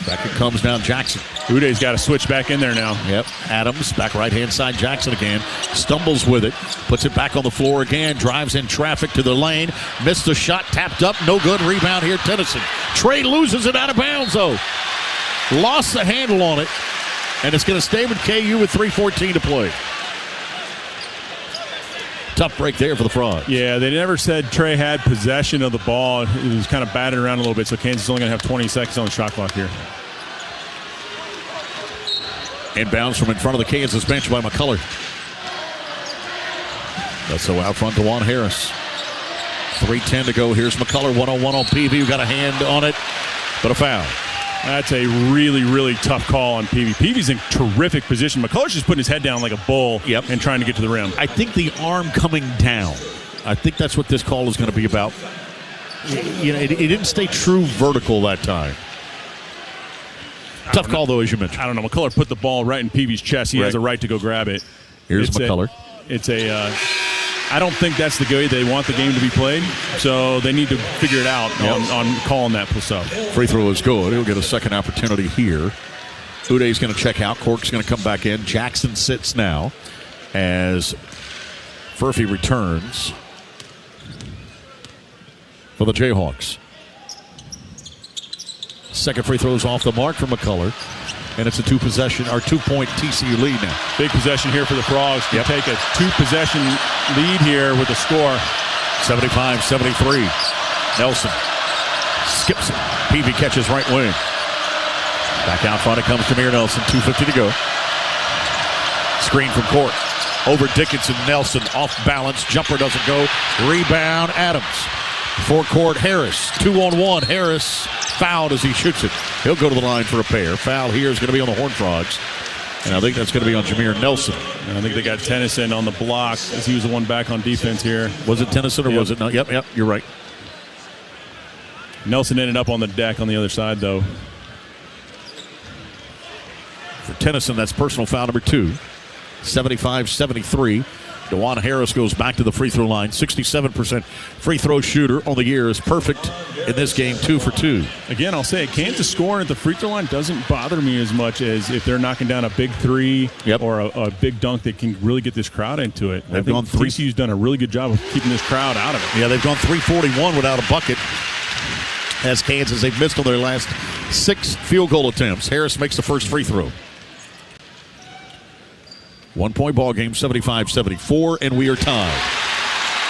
Back it comes now Jackson. Uday's got to switch back in there now. Yep. Adams, back right-hand side. Jackson again. Stumbles with it. Puts it back on the floor again. Drives in traffic to the lane. Missed the shot. Tapped up. No good. Rebound here. Tennyson. Trey loses it out of bounds, though. Lost the handle on it. And it's going to stay with KU with 3:14 to play. Tough break there for the Frogs. Yeah, they never said Trey had possession of the ball. It was kind of batted around a little bit, so Kansas is only going to have 20 seconds on the shot clock here. Inbounds from in front of the Kansas bench by McCullough. That's so out front to Juan Harris. 3:10 to go. Here's McCullough, 1-on-1 on Peavy, who got a hand on it, but a foul. That's a really, really tough call on Peavy. Peavy's in terrific position. McCullough's just putting his head down like a bull and trying to get to the rim. I think the arm coming down. I think that's what this call is going to be about. You know, it didn't stay true vertical that time. Tough call, though, as you mentioned. I don't know. McCullough put the ball right in Peavy's chest. He has a right to go grab it. Here's McCullough. I don't think that's the way they want the game to be played, so they need to figure it out on calling that stuff. Free throw is good. He'll get a second opportunity here. Uday's going to check out. Cork's going to come back in. Jackson sits now as Furphy returns for the Jayhawks. Second free throw is off the mark for McCullough. And it's a two-point TCU lead now. Big possession here for the Frogs to take a two-possession lead here with a score. 75-73. Nelson skips it. Peavy catches right wing. Back out front it comes Jameer Nelson. 2:50 to go. Screen from court. Over Dickinson. Nelson off balance. Jumper doesn't go. Rebound Adams. Forecourt Harris. 2-on-1. Harris fouled as he shoots it. He'll go to the line for a pair. Foul here is going to be on the Horned Frogs. And I think that's going to be on Jameer Nelson. And I think they got Tennyson on the block as he was the one back on defense here. Was it Tennyson or was it not? Yep, you're right. Nelson ended up on the deck on the other side, though. For Tennyson, that's personal foul number 2. 75-73. DeJuan Harris goes back to the free throw line. 67% free throw shooter on the year. Is perfect in this game, 2 for 2. Again, I'll say it. Kansas scoring at the free throw line doesn't bother me as much as if they're knocking down a big three or a big dunk that can really get this crowd into it. They've gone TCU's done a really good job of keeping this crowd out of it. Yeah, they've gone 341 without a bucket. As Kansas, they've missed on their last 6 field goal attempts. Harris makes the first free throw. 1-point ball game, 75-74, and we are tied.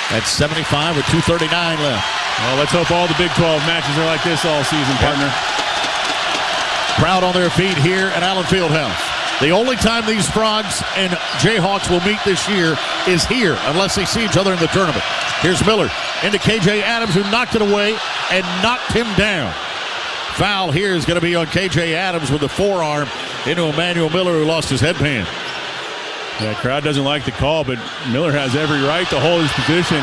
At 75 with 2:39 left. Well, let's hope all the Big 12 matches are like this all season, partner. Crowd on their feet here at Allen Fieldhouse. The only time these Frogs and Jayhawks will meet this year is here, unless they see each other in the tournament. Here's Miller into KJ Adams, who knocked it away and knocked him down. Foul here is going to be on KJ Adams with the forearm into Emmanuel Miller, who lost his headband. Yeah, crowd doesn't like the call, but Miller has every right to hold his position.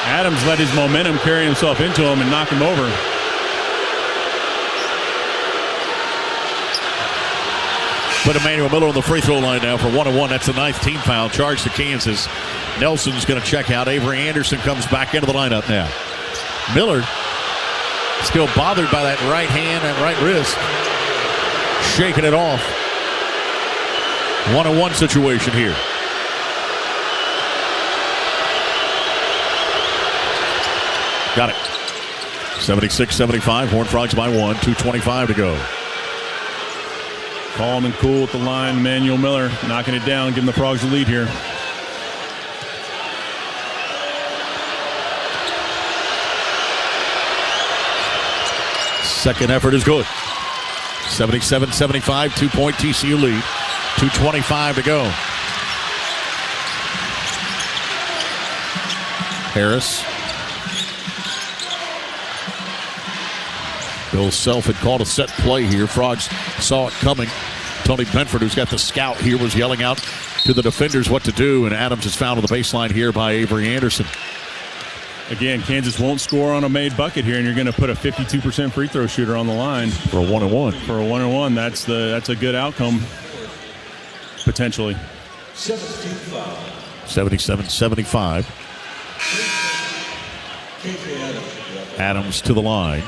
Adams let his momentum carry himself into him and knock him over. Put Emmanuel Miller on the free throw line now for 1-1. That's the 9th team foul charged to Kansas. Nelson's going to check out. Avery Anderson comes back into the lineup now. Miller still bothered by that right hand and right wrist. Shaking it off. 1-on-1 situation here. Got it. 76-75. Horned Frogs by 1. 2:25 to go. Calm and cool at the line. Emmanuel Miller knocking it down, giving the Frogs the lead here. Second effort is good. 77-75, 2-point TCU lead. 2:25 to go. Harris. Bill Self had called a set play here. Frogs saw it coming. Tony Benford, who's got the scout here, was yelling out to the defenders what to do, and Adams is fouled on the baseline here by Avery Anderson. Again, Kansas won't score on a made bucket here, and you're going to put a 52% free throw shooter on the line. For a 1-on-1. For a 1-on-1, that's a good outcome, potentially. 77-75. Adams to the line.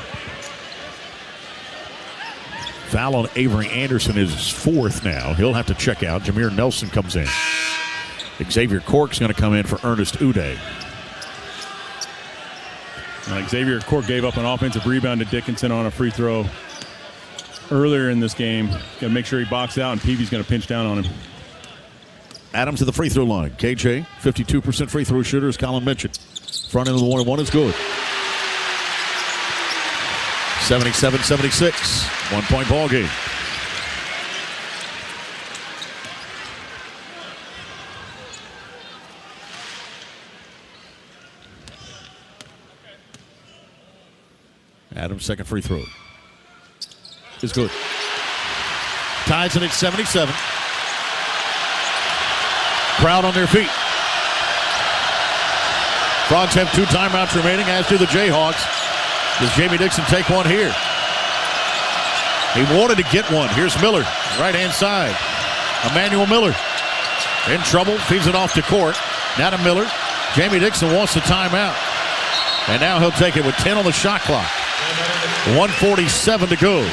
Foul on Avery Anderson is his fourth now. He'll have to check out. Jameer Nelson comes in. Xavier Cork's going to come in for Ernest Uday. Xavier Cork gave up an offensive rebound to Dickinson on a free throw earlier in this game. Got to make sure he boxes out, and Peavy's going to pinch down on him. Adams to the free throw line. KJ, 52% free throw shooter, as Colin mentioned. Front end of the 1-1 is good. 77-76. 1-point ball game. Adams' second free throw is good. Ties it at 77. Crowd on their feet. Frogs have 2 timeouts remaining, as do the Jayhawks. Does Jamie Dixon take one here? He wanted to get one. Here's Miller, right-hand side. Emmanuel Miller in trouble, feeds it off to Court. Now to Miller. Jamie Dixon wants the timeout. And now he'll take it with 10 on the shot clock. 1:47 to go.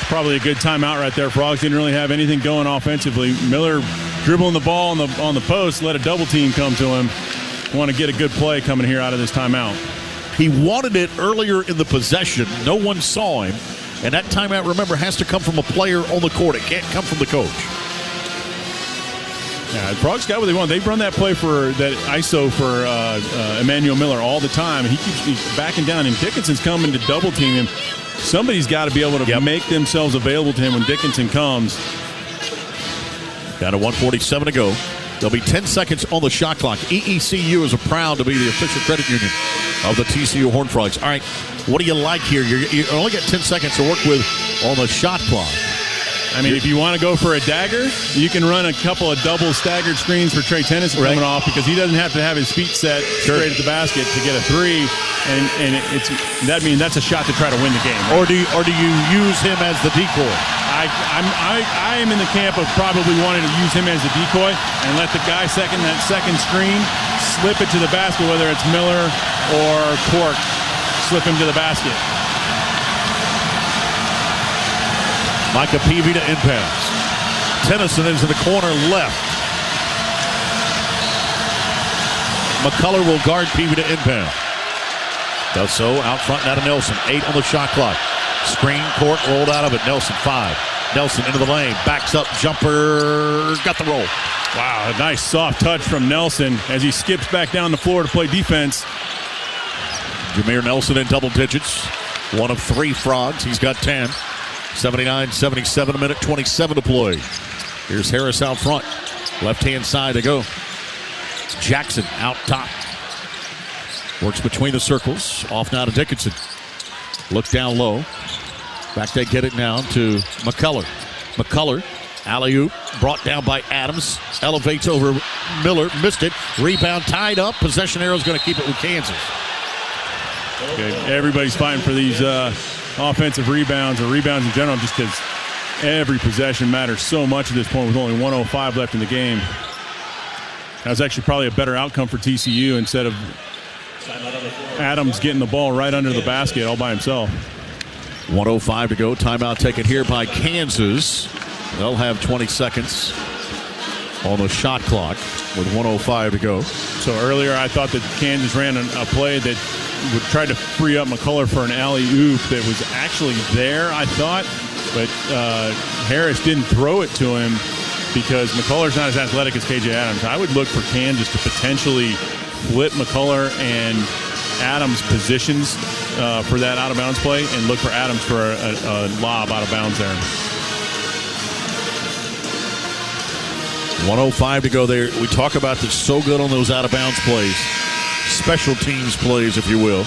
Probably a good timeout right there. Frogs didn't really have anything going offensively. Miller dribbling the ball on the post, let a double team come to him. Want to get a good play coming here out of this timeout. He wanted it earlier in the possession. No one saw him. And that timeout, remember, has to come from a player on the court. It can't come from the coach. Yeah, the Frogs got what they want. They run that play for that ISO for Emmanuel Miller all the time. He's backing down, and Dickinson's coming to double team him. Somebody's got to be able to make themselves available to him when Dickinson comes. Down to 1:47 to go. There'll be 10 seconds on the shot clock. EECU is proud to be the official credit union of the TCU Horned Frogs. All right, what do you like here? You only got 10 seconds to work with on the shot clock. I mean, if you want to go for a dagger, you can run a couple of double staggered screens for Trey Tennyson coming off, because he doesn't have to have his feet set straight at the basket to get a three, and that means that's a shot to try to win the game. Right? Or do you use him as the decoy? I am in the camp of probably wanting to use him as a decoy and let the guy that second screen slip it to the basket, whether it's Miller or Cork, slip him to the basket. Micah Peavy to inbounds. Tennyson is in the corner left. McCullough will guard Peavy to inbound. Does so out front now to Nelson. 8 on the shot clock. Screen, Court rolled out of it. Nelson 5. Nelson into the lane. Backs up, jumper. Got the roll. Wow, a nice soft touch from Nelson as he skips back down the floor to play defense. Jameer Nelson in double digits. 1 of 3 Frogs. He's got 10. 79-77, a minute 27 to play. Here's Harris out front. Left-hand side to go. It's Jackson out top. Works between the circles. Off now to Dickinson. Look down low. Back they get it now to McCullough. McCullough, alley-oop, brought down by Adams. Elevates over Miller. Missed it. Rebound tied up. Possession arrow's going to keep it with Kansas. Okay, everybody's fighting for these offensive rebounds or rebounds in general, just because every possession matters so much at this point with only 1:05 left in the game. That was actually probably a better outcome for TCU instead of Adams getting the ball right under the basket all by himself. 1:05 to go. Timeout taken here by Kansas. They'll have 20 seconds on the shot clock with 1:05 to go. So earlier I thought that Kansas ran a play that would try to free up McCullough for an alley-oop that was actually there, I thought. But Harris didn't throw it to him because McCullough's not as athletic as KJ Adams. I would look for Kansas to potentially flip McCullough and Adams positions for that out-of-bounds play and look for Adams for a lob out of bounds there. 1:05 to go there. We talk about this so good on those out-of-bounds plays. Special teams plays, if you will.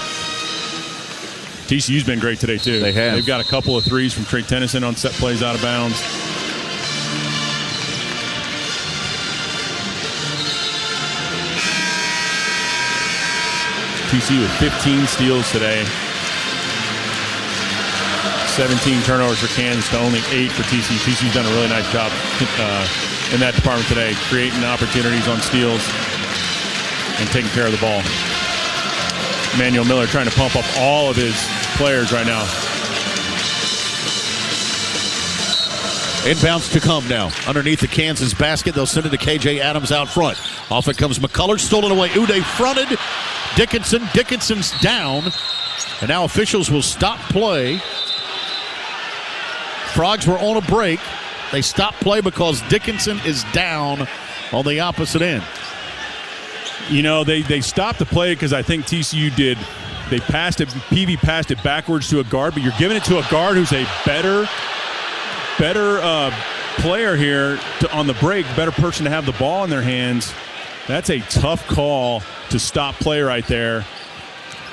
TCU's been great today, too. They have. They've got a couple of threes from Trey Tennyson on set plays out of bounds. TCU with 15 steals today. 17 turnovers for Kansas to only 8 for TCU. TCU's done a really nice job in that department today, creating opportunities on steals and taking care of the ball. Emmanuel Miller trying to pump up all of his players right now. Inbounds to come now. Underneath the Kansas basket, they'll send it to KJ Adams out front. Off it comes McCullers, stolen away. Uday fronted. Dickinson's down. And now officials will stop play. Frogs were on a break. They stopped play because Dickinson is down on the opposite end. You know, they stopped the play because I think TCU did. They passed it. PV passed it backwards to a guard, but you're giving it to a guard who's a better player here on the break, better person to have the ball in their hands. That's a tough call to stop play right there.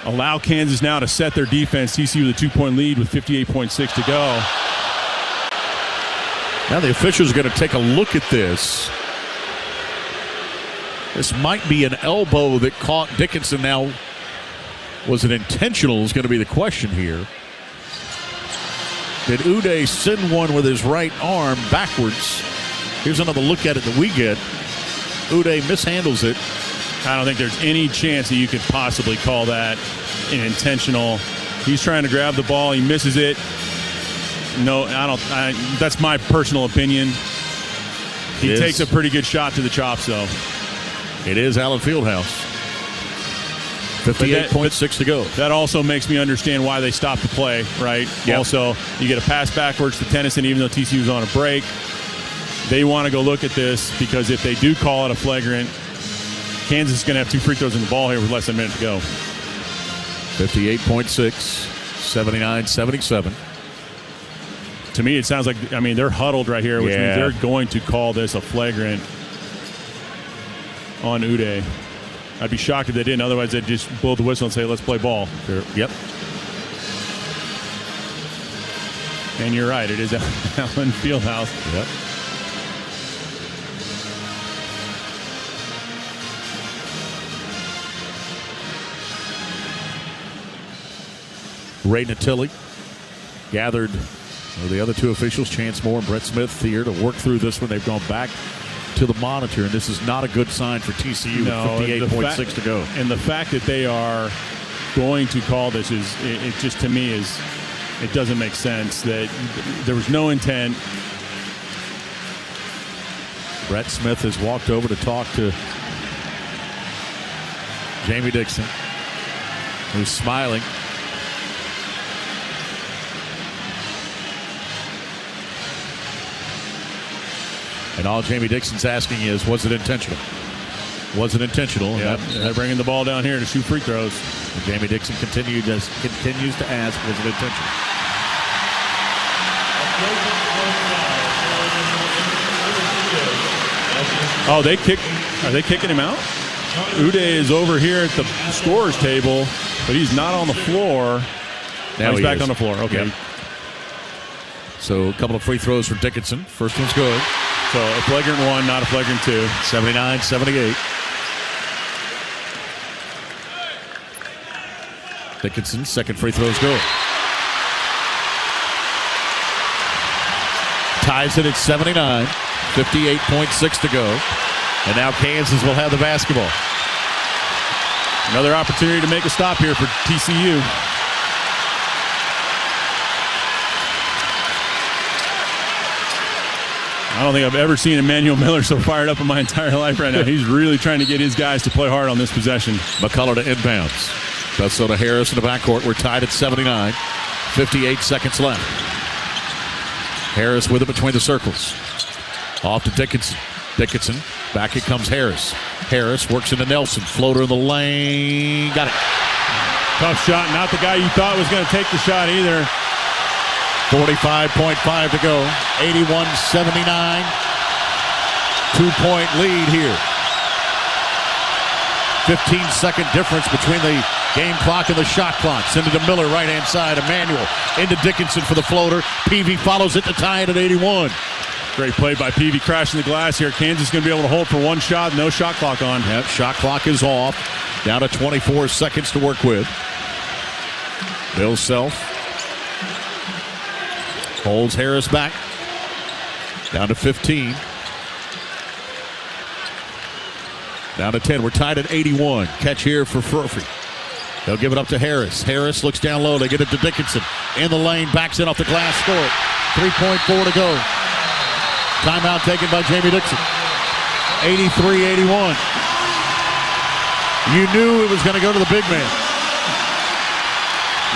Allow Kansas now to set their defense. TCU with a 2-point lead with 58.6 to go. Now the officials are going to take a look at this. This might be an elbow that caught Dickinson. Now, was it intentional is going to be the question here. Did Uday send one with his right arm backwards? Here's another look at it that we get. Uday mishandles it. I don't think there's any chance that you could possibly call that an intentional. He's trying to grab the ball. He misses it. No, I don't. That's my personal opinion. He takes a pretty good shot to the chops, though. It is Allen Fieldhouse. 58.6 to go. That also makes me understand why they stopped the play, right? Yep. Also, you get a pass backwards to Tennyson, even though TCU's on a break. They want to go look at this because if they do call it a flagrant, Kansas is going to have 2 free throws in the ball here with less than a minute to go. 58.6, 79-77. To me, it sounds like, they're huddled right here, which means they're going to call this a flagrant on Uday. I'd be shocked if they didn't. Otherwise, they'd just blow the whistle and say, let's play ball. Yep. And you're right. It is Allen Fieldhouse. Yep. Ray Natili gathered the other 2 officials, Chance Moore and Brett Smith, here to work through this one. They've gone back to the monitor, and this is not a good sign for TCU with 58.6 to go. And the fact that they are going to call this it just, to me, it doesn't make sense that there was no intent. Brett Smith has walked over to talk to Jamie Dixon, who's smiling. And all Jamie Dixon's asking is, was it intentional? Was it intentional? Yeah, they're bringing the ball down here to shoot free throws. And Jamie Dixon continues to ask, was it intentional? Oh, are they kicking him out? Uday is over here at the scorer's table, but he's not on the floor. Now he's back on the floor. Okay. Yep. So a couple of free throws for Dickinson. First one's good. So a flagrant 1, not a flagrant 2. 79-78. Dickinson, second free throw's good. Ties it at 79. 58.6 to go. And now Kansas will have the basketball. Another opportunity to make a stop here for TCU. I don't think I've ever seen Emmanuel Miller so fired up in my entire life right now. He's really trying to get his guys to play hard on this possession. McCullough to inbounds. Bledsoe to Harris in the backcourt. We're tied at 79. 58 seconds left. Harris with it between the circles. Off to Dickinson. Dickinson. Back it comes Harris. Harris works into Nelson. Floater in the lane. Got it. Tough shot. Not the guy you thought was going to take the shot either. 45.5 to go. 81-79. 2-point lead here. 15-second difference between the game clock and the shot clock. Send it to Miller, right-hand side. Emmanuel into Dickinson for the floater. Peavy follows it to tie it at 81. Great play by Peavy, crashing the glass here. Kansas is going to be able to hold for one shot. No shot clock on. Yep, shot clock is off. Down to 24 seconds to work with. Bill Self holds Harris back. Down to 15. Down to 10. We're tied at 81. Catch here for Furphy. They'll give it up to Harris. Harris looks down low. They get it to Dickinson. In the lane, backs it off the glass, score it. 3.4 to go. Timeout taken by Jamie Dixon. 83-81. You knew it was going to go to the big man.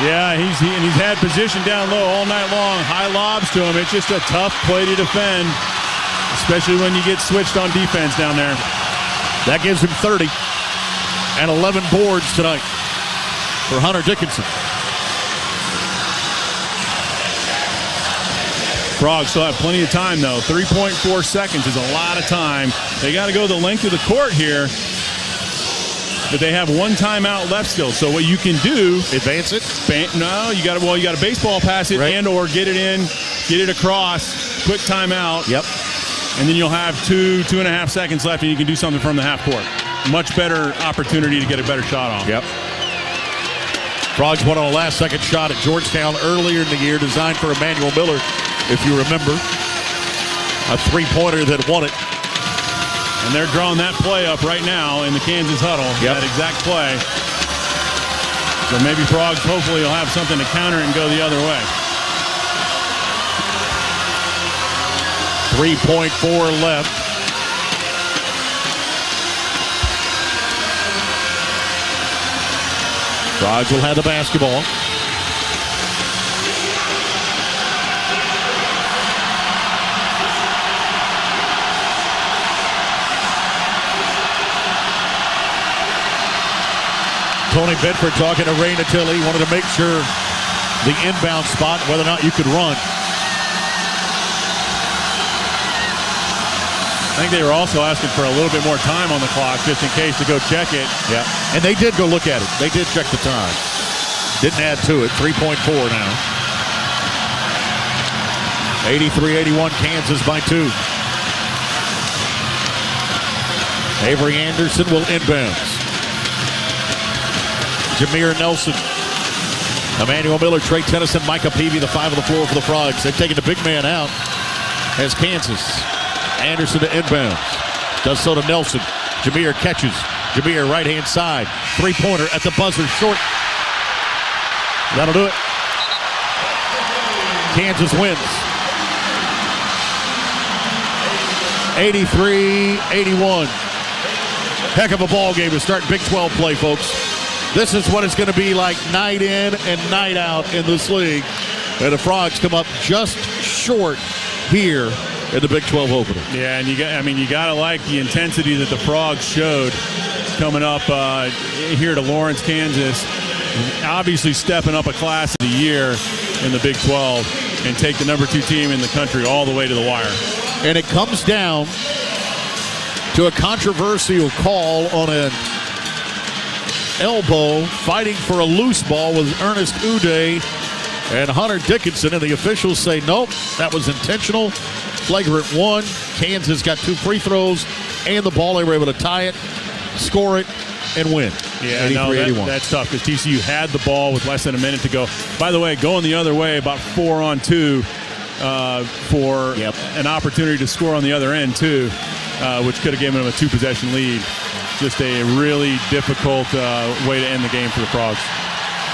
Yeah, he's had position down low all night long. High lobs to him. It's just a tough play to defend, especially when you get switched on defense down there. That gives him 30 and 11 boards tonight for Hunter Dickinson. Frogs still have plenty of time, though. 3.4 seconds is a lot of time. They got to go the length of the court here, but they have one timeout left still. So what you can do, advance it. No, you got to baseball pass it, right, and or get it in, get it across. Quick timeout. Yep. And then you'll have 2.5 seconds left, and you can do something from the half court. Much better opportunity to get a better shot off. Yep. Frogs won on a last-second shot at Georgetown earlier in the year, designed for Emmanuel Miller, if you remember. A three-pointer that won it. And they're drawing that play up right now in the Kansas huddle, that exact play. So maybe Frogs hopefully will have something to counter and go the other way. 3.4 left. Frogs will have the basketball. Tony Bedford talking to Ray Natilli, wanted to make sure the inbound spot, whether or not you could run. I think they were also asking for a little bit more time on the clock just in case to go check it. Yeah, and they did go look at it. They did check the time. Didn't add to it. 3.4 now. 83-81, Kansas by 2. Avery Anderson will inbounds. Jameer Nelson, Emmanuel Miller, Trey Tennyson, Micah Peavy, the 5 on the floor for the Frogs. They've taken the big man out as Kansas. Anderson to inbounds. Does so to Nelson. Jameer catches. Jameer right-hand side. Three-pointer at the buzzer. Short. That'll do it. Kansas wins. 83-81. Heck of a ball game to start Big 12 play, folks. This is what it's going to be like night in and night out in this league. And the Frogs come up just short here in the Big 12 opener. Yeah, and you got to like the intensity that the Frogs showed coming up here to Lawrence, Kansas. Obviously stepping up a class of the year in the Big 12 and take the number 2 team in the country all the way to the wire. And it comes down to a controversial call on an elbow, fighting for a loose ball with Ernest Uday and Hunter Dickinson, and the officials say nope, that was intentional. Flagrant 1. Kansas got 2 free throws and the ball. They were able to tie it, score it, and win. Yeah, no, that's tough because TCU had the ball with less than a minute to go. By the way, going the other way, about 4-on-2 for an opportunity to score on the other end, too, which could have given them a 2-possession lead. Just a really difficult way to end the game for the Frogs.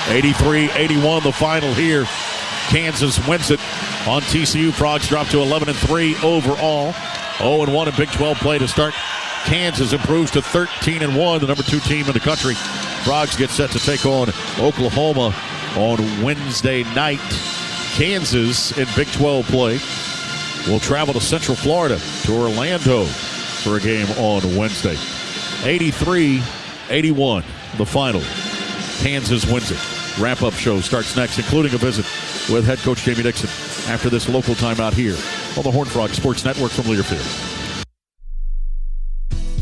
83-81, the final here. Kansas wins it on TCU. Frogs drop to 11-3 overall. 0-1 in Big 12 play to start. Kansas improves to 13-1, the number 2 team in the country. Frogs get set to take on Oklahoma on Wednesday night. Kansas in Big 12 play will travel to Central Florida, to Orlando for a game on Wednesday. 83-81, the final. Kansas wins it. Wrap-up show starts next, including a visit with head coach Jamie Dixon after this local timeout here on the Horned Frog Sports Network from Learfield.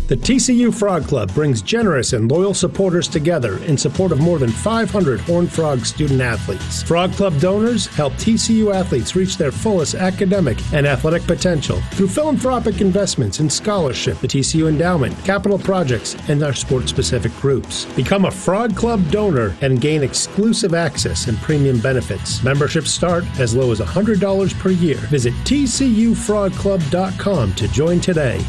The TCU Frog Club brings generous and loyal supporters together in support of more than 500 Horned Frog student-athletes. Frog Club donors help TCU athletes reach their fullest academic and athletic potential through philanthropic investments in scholarship, the TCU Endowment, capital projects, and our sports-specific groups. Become a Frog Club donor and gain exclusive access and premium benefits. Memberships start as low as $100 per year. Visit tcufrogclub.com to join today.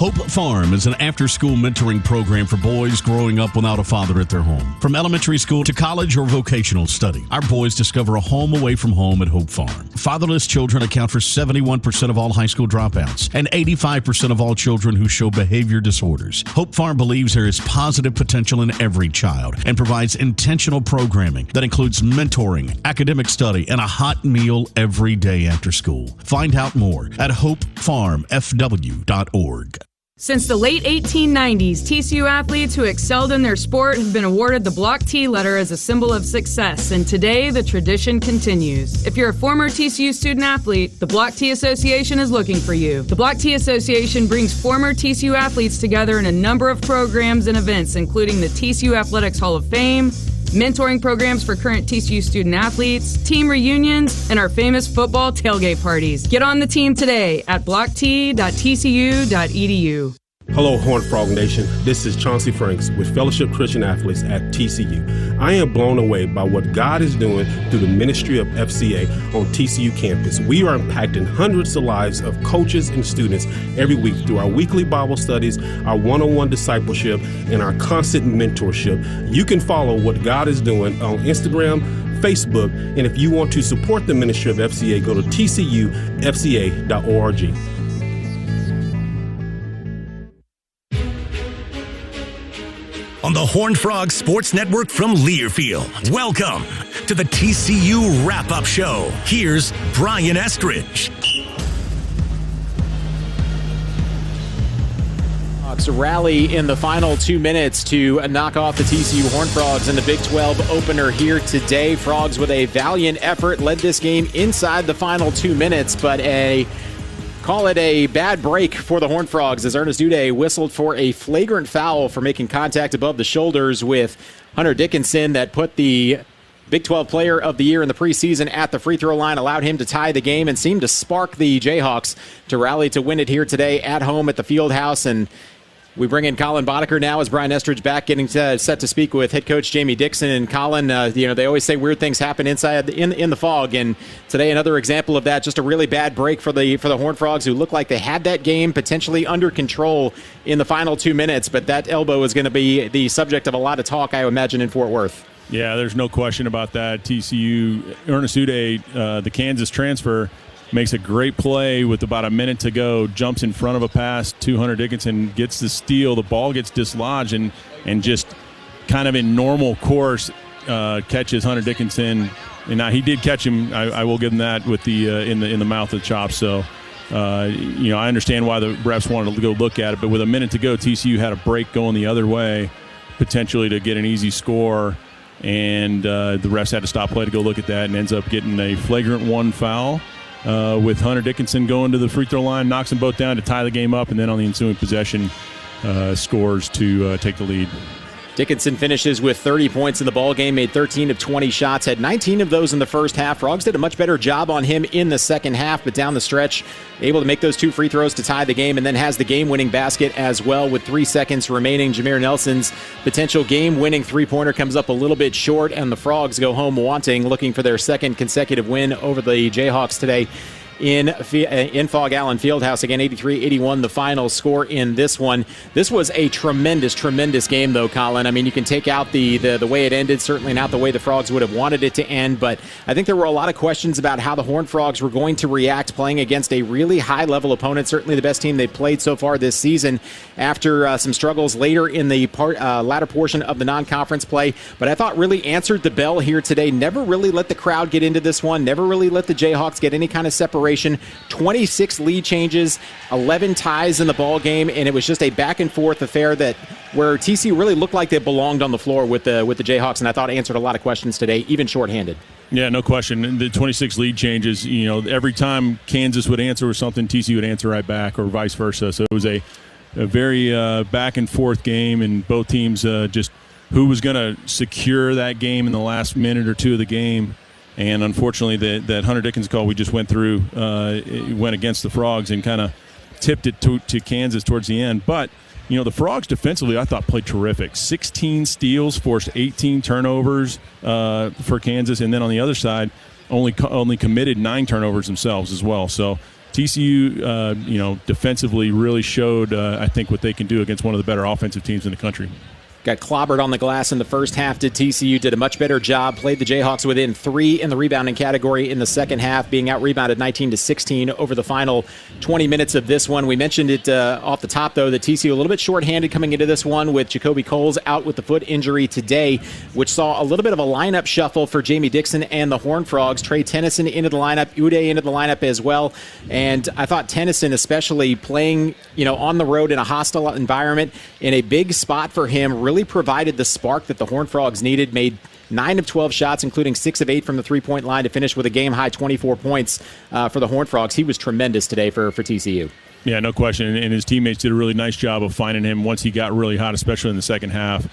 Hope Farm is an after-school mentoring program for boys growing up without a father at their home. From elementary school to college or vocational study, our boys discover a home away from home at Hope Farm. Fatherless children account for 71% of all high school dropouts and 85% of all children who show behavior disorders. Hope Farm believes there is positive potential in every child and provides intentional programming that includes mentoring, academic study, and a hot meal every day after school. Find out more at hopefarmfw.org. Since the late 1890s, TCU athletes who excelled in their sport have been awarded the Block T letter as a symbol of success, and today the tradition continues. If you're a former TCU student athlete, the Block T Association is looking for you. The Block T Association brings former TCU athletes together in a number of programs and events, including the TCU Athletics Hall of Fame, mentoring programs for current TCU student athletes, team reunions, and our famous football tailgate parties. Get on the team today at blockt.tcu.edu. Hello, Horned Frog Nation. This is Chauncey Franks with Fellowship Christian Athletes at TCU. I am blown away by what God is doing through the ministry of FCA on TCU campus. We are impacting hundreds of lives of coaches and students every week through our weekly Bible studies, our one-on-one discipleship, and our constant mentorship. You can follow what God is doing on Instagram, Facebook, and if you want to support the ministry of FCA, go to tcufca.org. On the Horned Frog Sports Network from Learfield, welcome to the TCU Wrap-Up Show. Here's Brian Estridge. Rally in the final 2 minutes to knock off the TCU Horned Frogs in the Big 12 opener here today. Frogs with a valiant effort led this game inside the final 2 minutes, but call it a bad break for the Horned Frogs as Ernest Uday whistled for a flagrant foul for making contact above the shoulders with Hunter Dickinson that put the Big 12 Player of the Year in the preseason at the free throw line, allowed him to tie the game and seemed to spark the Jayhawks to rally to win it here today at home at the Fieldhouse. And we bring in Colin Boddicker now as Brian Estridge back getting set to speak with head coach Jamie Dixon. And Colin, they always say weird things happen inside in the fog. And today another example of that, just a really bad break for the Horned Frogs, who looked like they had that game potentially under control in the final 2 minutes. But that elbow is going to be the subject of a lot of talk, I imagine, in Fort Worth. Yeah, there's no question about that. TCU, Ernest Uday, the Kansas transfer, makes a great play with about a minute to go, jumps in front of a pass to Hunter Dickinson, gets the steal, the ball gets dislodged, and just kind of in normal course catches Hunter Dickinson. And now he did catch him. I will give him that with the in the mouth of the chop. So I understand why the refs wanted to go look at it, but with a minute to go, TCU had a break going the other way, potentially to get an easy score, and the refs had to stop play to go look at that, and ends up getting a flagrant one foul. With Hunter Dickinson going to the free throw line, knocks them both down to tie the game up, and then on the ensuing possession scores to take the lead. Dickinson finishes with 30 points in the ball game, made 13 of 20 shots, had 19 of those in the first half. Frogs did a much better job on him in the second half, but down the stretch, able to make those two free throws to tie the game, and then has the game-winning basket as well with 3 seconds remaining. Jameer Nelson's potential game-winning three-pointer comes up a little bit short, and the Frogs go home wanting, looking for their second consecutive win over the Jayhawks today in Fog Allen Fieldhouse. Again, 83-81 the final score in this one. This was a tremendous game, though, Colin. I mean, you can take out the way it ended, certainly not the way the Frogs would have wanted it to end, but I think there were a lot of questions about how the Horned Frogs were going to react playing against a really high-level opponent, certainly the best team they've played so far this season after some struggles later in the latter portion of the non-conference play. But I thought really answered the bell here today. Never really let the crowd get into this one, never really let the Jayhawks get any kind of separation. 26 lead changes, 11 ties in the ball game, and it was just a back-and-forth affair where TCU really looked like they belonged on the floor with the Jayhawks, and I thought answered a lot of questions today, even shorthanded. Yeah, no question. The 26 lead changes, every time Kansas would answer or something, TCU would answer right back, or vice versa. So it was a very back-and-forth game, and both teams just who was going to secure that game in the last minute or two of the game. And unfortunately, that Hunter Dickinson call we just went through went against the Frogs and kind of tipped it to Kansas towards the end. But, the Frogs defensively, I thought, played terrific. 16 steals, forced 18 turnovers for Kansas. And then on the other side, only committed 9 turnovers themselves as well. So TCU, defensively really showed, I think, what they can do against one of the better offensive teams in the country. Got clobbered on the glass in the first half. TCU did a much better job. Played the Jayhawks within 3 in the rebounding category in the second half, being out-rebounded 19-16 over the final 20 minutes of this one. We mentioned it off the top, though, that TCU a little bit shorthanded coming into this one with Jacoby Coles out with the foot injury today, which saw a little bit of a lineup shuffle for Jamie Dixon and the Horned Frogs. Trey Tennyson into the lineup, Uday into the lineup as well. And I thought Tennyson, especially playing on the road in a hostile environment, in a big spot for him, really provided the spark that the Horned Frogs needed. Made 9 of 12 shots, including 6 of 8 from the three-point line to finish with a game-high 24 points for the Horned Frogs. He was tremendous today for TCU. Yeah, no question. And his teammates did a really nice job of finding him once he got really hot, especially in the second half.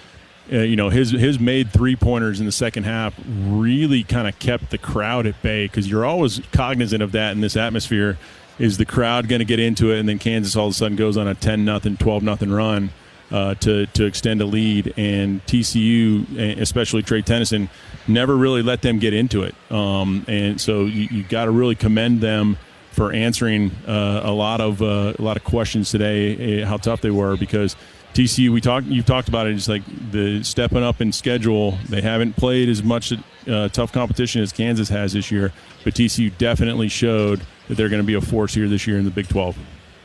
His made three-pointers in the second half really kind of kept the crowd at bay, because you're always cognizant of that in this atmosphere. Is the crowd going to get into it, and then Kansas all of a sudden goes on a 10-0, 12-0 run to extend a lead, and TCU, especially Trey Tennyson, never really let them get into it. And so you got to really commend them for answering a lot of questions today, how tough they were, because TCU, you've talked about it, it's like the stepping up in schedule. They haven't played as much tough competition as Kansas has this year, but TCU definitely showed that they're going to be a force here this year in the Big 12.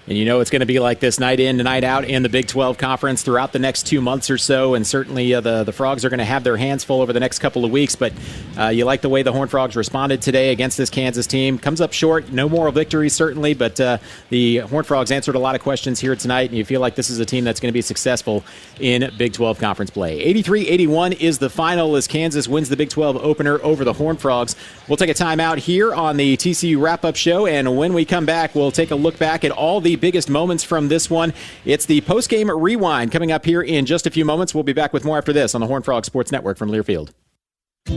And it's going to be like this night in, night out in the Big 12 Conference throughout the next 2 months or so. And certainly the Frogs are going to have their hands full over the next couple of weeks. But you like the way the Horned Frogs responded today against this Kansas team. Comes up short. No moral victories, certainly. But the Horned Frogs answered a lot of questions here tonight. And you feel like this is a team that's going to be successful in Big 12 Conference play. 83-81 is the final as Kansas wins the Big 12 opener over the Horned Frogs. We'll take a timeout here on the TCU Wrap-Up Show. And when we come back, we'll take a look back at all the biggest moments from this one. It's the post-game rewind coming up here in just a few moments. We'll be back with more after this on the Horned Frog Sports Network from Learfield.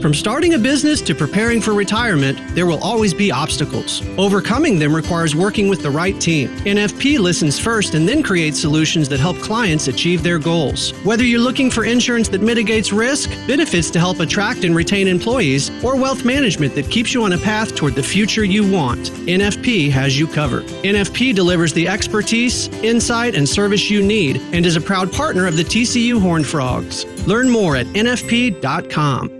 From starting a business to preparing for retirement, there will always be obstacles. Overcoming them requires working with the right team. NFP listens first and then creates solutions that help clients achieve their goals. Whether you're looking for insurance that mitigates risk, benefits to help attract and retain employees, or wealth management that keeps you on a path toward the future you want, NFP has you covered. NFP delivers the expertise, insight, and service you need and is a proud partner of the TCU Horned Frogs. Learn more at nfp.com.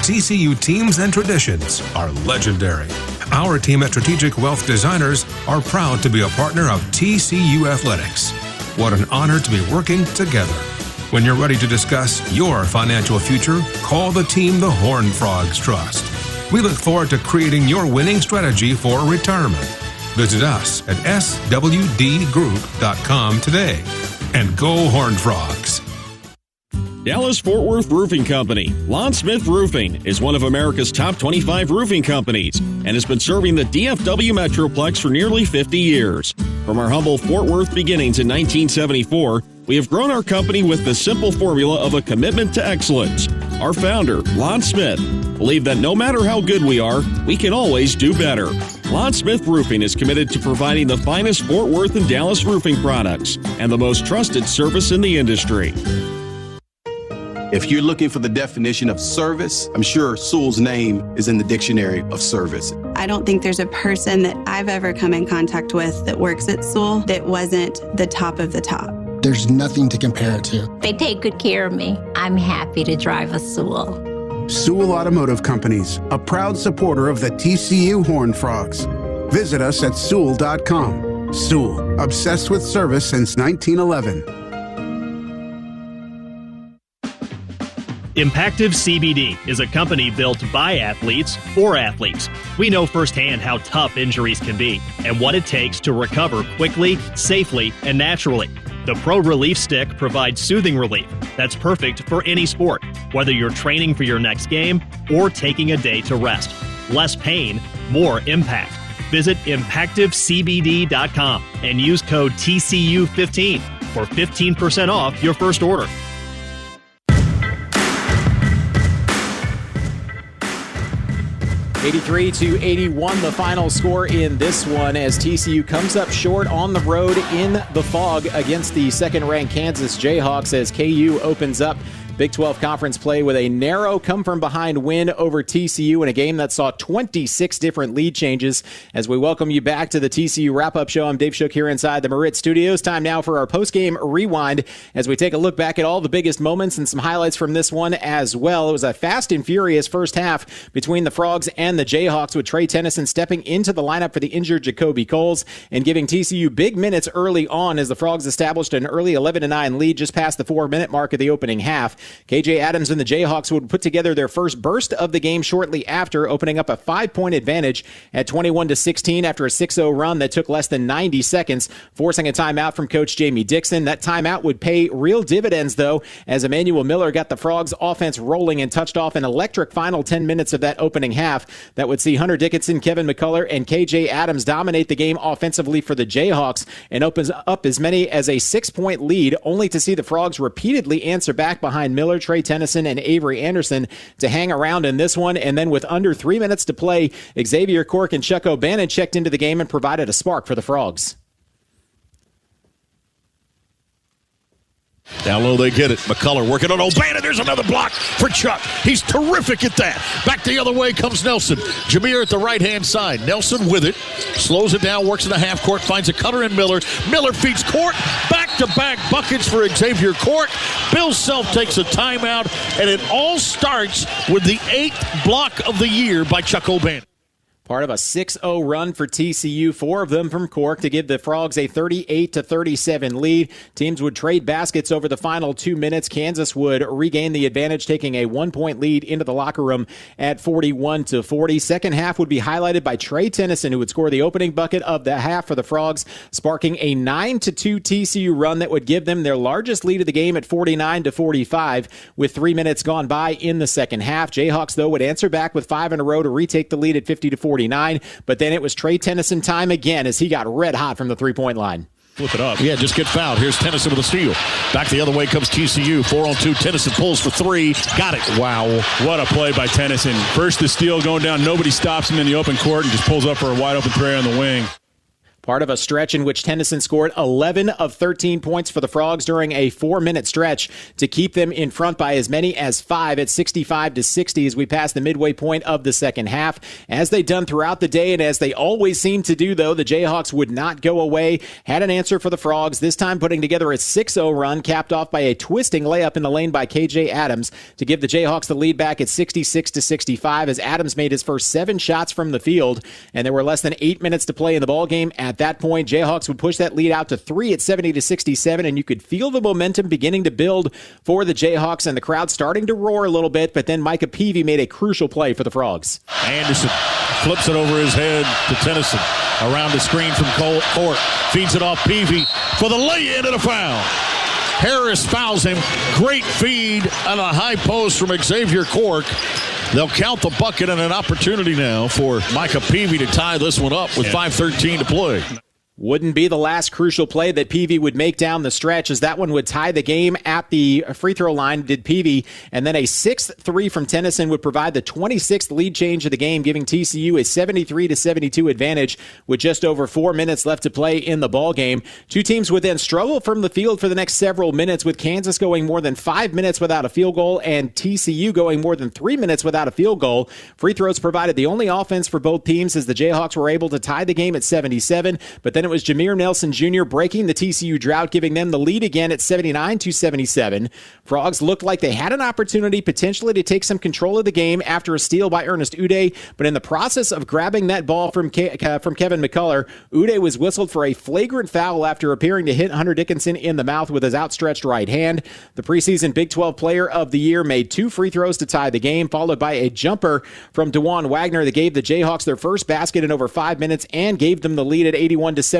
TCU teams and traditions are legendary. Our team at Strategic Wealth Designers are proud to be a partner of TCU Athletics. What an honor to be working together. When you're ready to discuss your financial future, call the team the Horned Frogs trust. We look forward to creating your winning strategy for retirement. Visit us at swdgroup.com today. And go Horned Frogs. Dallas-Fort Worth Roofing Company. Lon Smith Roofing is one of America's top 25 roofing companies and has been serving the DFW Metroplex for nearly 50 years. From our humble Fort Worth beginnings in 1974, we have grown our company with the simple formula of a commitment to excellence. Our founder, Lon Smith, believed that no matter how good we are, we can always do better. Lon Smith Roofing is committed to providing the finest Fort Worth and Dallas roofing products and the most trusted service in the industry. If you're looking for the definition of service, I'm sure Sewell's name is in the dictionary of service. I don't think there's a person that I've ever come in contact with that works at Sewell that wasn't the top of the top. There's nothing to compare it to. They take good care of me. I'm happy to drive a Sewell. Sewell Automotive Companies, a proud supporter of the TCU Horned Frogs. Visit us at Sewell.com. Sewell, obsessed with service since 1911. Impactive CBD is a company built by athletes for athletes. We know firsthand how tough injuries can be and what it takes to recover quickly, safely, and naturally. The Pro Relief Stick provides soothing relief that's perfect for any sport, whether you're training for your next game or taking a day to rest. Less pain, more impact. Visit ImpactiveCBD.com and use code TCU15 for 15% off your first order. 83-81, the final score in this one as TCU comes up short on the road in the fog against the second-ranked Kansas Jayhawks as KU opens up Big 12 Conference play with a narrow come-from-behind win over TCU in a game that saw 26 different lead changes. As we welcome you back to the TCU Wrap-Up Show, I'm Dave Shook here inside the Marit Studios. Time now for our post-game rewind as we take a look back at all the biggest moments and some highlights from this one as well. It was a fast and furious first half between the Frogs and the Jayhawks, with Trey Tennyson stepping into the lineup for the injured Jacoby Coles and giving TCU big minutes early on as the Frogs established an early 11-9 lead just past the 4-minute mark of the opening half. KJ Adams and the Jayhawks would put together their first burst of the game shortly after, opening up a 5-point advantage at 21-16 after a 6-0 run that took less than 90 seconds, forcing a timeout from Coach Jamie Dixon. That timeout would pay real dividends, though, as Emmanuel Miller got the Frogs' offense rolling and touched off an electric final 10 minutes of that opening half that would see Hunter Dickinson, Kevin McCullough, and KJ Adams dominate the game offensively for the Jayhawks and opens up as many as a 6-point lead, only to see the Frogs repeatedly answer back behind Miller, Trey Tennyson, and Avery Anderson to hang around in this one. And then with under 3 minutes to play, Xavier Cork and Chuck O'Bannon checked into the game and provided a spark for the Frogs. Down low, they get it. McCullough working on O'Bannon. There's another block for Chuck. He's terrific at that. Back the other way comes Nelson. Jameer at the right-hand side. Nelson with it. Slows it down, works in the half court, finds a cutter in Miller. Miller feeds Court. Back-to-back buckets for Xavier Cork. Bill Self takes a timeout, and it all starts with the 8th block of the year by Chuck O'Bannon. Part of a 6-0 run for TCU, 4 of them from Cork to give the Frogs a 38-37 lead. Teams would trade baskets over the final 2 minutes. Kansas would regain the advantage, taking a 1-point lead into the locker room at 41-40. Second half would be highlighted by Trey Tennyson, who would score the opening bucket of the half for the Frogs, sparking a 9-2 TCU run that would give them their largest lead of the game at 49-45 with 3 minutes gone by in the second half. Jayhawks, though, would answer back with 5 in a row to retake the lead at 50-49. But then it was Trey Tennyson time again as he got red hot from the three-point line. Flip it up. Yeah, just get fouled. Here's Tennyson with a steal. Back the other way comes TCU. 4-on-2. Tennyson pulls for 3. Got it. Wow. What a play by Tennyson. First the steal going down. Nobody stops him in the open court and just pulls up for a wide open three on the wing. Part of a stretch in which Tennyson scored 11 of 13 points for the Frogs during a 4-minute stretch to keep them in front by as many as 5 at 65-60 as we pass the midway point of the second half. As they've done throughout the day and as they always seem to do, though, the Jayhawks would not go away. Had an answer for the Frogs, this time putting together a 6-0 run capped off by a twisting layup in the lane by KJ Adams to give the Jayhawks the lead back at 66-65 as Adams made his first 7 shots from the field, and there were less than 8 minutes to play in the ballgame. At that point, Jayhawks would push that lead out to 3 at 70-67, and you could feel the momentum beginning to build for the Jayhawks and the crowd starting to roar a little bit, but then Micah Peavy made a crucial play for the Frogs. Anderson flips it over his head to Tennyson. Around the screen from Court. Feeds it off Peavy for the lay-in and a foul. Harris fouls him. Great feed on a high post from Xavier Cork. They'll count the bucket and an opportunity now for Micah Peavy to tie this one up with 5:13 to play. Wouldn't be the last crucial play that Peavy would make down the stretch, as that one would tie the game at the free throw line, did Peavy. And then a 6th three from Tennyson would provide the 26th lead change of the game, giving TCU a 73-72 advantage with just over 4 minutes left to play in the ball game. Two teams would then struggle from the field for the next several minutes, with Kansas going more than 5 minutes without a field goal and TCU going more than 3 minutes without a field goal. Free throws provided the only offense for both teams as the Jayhawks were able to tie the game at 77, but then it was Jameer Nelson Jr. breaking the TCU drought, giving them the lead again at 79-77. Frogs looked like they had an opportunity potentially to take some control of the game after a steal by Ernest Uday, but in the process of grabbing that ball from Kevin McCullough, Uday was whistled for a flagrant foul after appearing to hit Hunter Dickinson in the mouth with his outstretched right hand. The preseason Big 12 Player of the Year made 2 free throws to tie the game, followed by a jumper from DeJuan Wagner that gave the Jayhawks their first basket in over 5 minutes and gave them the lead at 81-79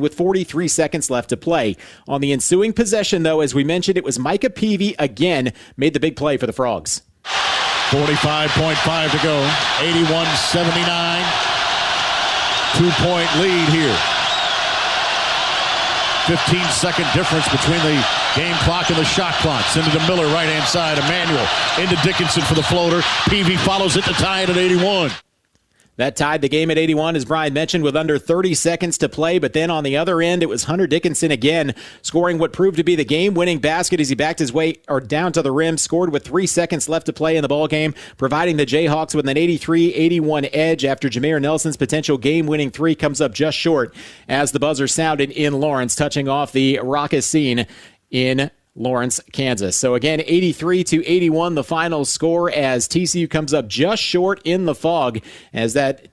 with 43 seconds left to play. On the ensuing possession, though, as we mentioned, it was Micah Peavy again made the big play for the Frogs. 45.5 to go. 81-79. 2-point lead here. 15-second difference between the game clock and the shot clock. Send it to Miller, right-hand side. Emmanuel into Dickinson for the floater. Peavy follows it to tie it at 81. That tied the game at 81, as Brian mentioned, with under 30 seconds to play. But then on the other end, it was Hunter Dickinson again, scoring what proved to be the game-winning basket as he backed his way down to the rim, scored with 3 seconds left to play in the ballgame, providing the Jayhawks with an 83-81 edge after Jameer Nelson's potential game-winning three comes up just short as the buzzer sounded in Lawrence, touching off the raucous scene in Lawrence, Kansas. So again, 83-81, the final score as TCU comes up just short in the fog as that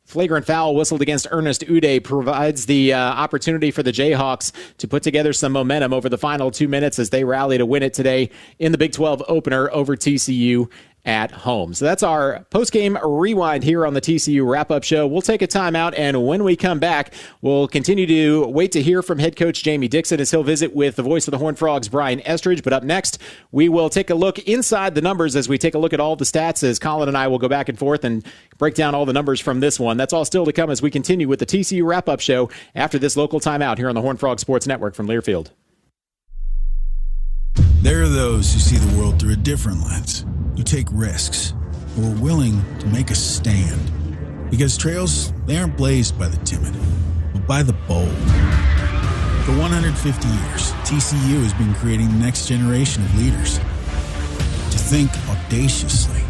flagrant foul whistled against Ernest Uday provides the opportunity for the Jayhawks to put together some momentum over the final 2 minutes as they rally to win it today in the Big 12 opener over TCU at home. So that's our post-game rewind here on the TCU wrap-up show. We'll take a timeout, and when we come back, we'll continue to wait to hear from head coach Jamie Dixon as he'll visit with the voice of the Horned Frogs, Brian Estridge. But up next, we will take a look inside the numbers as we take a look at all the stats as Colin and I will go back and forth and break down all the numbers from this one. That's all still to come as we continue with the TCU wrap-up show after this local timeout here on the Horned Frog Sports Network from Learfield. There are those who see the world through a different lens, who take risks, who are willing to make a stand. Because trails, they aren't blazed by the timid, but by the bold. For 150 years, TCU has been creating the next generation of leaders. To think audaciously,